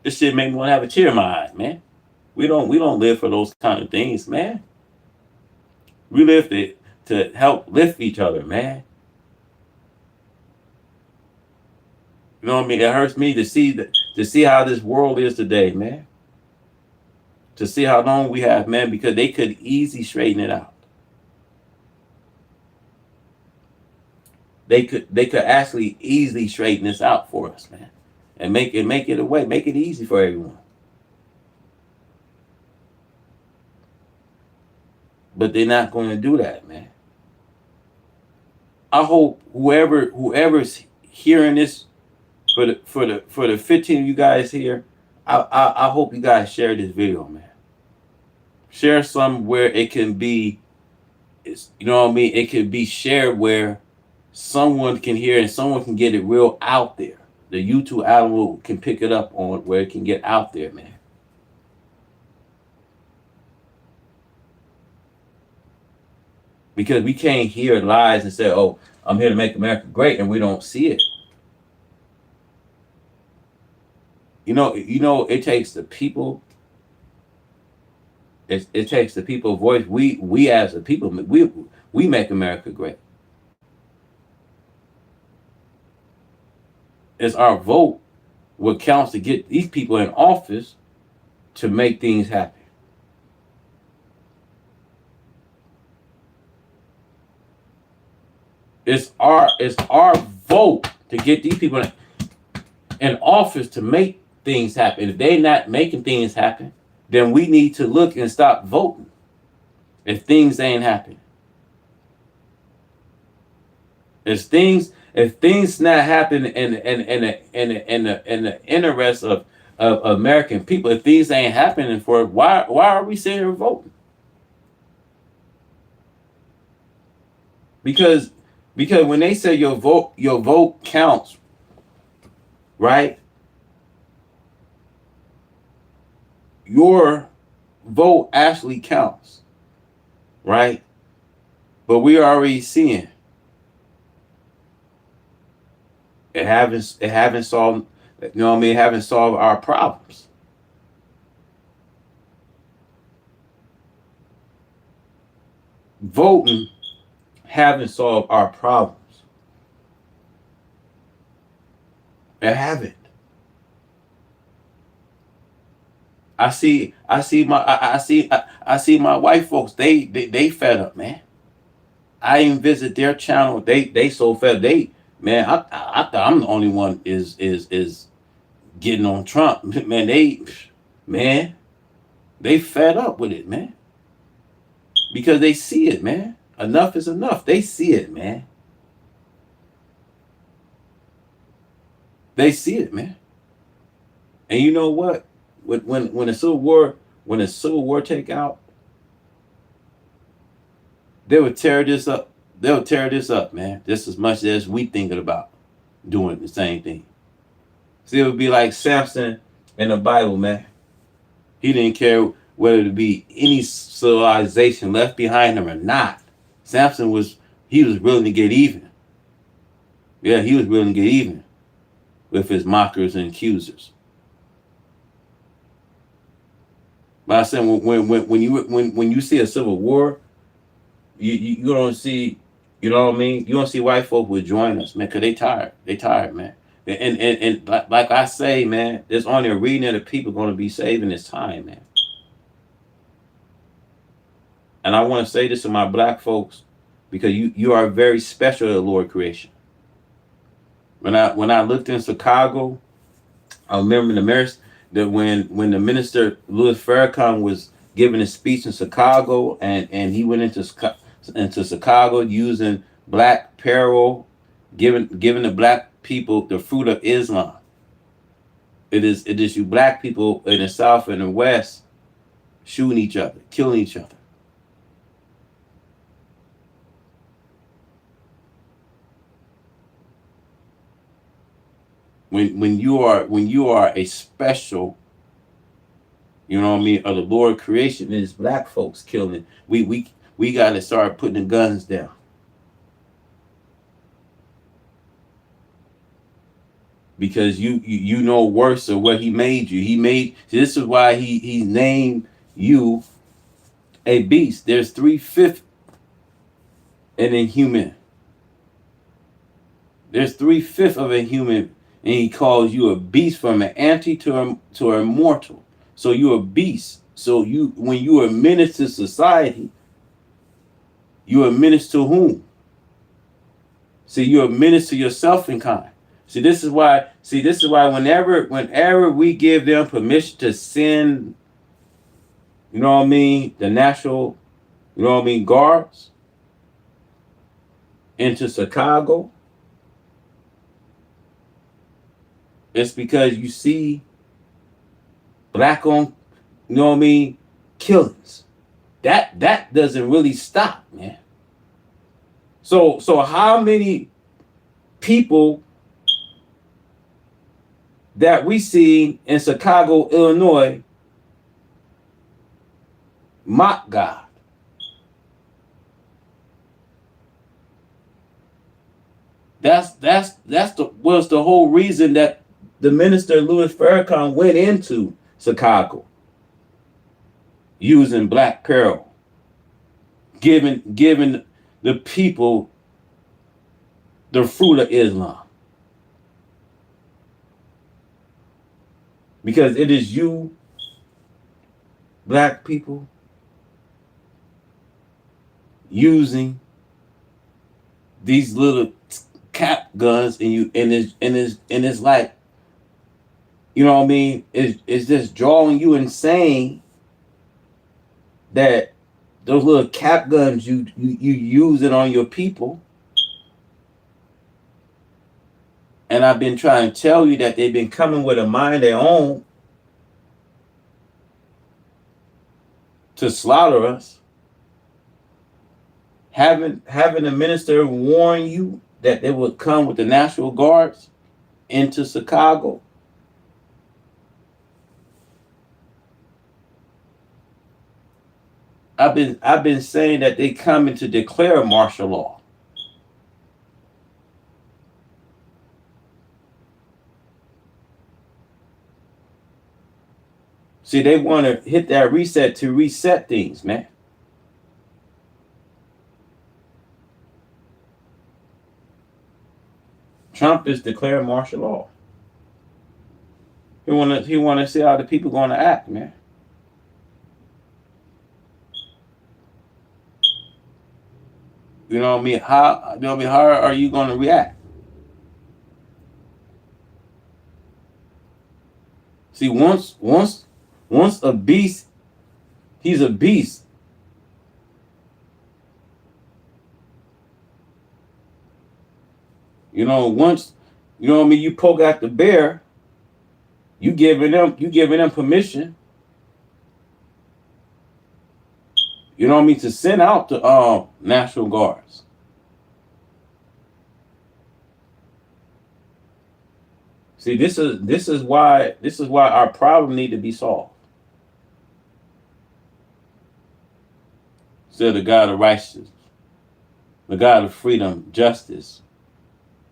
This shit make me want to have a tear in my eyes, man. We don't live for those kind of things, man. We live to help lift each other, man. You know what I mean? It hurts me to see how this world is today, man. To see how long we have, man, because they could easily straighten it out. they could actually easily straighten this out for us, man, and make it a way, make it easy for everyone. But they're not going to do that, man. I hope whoever's hearing this, for the 15 of you guys here, I hope you guys share this video, man. Share some where it can be, you know what I mean? It can be shared where someone can hear and someone can get it real out there. The YouTube algorithm can pick it up on where it can get out there, man. Because we can't hear lies and say, "Oh, I'm here to make America great," and we don't see it. You know, it takes the people. It takes the people voice. We as a people, we make America great. It's our vote what counts to get these people in office to make things happen. It's our vote to get these people in office to make things happen. If they're not making things happen, then we need to look and stop voting. If things ain't happening, if things not happening in the interest of American people, if things ain't happening for it, why are we sitting here voting? Because when they say your vote counts, right? Your vote actually counts, right? But we are already seeing it haven't solved, you know what I mean? It haven't solved our problems. Voting haven't solved our problems. It haven't. I see my white folks. They fed up, man. I even visit their channel. They so fed up. Man, I thought I'm the only one is getting on Trump. Man, they fed up with it, man. Because they see it, man. Enough is enough. They see it, man. They see it, man. And you know what? When the Civil War take out, they would tear this up. They'll tear this up, man. Just as much as we thinking about doing the same thing. See, it would be like Samson in the Bible, man. He didn't care whether to be any civilization left behind him or not. Samson was willing to get even. Yeah, he was willing to get even with his mockers and accusers. But I said, when you see a civil war, you don't see, you know what I mean? You don't see white folk would join us, man, because they tired. They tired, man. And like I say, man, there's only a reading of the people going to be saved in this time, man. And I want to say this to my black folks, because you are very special to the Lord creation. When I looked in Chicago, I remember that when the minister Louis Farrakhan was giving a speech in Chicago, and he went into Chicago using black Pharaoh, giving the black people the fruit of Islam. It is you black people in the South and the West shooting each other, killing each other. When you are a special, you know what I mean, of the Lord creation, and it's black folks killing, we got to start putting the guns down. Because you know worse of what he made you. This is why he named you a beast. There's 3/5 in a human. There's 3/5 of a human, and he calls you a beast, from an anti to an immortal. So you're a beast. So when you are a menace to society, you are a menace to whom? See, you administer yourself in kind. See, this is why. Whenever we give them permission to send, you know what I mean, the national, you know what I mean, guards into Chicago, it's because you see black on, you know what I mean, killings. That doesn't really stop, man. So how many people that we see in Chicago, Illinois, mock God? Was the whole reason that the minister Louis Farrakhan went into Chicago, using black peril, giving the people the fruit of Islam. Because it is you, black people, using these little cap guns, and it's like, you know what I mean, it's just drawing you insane that those little cap guns you use it on your people. And I've been trying to tell you that they've been coming with a mind of their own to slaughter us. Having the minister warn you that they would come with the National Guards into Chicago. I've been saying that they coming to declare martial law. See, they want to hit that reset to reset things, man. Trump is declaring martial law. He want to see how the people going to act, man. You know what I mean? How are you going to react? See, once a beast, he's a beast. You know, once, you know what I mean, you poke at the bear, you giving them permission. You know what I mean, to send out the National Guards. See, this is why our problem need to be solved. Instead of the God of righteousness, the God of freedom, justice,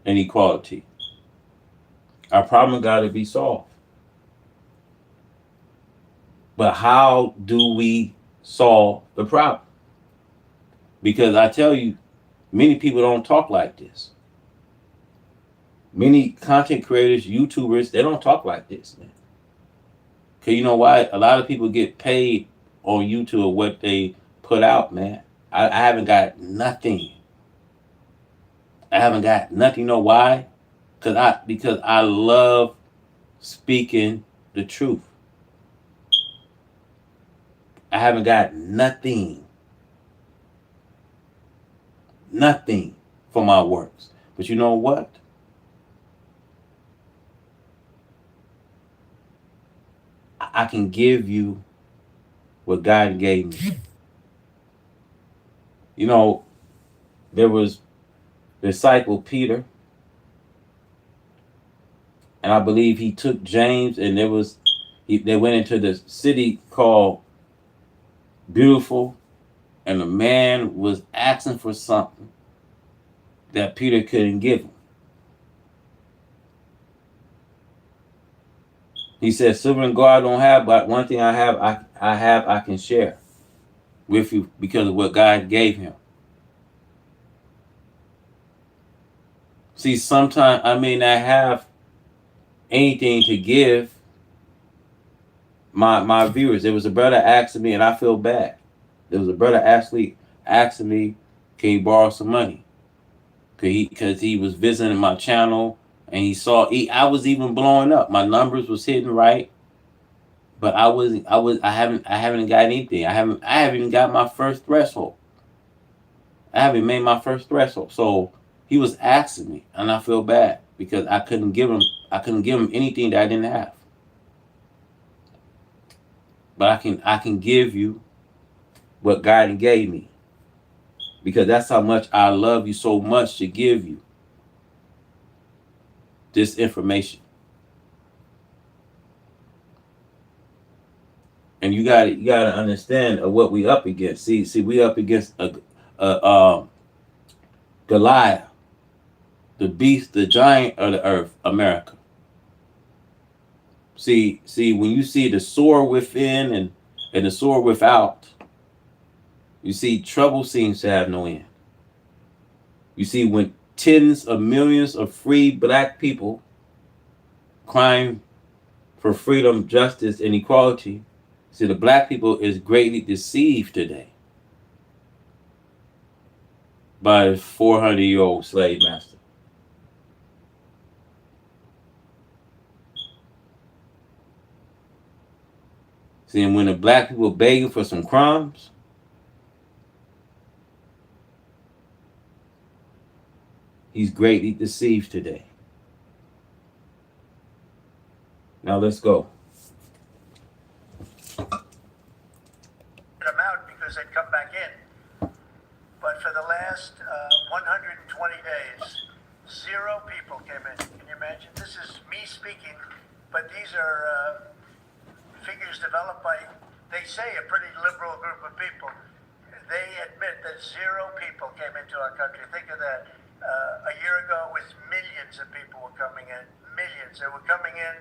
and equality. Our problem got to be solved. But how do we solve the problem? Because I tell you, many people don't talk like this. Many content creators, YouTubers, they don't talk like this, man. Because you know why? A lot of people get paid on YouTube what they put out, man. I haven't got nothing. I haven't got nothing. You know why? Because I love speaking the truth. I haven't got nothing. Nothing for my works. But you know what? I can give you what God gave me. You know, there was disciple Peter, and I believe he took James, and they went into the city called Beautiful, and the man was asking for something that Peter couldn't give him. He said, silver and gold I don't have, but one thing I have, I can share with you because of what God gave him. See, sometimes I may not have anything to give my viewers. There was a brother asking me, and I feel bad. There was a brother actually asking me, can you borrow some money? because he was visiting my channel and he saw I was even blowing up. My numbers was hitting right, but I haven't got anything. I haven't even got my first threshold. I haven't made my first threshold. So he was asking me, and I feel bad because I couldn't give him anything that I didn't have. But I can give you what God gave me, because that's how much I love you so much to give you this information. And you got to understand what we up against. See, we up against a Goliath, the beast, the giant of the earth, America. See, when you see the sword within and the sword without, you see trouble seems to have no end. You see, when tens of millions of free black people crying for freedom, justice, and equality, see, the black people is greatly deceived today by a 400-year-old slave master. See, and when the black people begging for some crumbs, he's greatly deceived today. Now let's go. Them out because they'd come back in. But for the last 120 days, 0 people came in. Can you imagine? This is me speaking, but these are figures developed by, they say, a pretty liberal group of people. They admit that 0 people came into our country. Think of that. A year ago, it was millions of people were coming in. Millions. They were coming in.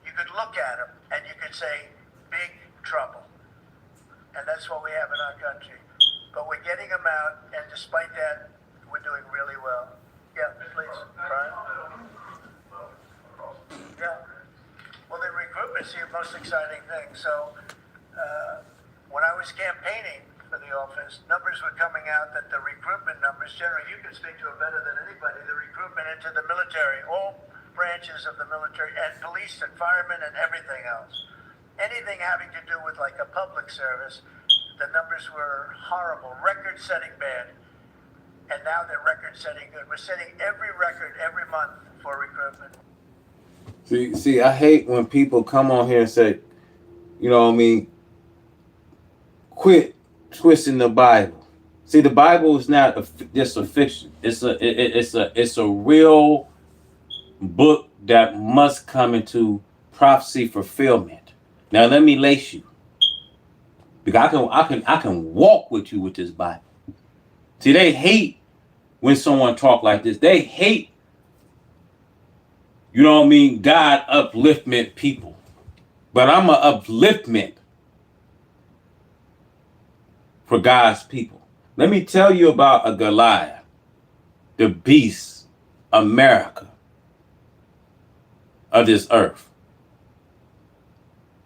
You could look at them and you could say, big trouble. And that's what we have in our country. But we're getting them out, and despite that, we're doing really well. Yeah, please, Brian. Yeah. Well, the recruitment's the most exciting thing. So when I was campaigning for the office, numbers were coming out that the recruitment numbers, generally, you can speak to it better than anybody, the recruitment into the military, all branches of the military, and police and firemen and everything else. Anything having to do with like a public service, the numbers were horrible, record-setting bad. And now they're record-setting good. We're setting every record every month for recruitment. See, I hate when people come on here and say, you know what I mean, quit twisting the Bible. See, the Bible is not just a fiction. It's a real book that must come into prophecy fulfillment. Now let me lace you, because I can walk with you with this Bible. See, they hate when someone talk like this. They hate, you know what I mean, God upliftment people. But I'm a upliftment for God's people. Let me tell you about a Goliath, the beast, America of this earth.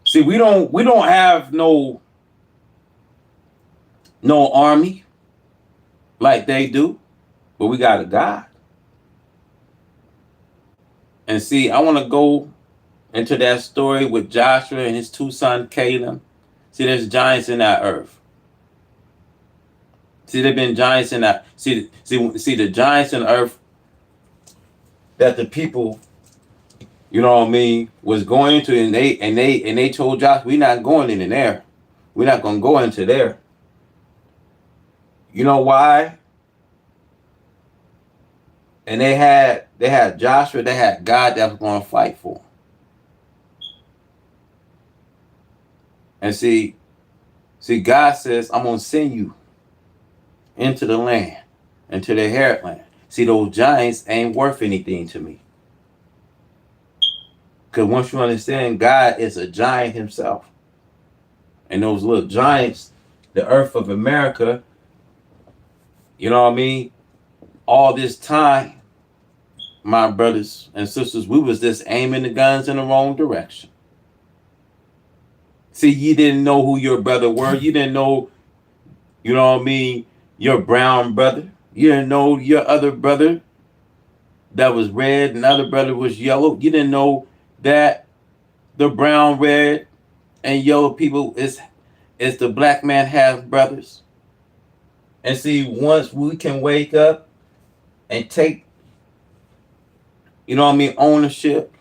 See, we don't have no army like they do, but we got a God. And see, I want to go into that story with Joshua and his 2 sons, Caleb. See, there's giants in that earth. See, there've been giants in that. See the giants in the earth that the people, you know what I mean, was going into, and they told Joshua, we're not going in there. We're not going to go into there. You know why? And they had Joshua, they had God that was going to fight for them. And see, God says, I'm going to send you into the land, into the inherit land. See, those giants ain't worth anything to me. Because once you understand, God is a giant himself. And those little giants, the earth of America, you know what I mean? All this time, my brothers and sisters, we was just aiming the guns in the wrong direction. See, you didn't know who your brother were. You didn't know, you know what I mean, your brown brother. You didn't know your other brother that was red and other brother was yellow. You didn't know that the brown, red, and yellow people is the black man half brothers. And see, once we can wake up and take, ownership,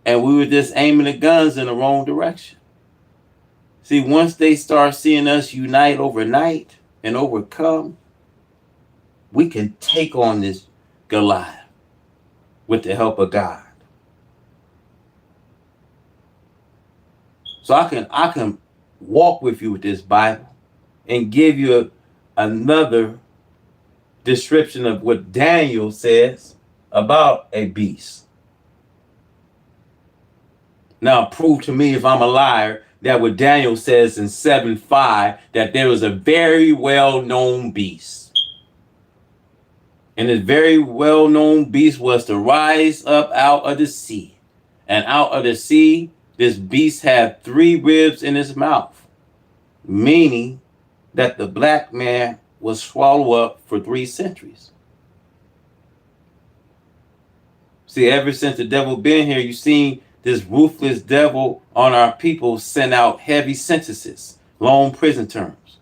and we were just aiming the guns in the wrong direction. See, once they start seeing us unite overnight and overcome, we can take on this Goliath with the help of God. So I can walk with you with this Bible and give you another description of what Daniel says about a beast. Now prove to me if I'm a liar that what Daniel says in 7:5 that there was a very well-known beast. And this very well-known beast was to rise up out of the sea. And out of the sea, this beast had 3 ribs in his mouth, meaning that the black man was swallowed up for 3 centuries. See, ever since the devil been here, you've seen this ruthless devil on our people send out heavy sentences, long prison terms,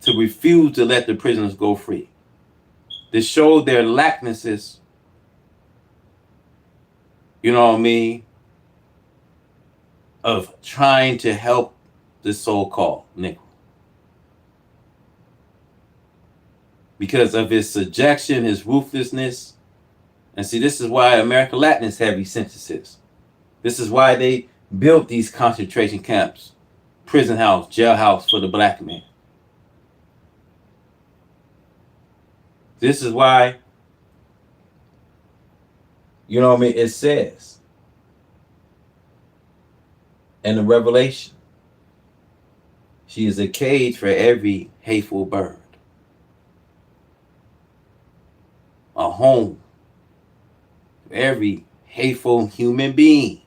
to refuse to let the prisoners go free. To show their lacknesses, of trying to help the so-called Negro. Because of his subjection, his ruthlessness. And see, this is why American Latin is heavy sentences. This is why they built these concentration camps, prison house, jailhouse for the black man. This is why, it says in the Revelation, she is a cage for every hateful bird, a home for every hateful human being.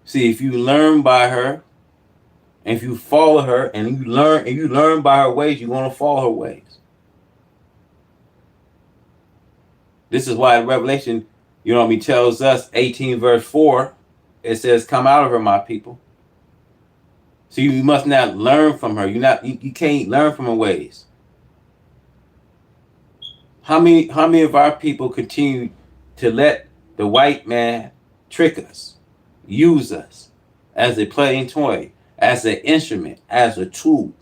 See, if you learn by her, and if you follow her, and you learn by her ways, you're going to follow her ways. This is why Revelation, tells us 18 verse 4, it says, "Come out of her, my people." So you must not learn from her. You can't learn from her ways. How many of our people continue to let the white man trick us, use us as a playing toy, as an instrument, as a tool?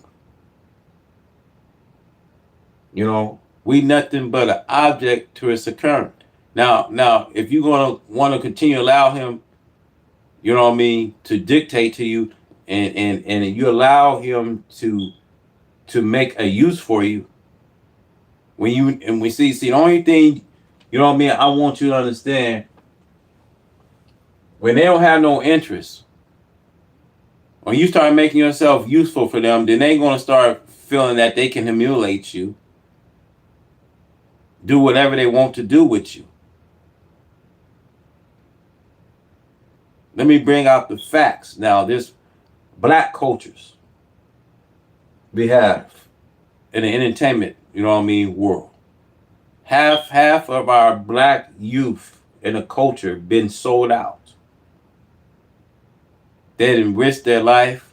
We nothing but an object to his occurrence. Now, if you're gonna want to continue to allow him, to dictate to you, and you allow him to make a use for you, we see the only thing, I want you to understand, when they don't have no interest, when you start making yourself useful for them, then they're gonna start feeling that they can humiliate you, do whatever they want to do with you. Let me bring out the facts. Now, there's black cultures we have in the entertainment, world. Half of our black youth in the culture been sold out. They didn't risk their life,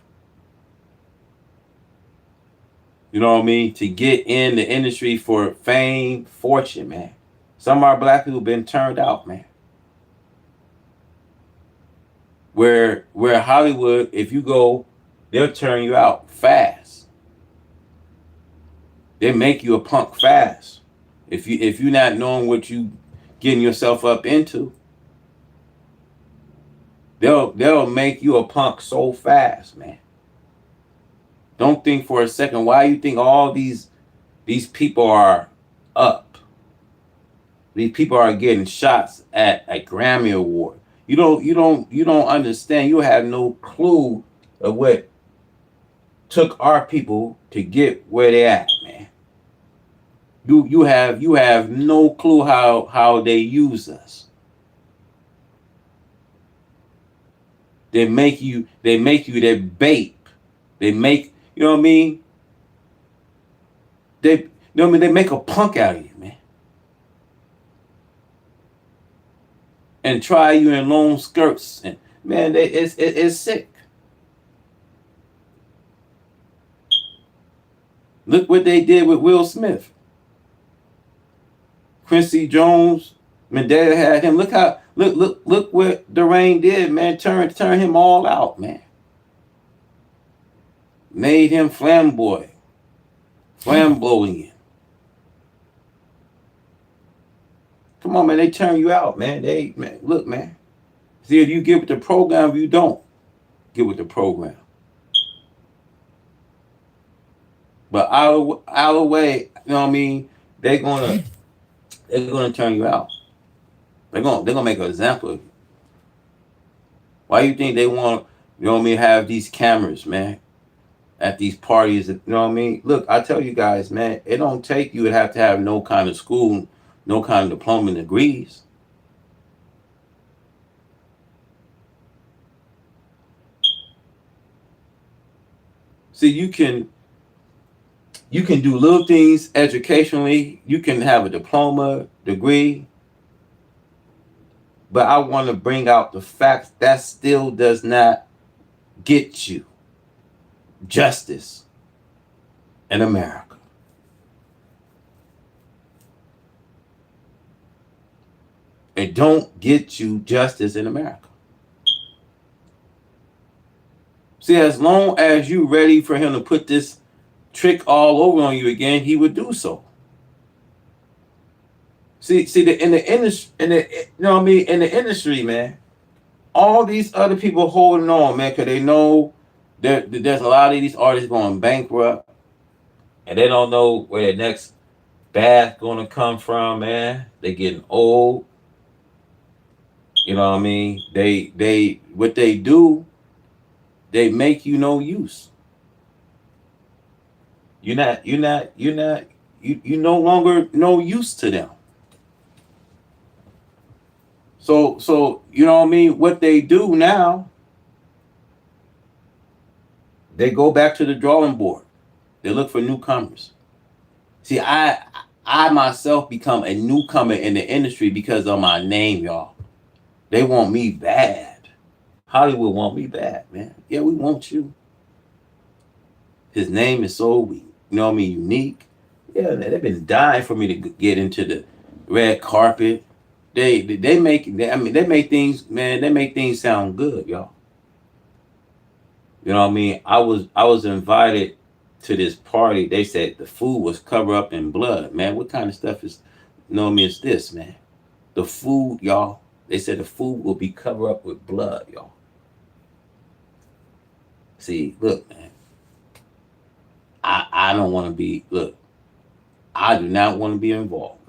to get in the industry for fame, fortune, man. Some of our black people been turned out, man. Where Hollywood, if you go, they'll turn you out fast. They make you a punk fast. If you're not knowing what you getting yourself up into, they'll make you a punk so fast, man. Don't think for a second why you think all these people are up. These people are getting shots at a Grammy Award. You don't understand. You have no clue of what took our people to get where they at, man. You have no clue how they use us. They make you their bait. They make, you know what I mean? They, you know what I mean? They make a punk out of you, man. And try you in long skirts. And man, it's sick. Look what they did with Will Smith. Quincy Jones, Medea had him. Look what Dwayne did, man. Turn him all out, man. Made him flamboyant. Come on, man. They turn you out, man. Look, man. See, if you get with the program, if you don't get with the program. But out of the way, you know what I mean? They're gonna turn you out. They're gonna make an example of you. Why do you think they want, you know what I mean, have these cameras, man, at these parties? You know what I mean? Look, I tell you guys, man, it don't take you to have no kind of school, no kind of diploma and degrees. See, you can do little things educationally. You can have a diploma, degree. But I want to bring out the fact that still does not get you justice in America. It don't get you justice in America. See, as long as you ready for him to put this trick all over on you again, he would do so. See, in the industry, you know what I mean, in the industry, man, all these other people holding on, man, because they know there's a lot of these artists going bankrupt, and they don't know where their next bag gonna come from, man. They getting old. You know what I mean? They what they do, they make you no use. You no longer no use to them. So you know what I mean? What they do now, they go back to the drawing board. They look for newcomers. See, I myself become a newcomer in the industry because of my name, y'all. They want me bad. Hollywood want me bad, man. Yeah, we want you. His name is so, you know what I mean, unique. Yeah, they've been dying for me to get into the red carpet. They make things, man. They make things sound good, y'all. You know what I mean? I was invited to this party. They said the food was covered up in blood, man. What kind of stuff is, you know what I mean? It's this, man. The food, y'all. They said the food will be covered up with blood, y'all. See, look, man. I don't want to be. Look, I do not want to be involved,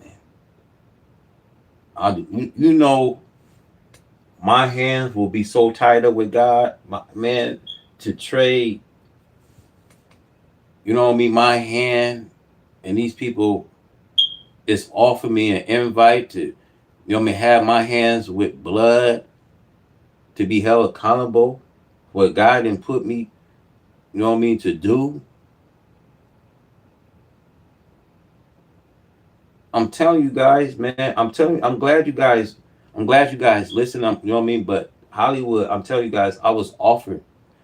man. You know, my hands will be so tied up with God, man, to trade. You know what I mean? My hand and these people is offering me an invite to, you know what I mean, have my hands with blood to be held accountable for what God didn't put me, you know what I mean, to do. I'm telling you guys, man. I'm glad you guys listen. You know what I mean? But Hollywood, I'm telling you guys, I was offered,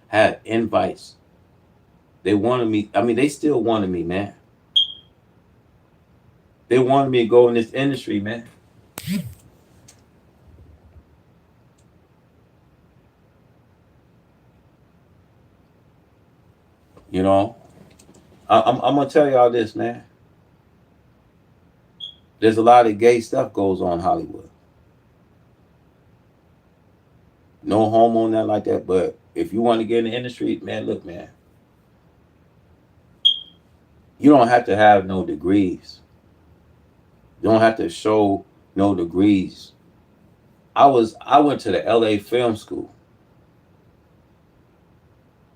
had invites. They wanted me. I mean, they still wanted me, man. They wanted me to go in this industry, man. You know, I'm gonna tell y'all this, man. There's a lot of gay stuff goes on in Hollywood. No homo, nothing like that. But if you want to get in the industry, man, look, man. You don't have to have no degrees. You don't have to show no degrees. I went to the LA Film School.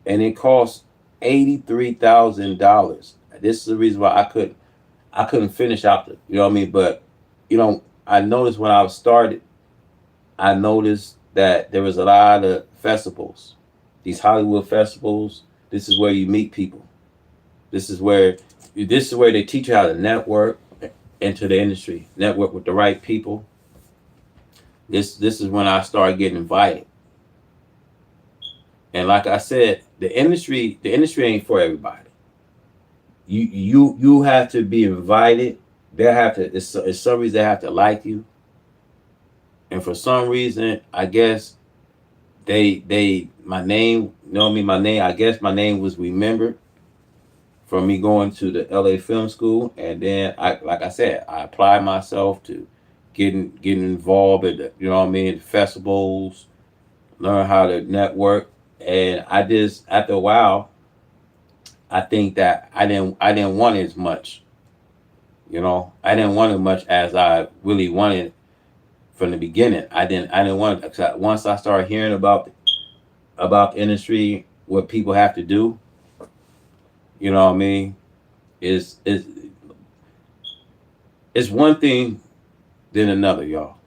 And it cost $83,000. This is the reason why I couldn't finish out the, you know what I mean? But, you know, I noticed when I started, I noticed that there was a lot of festivals, these Hollywood festivals, This is where you meet people. This is where they teach you how to network into the industry, network with the right people. This is when I started getting invited. And like I said, the industry ain't for everybody. You have to be invited. They have to. It's some reason they have to like you. And for some reason, I guess my name, my name. I guess my name was remembered from me going to the LA Film School, and then like I said, I applied myself to getting involved at the festivals, learn how to network, and I just after a while, I think that I didn't want as much. I didn't want as much as I really wanted from the beginning. I didn't want it, 'cause once I started hearing about the industry, what people have to do, is it's one thing than another, y'all.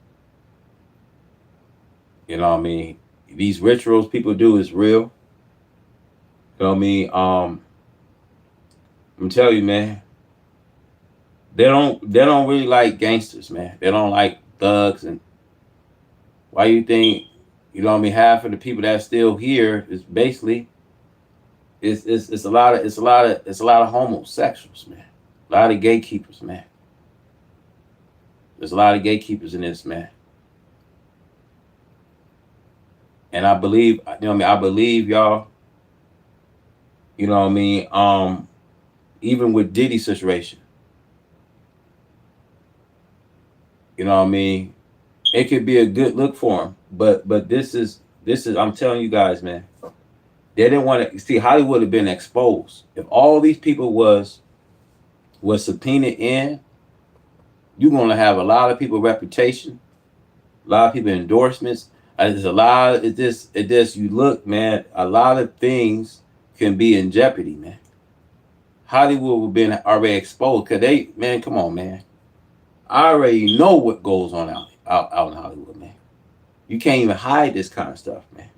These rituals people do is real. I'm telling you, man, they don't really like gangsters, man. They don't like thugs. And why you think, half of the people that's still here is basically it's a lot of homosexuals, man. A lot of gatekeepers, man. There's a lot of gatekeepers in this, man. And I believe, I believe y'all, even with Diddy's situation, it could be a good look for him. But this is I'm telling you guys, man, they didn't want to see Hollywood have been exposed. If all these people was subpoenaed in, you're gonna have a lot of people reputation, a lot of people endorsements. There's a lot. It just you look, man. A lot of things can be in jeopardy, man. Hollywood have been already exposed because man, come on, man. I already know what goes on out in Hollywood, man. You can't even hide this kind of stuff, man.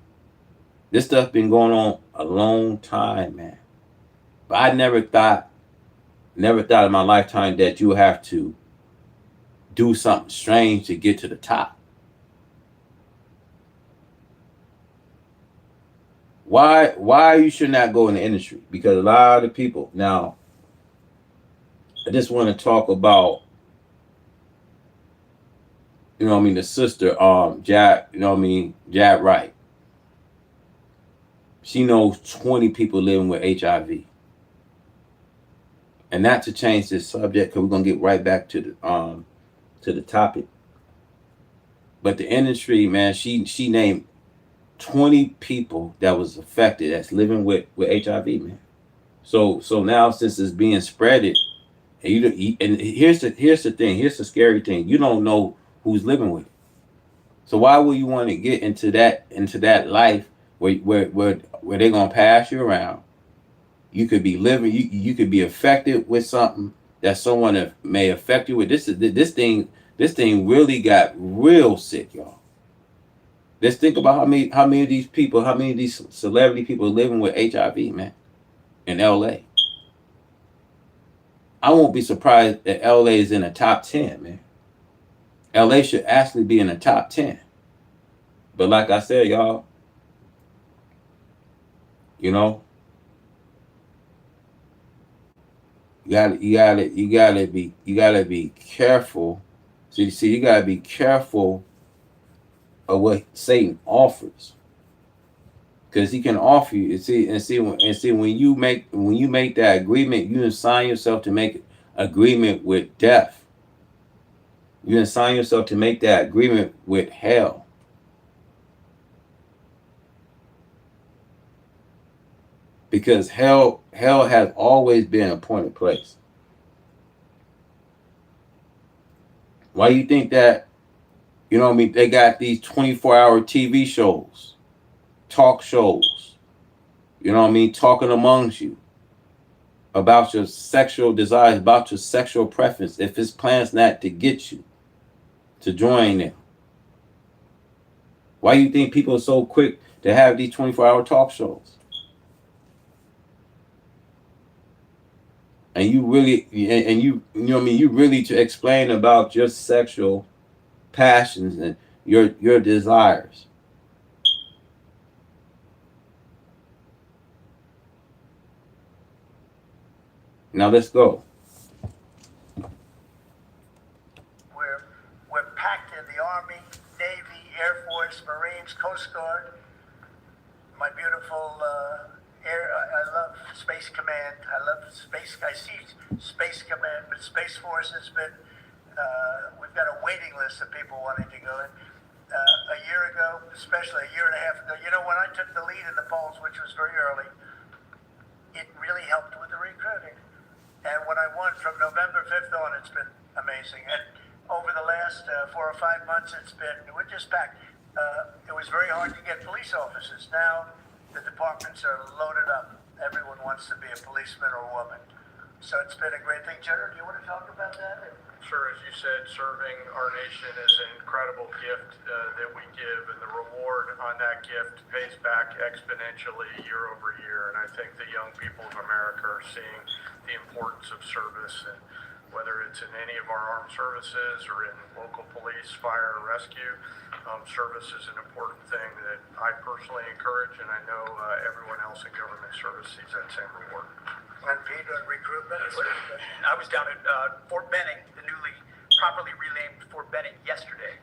This stuff been going on a long time, man. But I never thought in my lifetime that you have to do something strange to get to the top. Why you should not go in the industry? Because a lot of people now. I just want to talk about, the sister, Jab Wright. She knows 20 people living with HIV. And not to change this subject, because we're gonna get right back to the topic. But the industry, man, she named 20 people that was affected that's living with HIV, man. So now since it's being spreaded, and here's the thing, here's the scary thing, you don't know who's living with it. So why would you want to get into that life where they're gonna pass you around? You could be living, you could be affected with something that someone may affect you with. This thing really got real sick, y'all. Let's think about how many of these people, how many of these celebrity people are living with HIV, man, in LA. I won't be surprised that LA is in the top 10, man. LA should actually be in the top 10. But like I said, y'all, you gotta be careful. See, you gotta be careful of what Satan offers, because he can offer you. When you make that agreement, you assign yourself to make agreement with death. You assign yourself to make that agreement with hell. Because hell has always been a appointed place. Why do you think that, they got these 24-hour TV shows, talk shows, talking amongst you about your sexual desires, about your sexual preference, if his plan's not to get you to join them? Why do you think people are so quick to have these 24-hour talk shows? and you really and you know what I mean, you really to explain about your sexual passions and your desires. Now let's go. We're packed in the Army, Navy, Air Force, Marines, Coast Guard. My beautiful I love Space Command. I love Space. I see Space Command, but Space Force has been. We've got a waiting list of people wanting to go in. A year ago, especially a year and a half ago, when I took the lead in the polls, which was very early, it really helped with the recruiting. And when I won from November 5th on, it's been amazing. And over the last 4 or 5 months, we're just packed. It was very hard to get police officers. Now the departments are loaded up. Everyone wants to be a policeman or woman. So it's been a great thing. Jenner, do you want to talk about that? Sure, as you said, serving our nation is an incredible gift that we give, and the reward on that gift pays back exponentially year over year. And I think the young people of America are seeing the importance of service, and whether it's in any of our armed services or in local police, fire, and rescue, service is an important thing that I personally encourage, and I know everyone else in government service sees that same reward. And Pete, on recruitment? I was down at Fort Benning, the newly properly renamed Fort Benning, yesterday,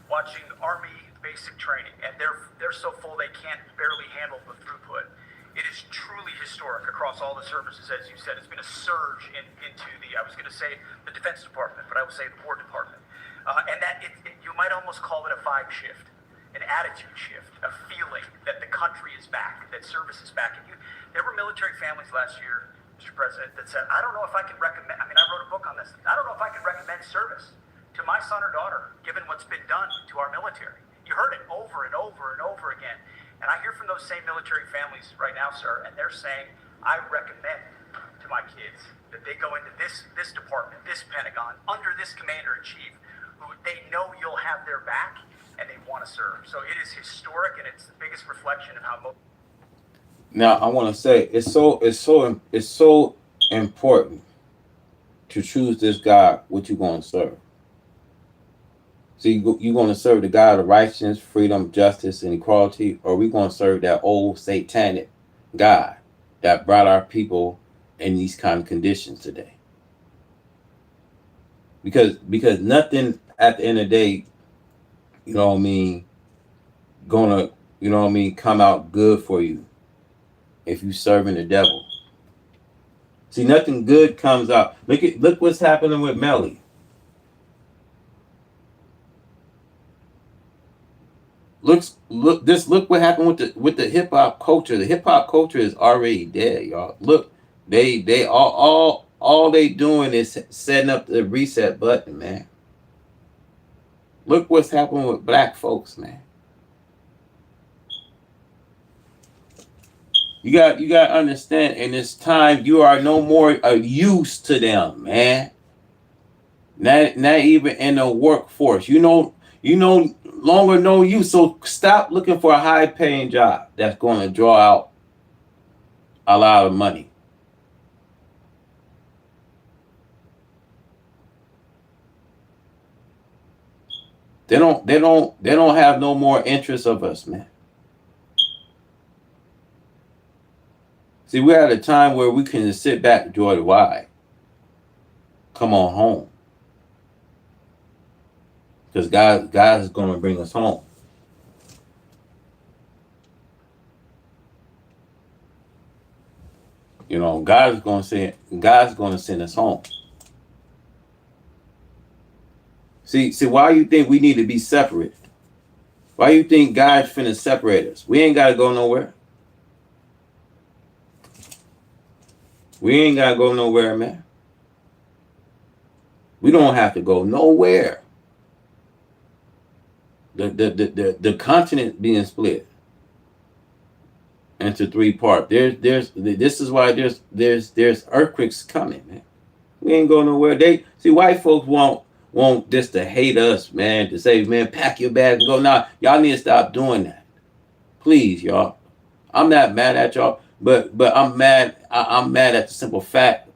watching Army basic training, and they're so full they can't barely handle the throughput. It is truly historic across all the services, as you said. It's been a surge into I was going to say the Defense Department, but I would say the War Department. And that you might almost call it a vibe shift, an attitude shift, a feeling that the country is back, that service is back. And there were military families last year, Mr. President, that said, I don't know if I can recommend, I wrote a book on this, I don't know if I can recommend service to my son or daughter, given what's been done to our military. You heard it over and over and over again. And I hear from those same military families right now, sir, and they're saying, I recommend to my kids that they go into this department, this Pentagon, under this commander-in-chief, who they know you'll have their back, and they want to serve. So it is historic, and it's the biggest reflection of how most. Now I want to say it's so important to choose this God what you're going to serve. See, you're going to serve the God of righteousness, freedom, justice, and equality, or we're going to serve that old satanic God that brought our people in these kind of conditions today. Because nothing at the end of the day, gonna, come out good for you if you serving the devil. See, nothing good comes out. Look what's happening with Melly. Look what happened with the hip hop culture. The hip hop culture is already dead, y'all. Look, they all they doing is setting up the reset button, man. Look what's happening with black folks, man. You got to understand, in this time, you are no more a use to them, man. Not even in the workforce. Longer no use. So stop looking for a high-paying job that's going to draw out a lot of money. They don't have no more interest of us, man. See, we're at a time where we can just sit back, enjoy the ride. Come on home. Because God is going to bring us home. God's going to send us home. See, why you think we need to be separate? Why you think God's finna separate us? We ain't got to go nowhere. We ain't got to go nowhere, man. We don't have to go nowhere. The continent being split into 3 parts. This is why there's earthquakes coming, man. We ain't going nowhere. White folks want just to hate us, man, to say, man, pack your bags and go. Nah, y'all need to stop doing that. Please, y'all. I'm not mad at y'all, but I'm mad. I'm mad at the simple fact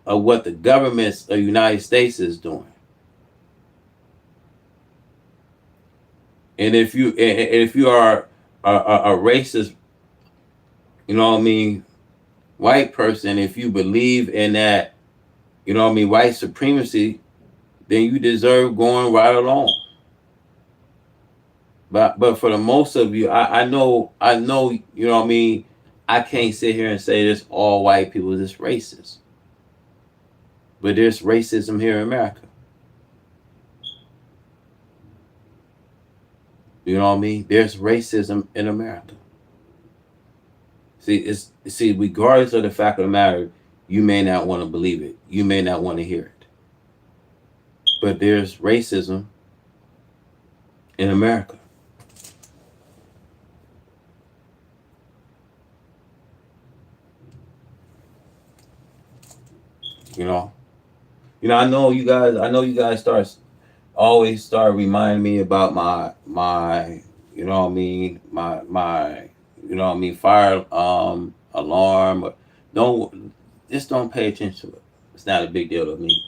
of what the government of the United States is doing. And if you are a racist, you know what I mean, white person, if you believe in that, you know what I mean, white supremacy, then you deserve going right along. But for the most of you, I know, you know what I mean, I can't sit here and say this all white people is racist. But there's racism here in America. You know what I mean? There's racism in America. See, regardless of the fact of the matter, you may not want to believe it. You may not want to hear it. But there's racism in America. You know, I know you guys always start reminding me about my you know what I mean, my you know what I mean, fire alarm. Don't pay attention to it. It's not a big deal to me.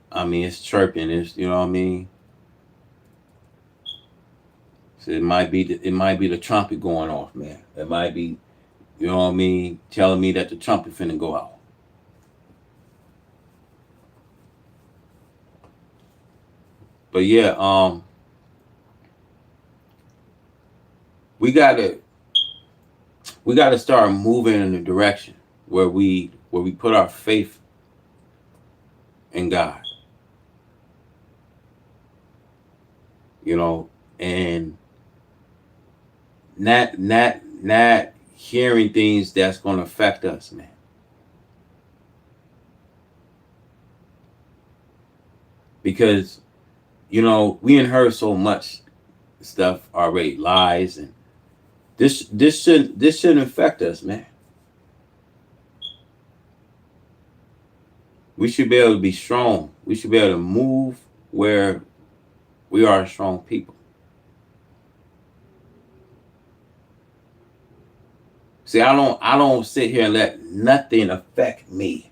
I mean, it's chirping. It's, you know what I mean. So it might be the trumpet going off, man. It might be, you know what I mean, telling me that the trumpet finna go out. But yeah, we gotta start moving in a direction where we put our faith in God. You know, and not hearing things that's gonna affect us, man. Because, you know, we heard so much stuff already, lies, and this shouldn't affect us, man. We should be able to be strong. We should be able to move where we are strong people. See, I don't sit here and let nothing affect me.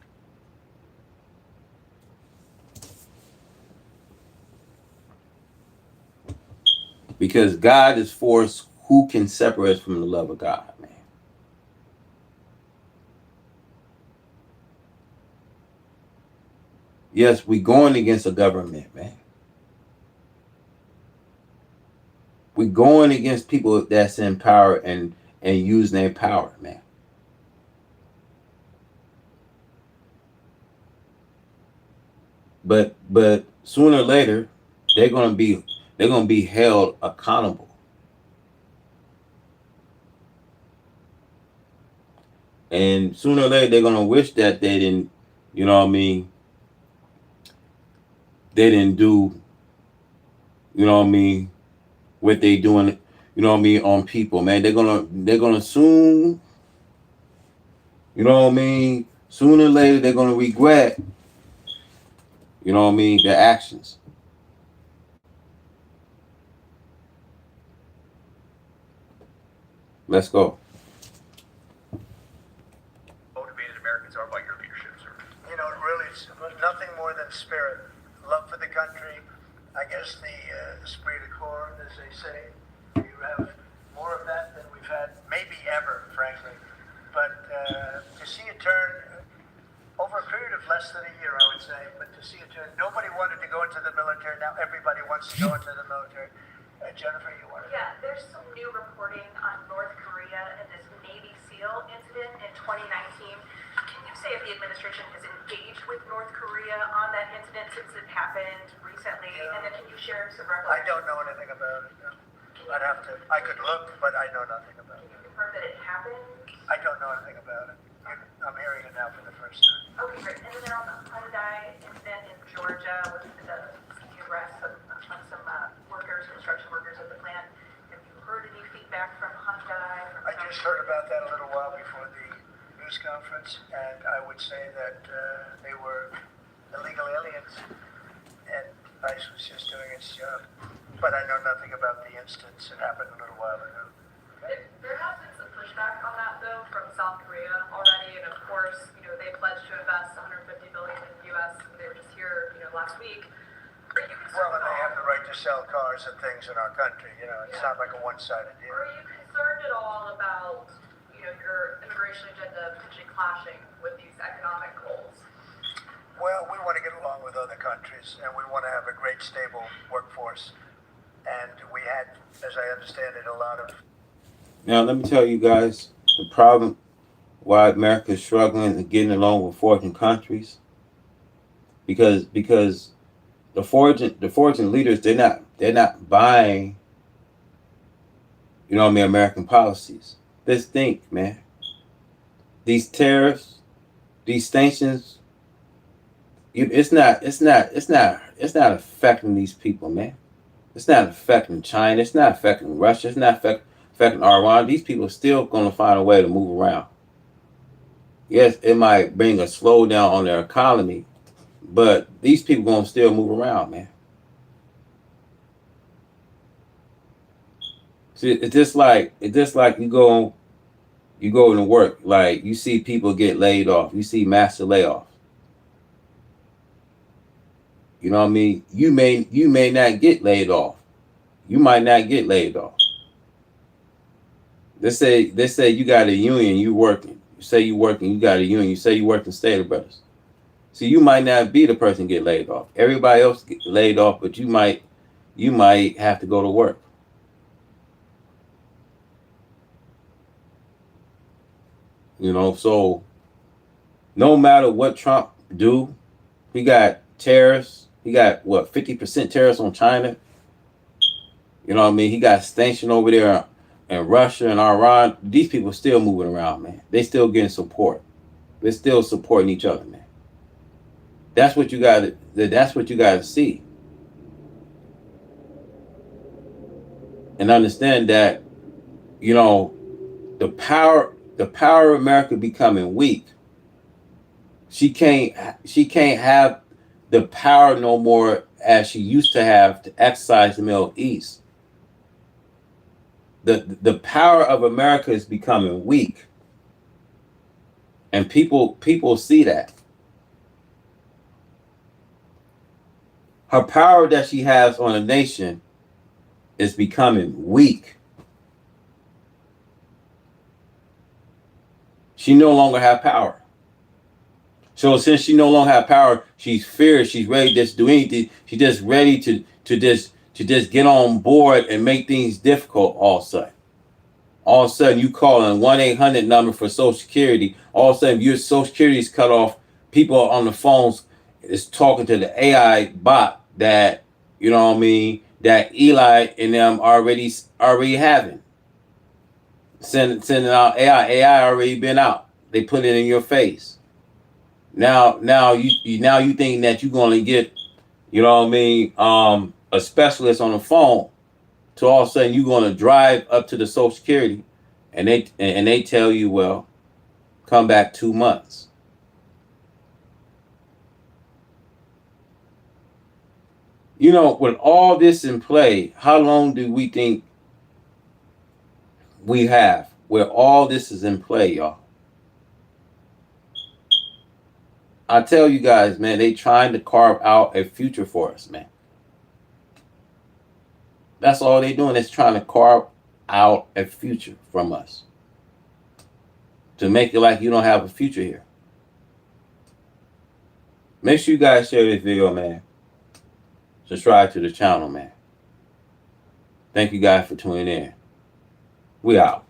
Because God is for us. Who can separate us from the love of God, man? Yes, we're going against the government, man. We're going against people that's in power and using their power, man. But sooner or later, they're gonna be held accountable. And sooner or later, they're gonna wish that they didn't, you know what I mean, they didn't do, you know what I mean, what they doing, you know what I mean, on people, man. They're gonna soon, you know what I mean, sooner or later they're gonna regret, you know what I mean, their actions. Let's go. Motivated Americans are by your leadership, sir. You know, really, it's nothing more than spirit, love for the country. I guess the esprit de corps, as they say, you have more of that than we've had maybe ever, frankly. But to see it turn over a period of less than a year, I would say, but to see it turn, nobody wanted to go into the military. Now everybody wants to go into the military. Jennifer, you wanted to? Yeah, there's some new reporting on North Korea and this Navy SEAL incident in 2019. Can you say if the administration has engaged with North Korea on that incident since it happened recently? Yeah. And then can you share some references? I don't know anything about it. No. I'd have to. I could look, but I know nothing about it. Can you confirm that it happened? I don't know anything about it. I'm hearing it now for the first time. Okay, great. And then on the Hyundai incident in Georgia with the arrest of some workers, construction workers at the plant, have you heard any feedback from Hyundai? I just heard about that a little while before the news conference, and I would say that they were illegal aliens, and ICE was just doing its job. But I know nothing about the instance. It happened a little while ago. There has been some pushback on that though from South Korea already, and of course, they pledged to invest 150 billion in the U.S. They were just here, last week. Are you concerned? Well, and they have the right to sell cars and things in our country. It's not like a one-sided deal. Are you concerned at all about, your immigration agenda potentially clashing with these economic goals? Well, we want to get along with other countries, and we want to have a great, stable workforce. And we had, as I understand it, a lot of... Now, let me tell you guys the problem why America is struggling and getting along with foreign countries. Because the foreign leaders, they're not buying, American policies. Let's think, man. These tariffs, these sanctions, it's not affecting these people, man. It's not affecting China. It's not affecting Russia. It's not affecting Iran. These people are still going to find a way to move around. Yes, it might bring a slowdown on their economy, but these people going to still move around, man. See, it's just like you go to work. Like, you see people get laid off. You see massive layoffs. You know what I mean? You may not get laid off. You might not get laid off. They say you got a union, you working. You say you working, you got a union. You say you working Stater Brothers. So you might not be the person get laid off. Everybody else get laid off, but you might have to go to work. So no matter what Trump do, he got tariffs. He got 50% tariffs on China. You know what I mean? He got sanctions over there in Russia and Iran. These people are still moving around, man. They still getting support. They're still supporting each other, man. That's what you got to see. And understand that, the power of America becoming weak. She can't have the power no more as she used to have to exercise the Middle East. The power of America is becoming weak. And people see that. Her power that she has on a nation is becoming weak. She no longer has power. So since she no longer has power, she's feared. She's ready to just do anything. She's just ready to just get on board and make things difficult all of a sudden. All of a sudden, you call a 1-800 number for Social Security. All of a sudden, your Social Security is cut off. People on the phones is talking to the AI bot that, that Eli and them already having. Sending out AI. AI already been out. They put it in your face. Now you think that you're gonna get, a specialist on the phone. So all of a sudden you're gonna drive up to the Social Security, and they tell you, well, come back 2 months. With all this in play, how long do we think we have where all this is in play, y'all? I tell you guys, man, they trying to carve out a future for us, man. That's all they doing is trying to carve out a future from us. To make it like you don't have a future here. Make sure you guys share this video, man. Subscribe to the channel, man. Thank you guys for tuning in. We out.